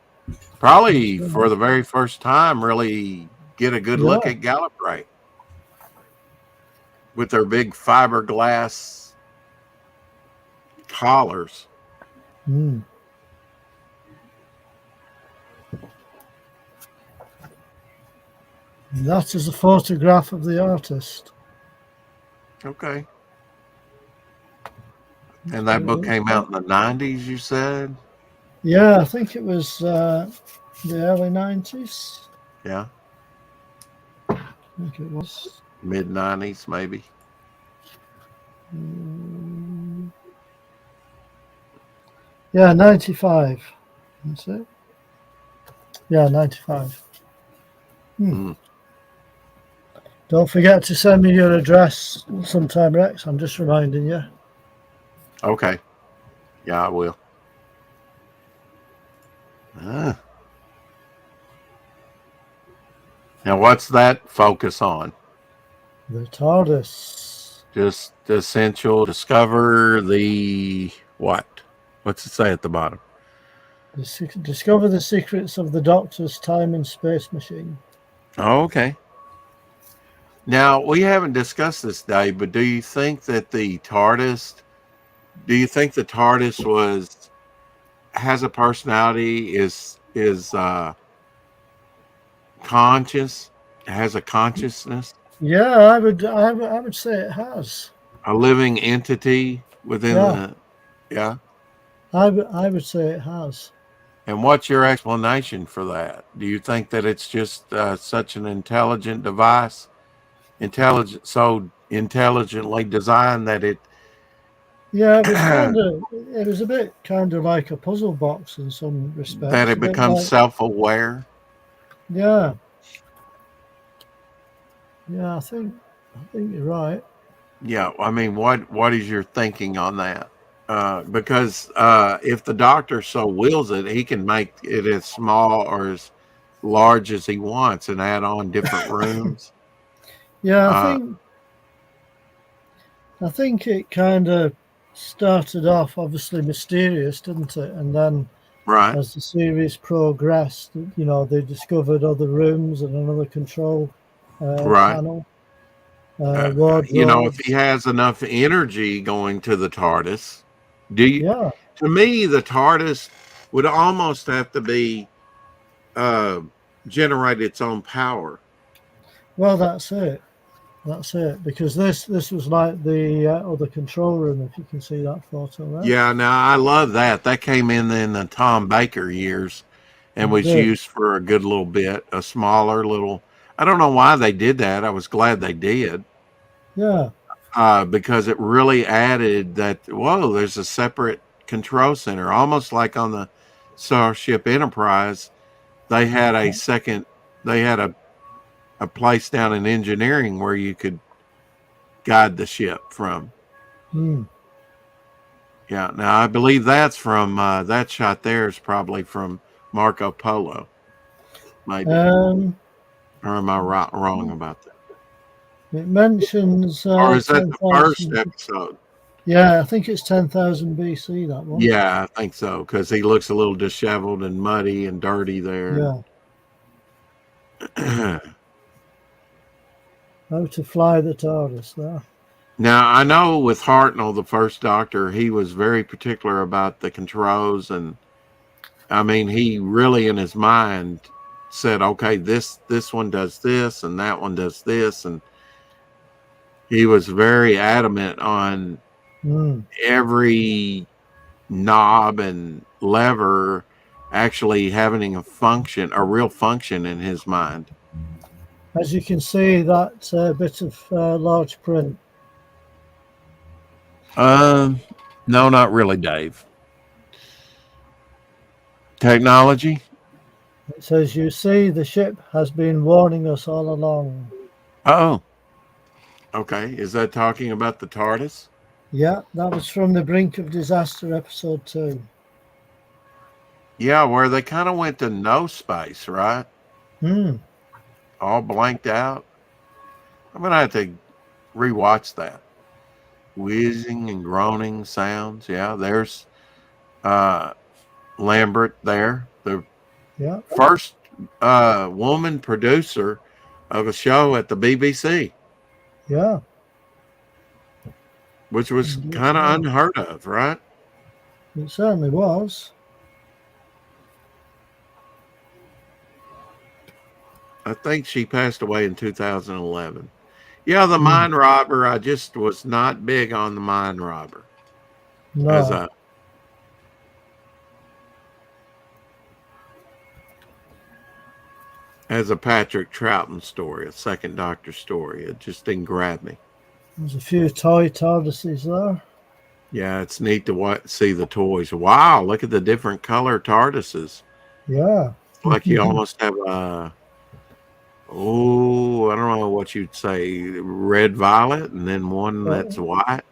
Probably for the very first time, really get a good look Yeah. at Gallifrey with their big fiberglass collars. That is a photograph of the artist. Okay. And that book came out in the 90s, you said? Yeah, I think it was the early 90s. Yeah, I think it was. mid 90s maybe. Yeah, 95. That's it. Yeah, 95. Mm. Don't forget to send me your address sometime, Rex. I'm just reminding you. Okay. Yeah, I will. Ah. Now, what's that focus on? The TARDIS. Just essential. Discover the what? What's it say at the bottom? Discover the secrets of the Doctor's time and space machine. Oh, okay. Now, we haven't discussed this, Dave, but do you think that the TARDIS has a personality, is conscious, has a consciousness, Yeah, I would say it has. a living entity within Yeah. yeah? I would say it has. And what's your explanation for that? Do you think that it's just such an intelligent device, so intelligently designed that it Yeah, it was a bit kind of like a puzzle box in some respects. that it becomes self-aware? Yeah. Yeah, I think you're right. Yeah, I mean, what is your thinking on that? Because if the doctor so wills it, he can make it as small or as large as he wants and add on different rooms. Yeah, I think it kind of started off obviously mysterious, didn't it? And then Right. as the series progressed, they discovered other rooms and another control panel. If he has enough energy going to the TARDIS, to me, the TARDIS would almost have to be generate its own power. Well, that's it. Because this was like the other control room, if you can see that photo there. Yeah, now I love that. That came in the Tom Baker years and was used for a good little bit, a smaller little. I don't know why they did that. I was glad they did. Yeah. Because it really added that, whoa, there's a separate control center, almost like on the Starship Enterprise. They had a place down in engineering where you could guide the ship from. Yeah. Now I believe that's from that shot there is probably from Marco Polo. Maybe. Or am I wrong about that? It mentions or is that the first episode? Yeah, I think it's 10,000 BC, that one. Yeah, I think so, because he looks a little disheveled and muddy and dirty there. Yeah. How to fly the TARDIS there. Now, I know with Hartnell, the first Doctor, he was very particular about the controls. And, I mean, he really in his mind said, okay, this one does this and that one does this. And he was very adamant on every knob and lever actually having a real function in his mind. As you can see, that bit of large print. No, not really, Dave. Technology? It says, you see, the ship has been warning us all along. Oh. Okay. Is that talking about the TARDIS? Yeah, that was from the Brink of Disaster, episode 2. Yeah, where they kind of went to no space, right? All blanked out. I'm going to have to rewatch that. Whizzing and groaning sounds. Yeah, there's Lambert there. The first woman producer of a show at the BBC. Yeah. Which was kind of unheard of, right? It certainly was. I think she passed away in 2011. Yeah, the mine robber. I just was not big on the mine robber. No. as a Patrick Troughton story, a second Doctor story. It just didn't grab me. There's a few toy TARDISes there. Yeah, it's neat to see the toys. Wow, look at the different color TARDISes. Yeah. Like you almost have a, I don't know what you'd say, red violet, and then one that's white.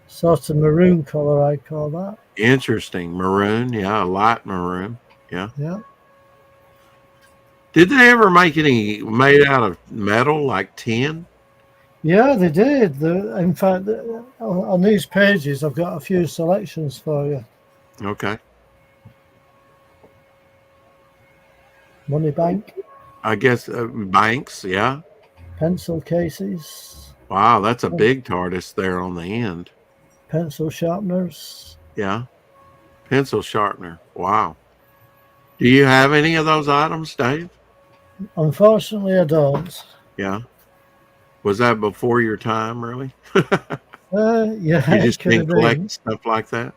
Sort of maroon color, I'd call that. Interesting. Maroon, yeah, a light maroon. Yeah. Yeah. Did they ever make any made out of metal, like tin? Yeah, they did. In fact, on these pages, I've got a few selections for you. Okay. Money bank, I guess banks, yeah. pencil cases, Wow, that's a big TARDIS there on the end. pencil sharpeners. Yeah. Pencil sharpener. Wow. Do you have any of those items, Dave? Unfortunately, I don't. Yeah. Was that before your time, really? Yeah, You it just could didn't have collect been. stuff like that?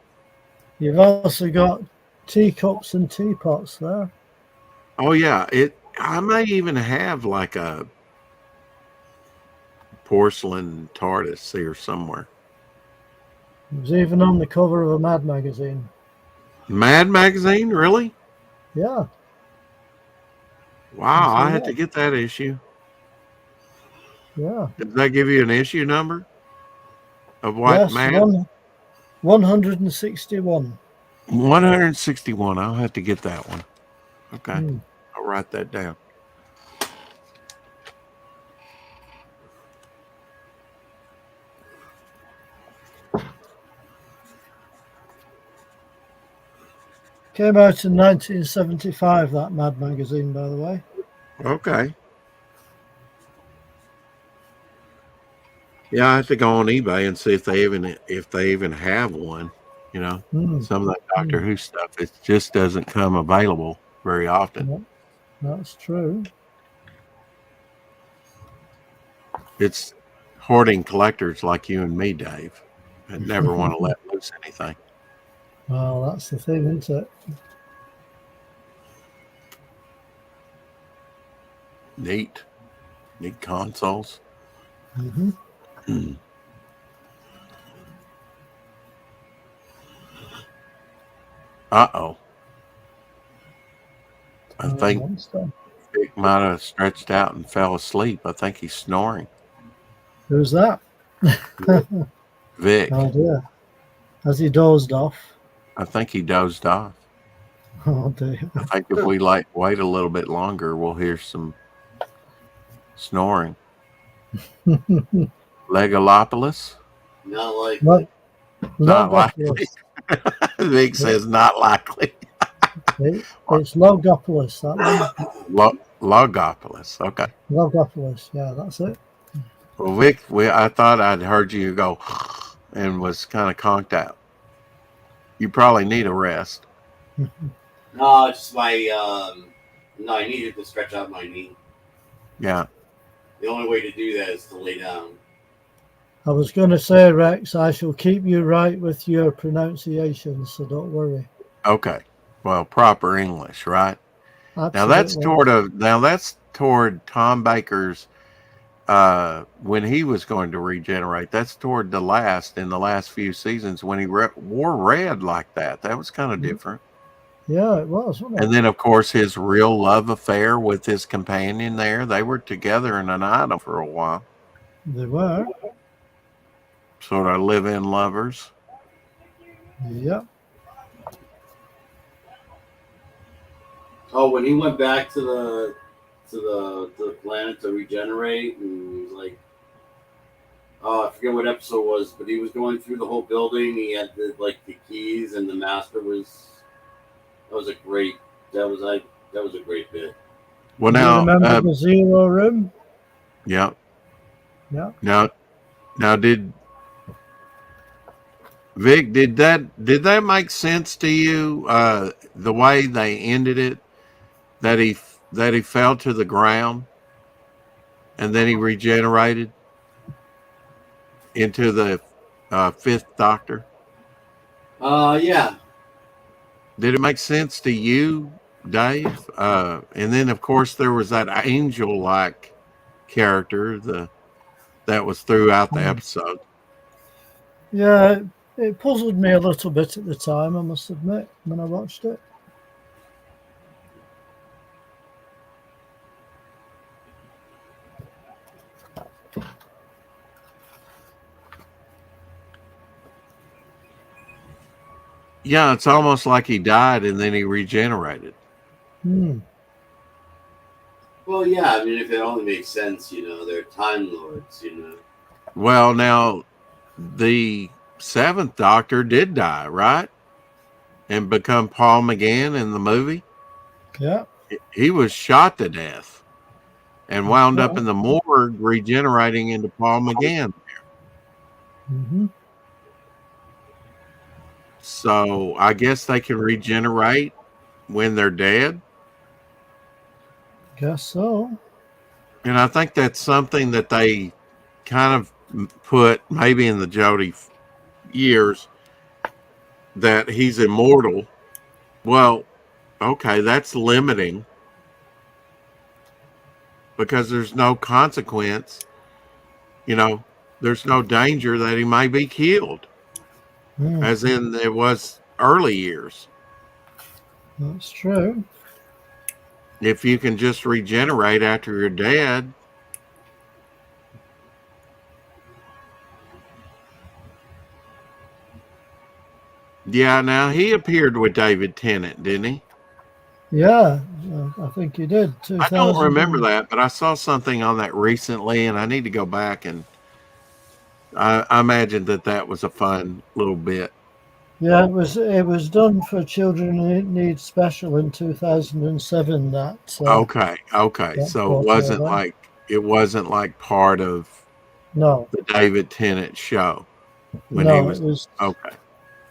You've also got teacups and teapots there. Oh yeah. I may even have like a porcelain TARDIS here somewhere. It was even on the cover of a Mad magazine. Mad magazine, really? Yeah. Wow, So, I had yeah. to get that issue. Yeah. Does that give you an issue number of what Yes, Mad? 161. 161. I'll have to get that one. Okay. Mm. I'll write that down. Came out in 1975, that Mad magazine, by the way. Okay. Yeah, I have to go on eBay and see if they even have one. You know, Mm. some of that Doctor Who stuff, it just doesn't come available very often. Yeah, that's true. It's hoarding collectors like you and me, Dave, that never want to let loose anything. Well, that's the thing, isn't it? Neat consoles. Mm-hmm. Uh-oh. I think Monster. Vic might have stretched out and fell asleep. I think he's snoring. Who's that? Vic. Oh dear. Has he dozed off? I think he dozed off. Oh dear. I think if we wait a little bit longer, we'll hear some snoring. Legalopolis? Not like Not Logopolis. likely. Vic says not likely. It's Logopolis, that one. Logopolis. Okay. Logopolis, yeah, that's it. Well, Vic, I thought I'd heard you go and was kind of conked out. You probably need a rest. no, just my no, I needed to stretch out my knee. Yeah. The only way to do that is to lay down. I was going to say, Rex, I shall keep you right with your pronunciations, so don't worry. Okay. Well, proper English, right? Absolutely. Now that's toward Tom Baker's when he was going to regenerate. That's toward the last few seasons when he wore red like that. That was kind of different. Yeah, it was, wasn't it? And then, of course, his real love affair with his companion there. They were together in an item for a while. They were. Sort of live-in lovers. Yeah. Oh, when he went back to the planet to regenerate, and he was like, oh, I forget what episode it was, but he was going through the whole building. He had the keys, and the master was. That was a great bit. Well, Do you now, remember the Zero Room? yeah. Yeah. Now, did Vic? Did that make sense to you? The way they ended it, that he fell to the ground, and then he regenerated into the Fifth Doctor. Yeah. Did it make sense to you Dave. And then of course there was that angel-like character that was throughout the episode. Yeah, it puzzled me a little bit at the time, I must admit, when I watched it. Yeah, it's almost like he died and then he regenerated. Well, yeah, I mean, if it only makes sense, you know, they're Time Lords, you know. Well, now the seventh Doctor did die, right? And become Paul McGann in the movie. Yeah. He was shot to death and wound up in the morgue regenerating into Paul McGann. Mm-hmm. So I guess they can regenerate when they're dead. Guess so. And I think that's something that they kind of put maybe in the Jodie years, that he's immortal. Well, okay, that's limiting because there's no consequence. You know, there's no danger that he may be killed, as in it was early years. That's true. If you can just regenerate after you're dead. Yeah, now he appeared with David Tennant, didn't he? Yeah, I think he did. I don't remember that, but I saw something on that recently, and I need to go back, and I imagine that was a fun little bit. Yeah, it was done for Children Who Need Special in 2007. Okay. So it wasn't like part of the David Tennant show when he was okay.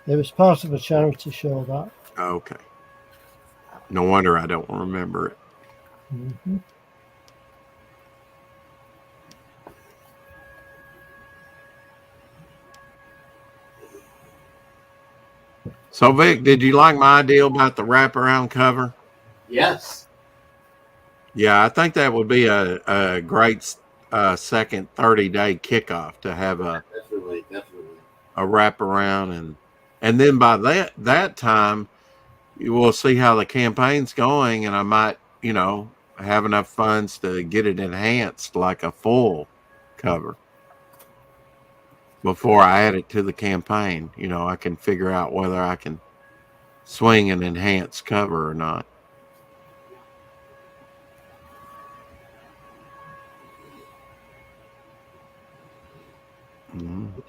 It was part of a charity show. That okay. No wonder I don't remember it. Mm-hmm. So, Vic, did you like my idea about the wraparound cover? Yes. Yeah, I think that would be a great second 30-day kickoff to have definitely a wraparound, and then by that time you will see how the campaign's going, and I might, have enough funds to get it enhanced like a full cover before I add it to the campaign. I can figure out whether I can swing an enhanced cover or not.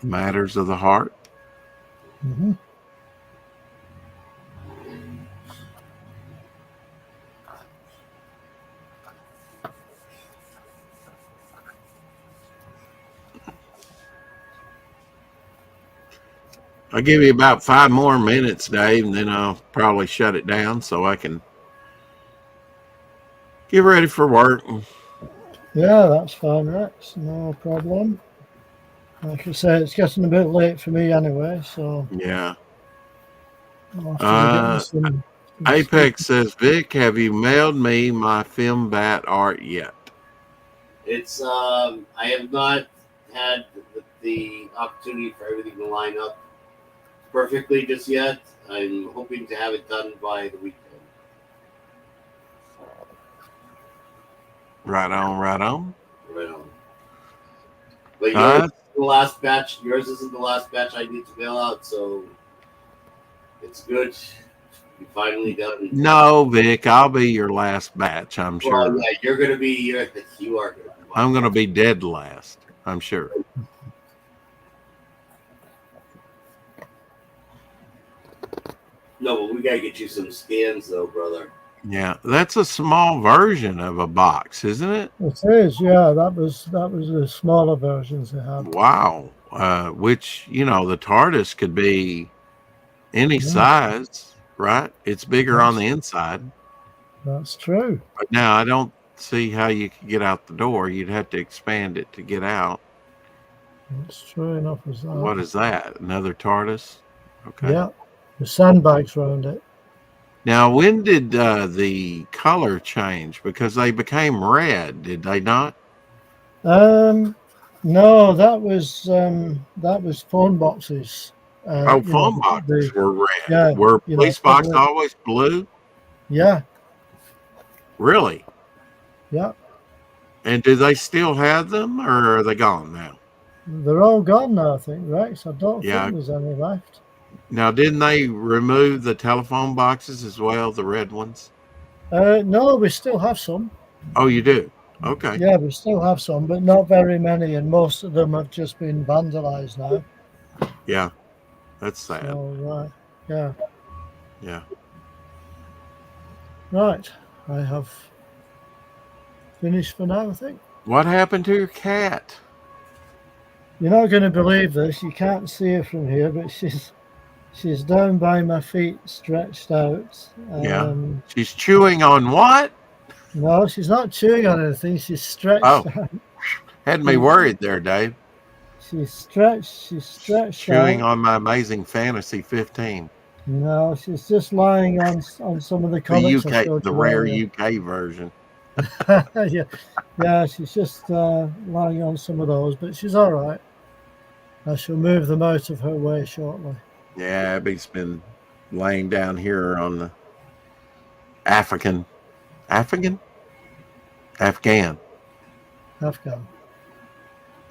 Matters of the heart. Mm-hmm. I'll give you about 5 more minutes, Dave, and then I'll probably shut it down so I can get ready for work. Yeah, that's fine, Rex. No problem. Like I say, it's getting a bit late for me anyway, so yeah. Some Apex says, Vic, have you mailed me my film bat art yet? It's I have not had the opportunity for everything to line up perfectly just yet. I'm hoping to have it done by the weekend. Right on. But yours is the last batch. Yours isn't the last batch I need to mail out, so it's good. You finally done. No, Vic, I'll be your last batch, I'm sure. Yeah, you're gonna be. You are gonna be. I'm gonna be dead last, I'm sure. No, but we gotta get you some scans, though, brother. Yeah, that's a small version of a box, isn't it? It is, yeah. That was the smaller versions they had. Wow. Which, the TARDIS could be any size, right? It's bigger on the inside. That's true. But now I don't see how you could get out the door. You'd have to expand it to get out. That's true enough as that. What is that? Another TARDIS? Okay. Yeah. The sandbags around it. Now, when did the color change? Because they became red, did they not? No, that was phone boxes. Oh, phone boxes were red. Yeah, Were you know, police box probably- always blue? yeah, Really? yeah. And do they still have them, or are they gone now? They're all gone now, I think, Rex. I don't Yeah. think there's any left. Now, didn't they remove the telephone boxes as well, the red ones? No, we still have some. Oh, you do? Okay. Yeah, we still have some, but not very many, and most of them have just been vandalized now. Yeah. That's sad. So, yeah. Yeah. Right. I have finished for now, I think. What happened to your cat? You're not going to believe this. You can't see her from here, but she's down by my feet, stretched out. Yeah. She's chewing on what? No, she's not chewing on anything. She's stretched Oh. out. Had me worried there, Dave. She's stretched Chewing out. on my Amazing Fantasy 15. No, she's just lying on some of the The comics. I UK, showed the you rare earlier. UK version. yeah, she's just lying on some of those, but she's all right. I shall move them out of her way shortly. Yeah, Abby's been laying down here on the Afghan. Afghan.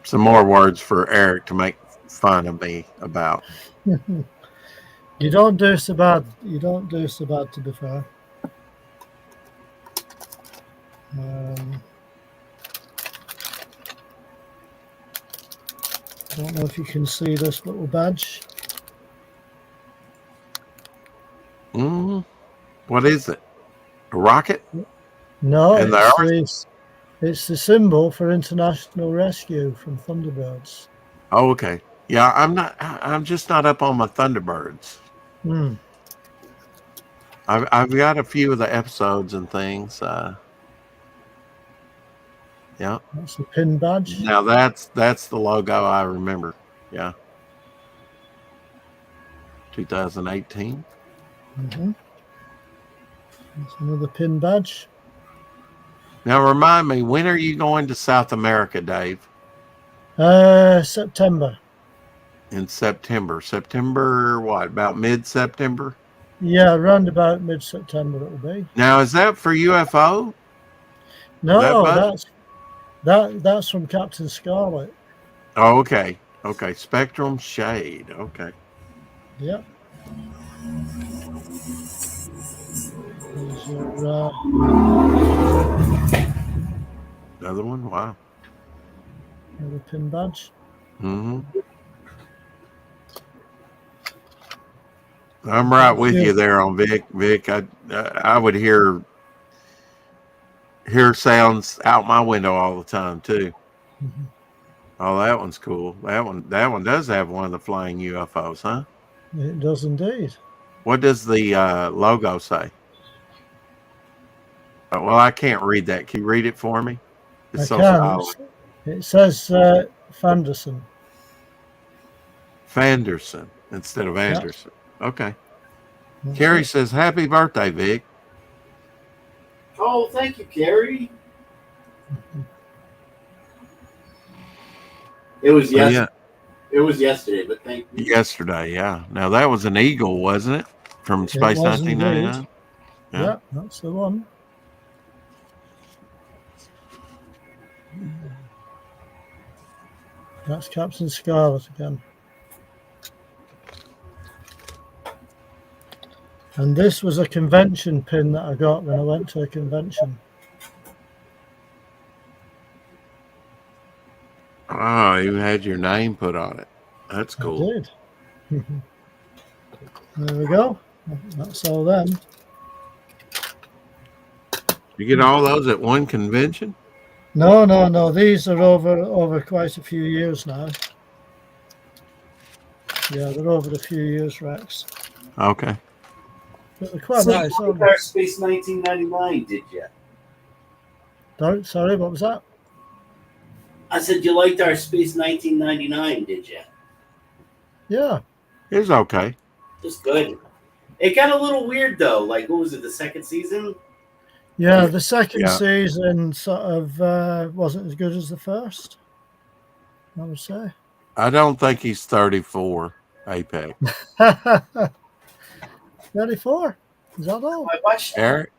Some more words for Eric to make fun of me about. You don't do so bad. You don't do so bad, to be fair. I don't know if you can see this little badge. What is it? A rocket? No, And it's the symbol for international rescue from Thunderbirds. Oh, okay. Yeah, I'm just not up on my Thunderbirds. Hmm. I've got a few of the episodes and things. Yeah. That's the pin badge. Now that's the logo I remember. Yeah. 2018. Mm-hmm. That's another pin badge. Now remind me, when are you going to South America, Dave? September. In September. September what? About mid-September? Yeah, around about mid-September it'll be. Now is that for UFO? No, That that's from Captain Scarlet. Oh, okay. Okay. Spectrum Shade. Okay. Yep. There's your, Another one? Wow. another pin badge. Mm-hmm. I'm right with you there on Vic. Vic, I would hear sounds out my window all the time too. Mm-hmm. Oh, that one's cool. That one does have one of the flying UFOs, huh? It does indeed. What does the logo say? Well, I can't read that. Can you read it for me? It's so silent. It says Fanderson. Fanderson instead of Yep. Anderson. Okay. That's Carrie it. says, "Happy birthday, Vic." Oh, thank you, Carrie. It was Yeah. yesterday. It was yesterday, but thank you. Yesterday, yeah. Now that was an eagle, wasn't it? From Space was 1999. Yeah. Yeah, that's the one. That's Captain Scarlet again. And this was a convention pin that I got when I went to a convention. Oh, you had your name put on it. That's cool. I did. There we go. That's all them. You get all those at one convention? No. These are over quite a few years now. Yeah, they're over a few years, Rex. Okay. But they're quite So nice. you Aren't liked our Space 1999, did you? they? Sorry, what was that? I said you liked our Space 1999, did you? Yeah. It's okay. Just good. It got a little weird though. Like, what was it? The second season? Yeah, the second Yeah. season sort of wasn't as good as the first, I would say. I don't think he's 34, Apex. 34? Is that all? I watched. Eric,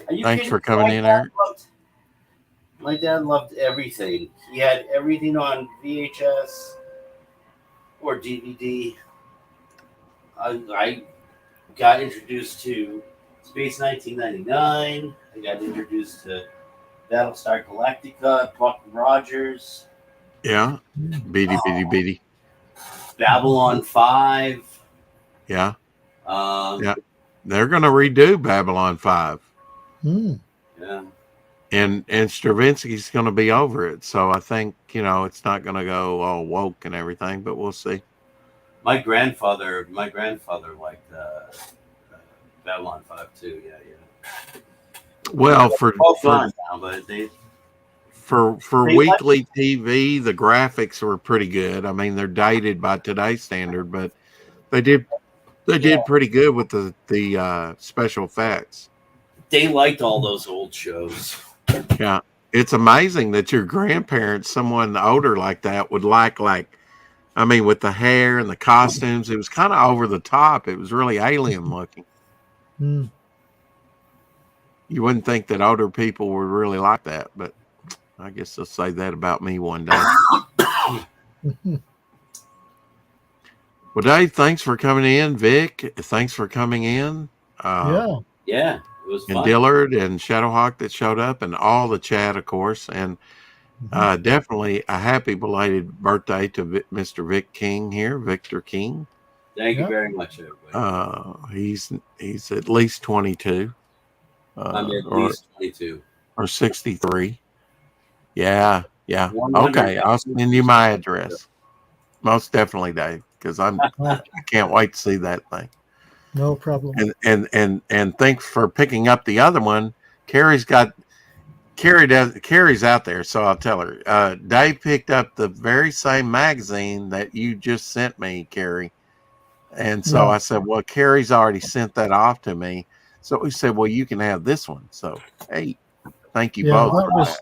Are you thanks kidding for me? coming in, Eric. My dad loved everything. He had everything on VHS or DVD. I got introduced to Space 1999. I got introduced to Battlestar Galactica, Buck Rogers, Yeah. Beady, beady, beady. Babylon 5. Yeah. Yeah. They're going to redo Babylon 5. Hmm. Yeah. And Stravinsky's going to be over it. So I think, it's not going to go all woke and everything, but we'll see. My grandfather liked Babylon 5 too. Yeah. Well, for Gone now, but they weekly TV, the graphics were pretty good. I mean, they're dated by today's standard, but they did pretty good with the special effects. they liked all those old shows. Yeah. It's amazing that your grandparents, someone older like that, would like, with the hair and the costumes, it was kind of over the top. It was really alien looking. Hmm. You wouldn't think that older people would really like that, but I guess they'll say that about me one day. Well, Dave, thanks for coming in. Vic, thanks for coming in. Yeah. Yeah, it was And fun. Dillard and Shadowhawk that showed up, and all the chat, of course. And definitely a happy belated birthday to Mr. Vic King here, Victor King. Thank you Yep. very much, everybody. He's at least 22. I'm at least 22. Or 63. Yeah. 100. Okay, I'll send you my address. Most definitely, Dave, because I can't wait to see that thing. No problem. And thanks for picking up the other one. Carrie's out there, so I'll tell her. Dave picked up the very same magazine that you just sent me, Carrie. And so I said, well, Carrie's already sent that off to me. So we said, well, you can have this one. So, hey, thank you both. For that.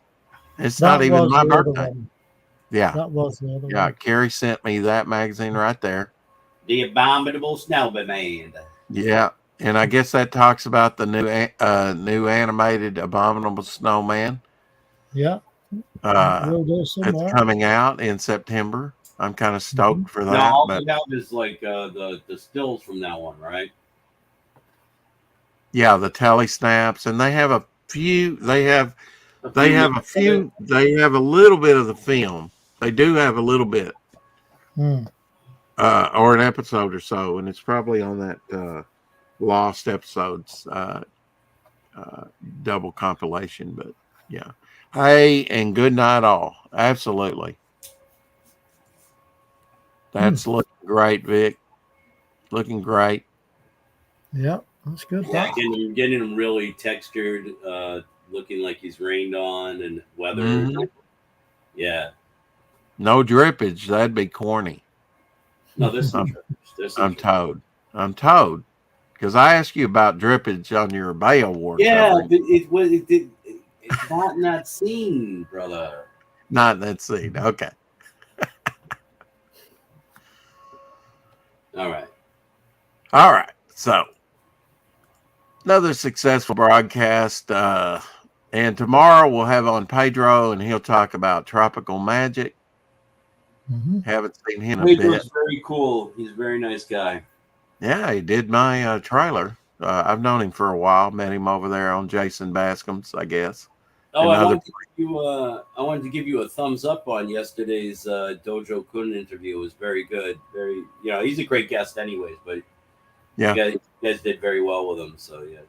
It's not even my birthday. Yeah. That was the other Yeah. one. Carrie sent me that magazine right there. The Abominable Snowman. Yeah. And I guess that talks about the new animated Abominable Snowman. Yeah. We'll do some It's more. coming out in September. I'm kind of stoked for that. No, all but we have is like the stills from that one, right? yeah, the tele snaps, and they have a few. They have a little bit of the film. They do have a little bit, Hmm. or an episode or so, and it's probably on that Lost episodes double compilation. But yeah, hey, and good night all. Absolutely, that's looking great, Vic. Looking great. Yeah, that's good. Yeah, getting him really textured, looking like he's rained on and weathered. Mhm. Yeah. No drippage. That'd be corny. No, there's some trips. There's some I'm trips. told. Because I asked you about drippage on your Bay Award. Yeah, coverage. it's not in that scene, brother. Not in that scene. Okay. All right. All right. So another successful broadcast. And tomorrow we'll have on Pedro, and he'll talk about tropical magic. Mhm. Haven't seen him a Pedro's bit. very cool. He's a very nice guy. Yeah, he did my trailer. I've known him for a while. Met him over there on Jason Bascom's, I guess. Oh, I Another- wanted to give you a thumbs up on yesterday's Dojo Kun interview. It was very good. Very, he's a great guest, anyways. But Yeah. you guys did very well with him. So yeah.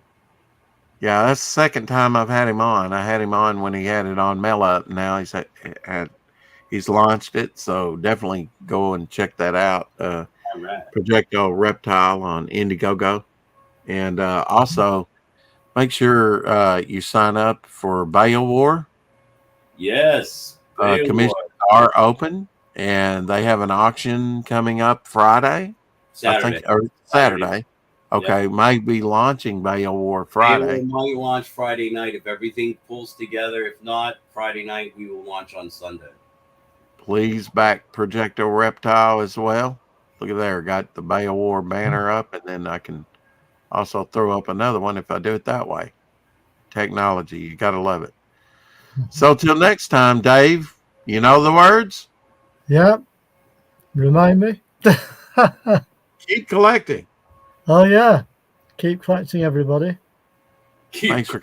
Yeah, that's the second time I've had him on. I had him on when he had it on Mail Up. Now he's launched it, so definitely go and check that out. All right. Projectile Reptile on Indiegogo, and also make sure you sign up for Bail War. Yes. Bail Commissions War. are open, and they have an auction coming up Friday. Saturday. I think, or Saturday. Okay, might be launching Beowar Friday. Friday. We might launch Friday night if everything pulls together. If not, Friday night we will launch on Sunday. Please back Projecto Reptile as well. Look at there, got the Beowar banner up, and then I can also throw up another one if I do it that way. Technology, you gotta love it. So till next time, Dave, you know the words? Yeah. Remind me. Keep collecting. Oh, yeah. Keep collecting, everybody. Thanks for coming.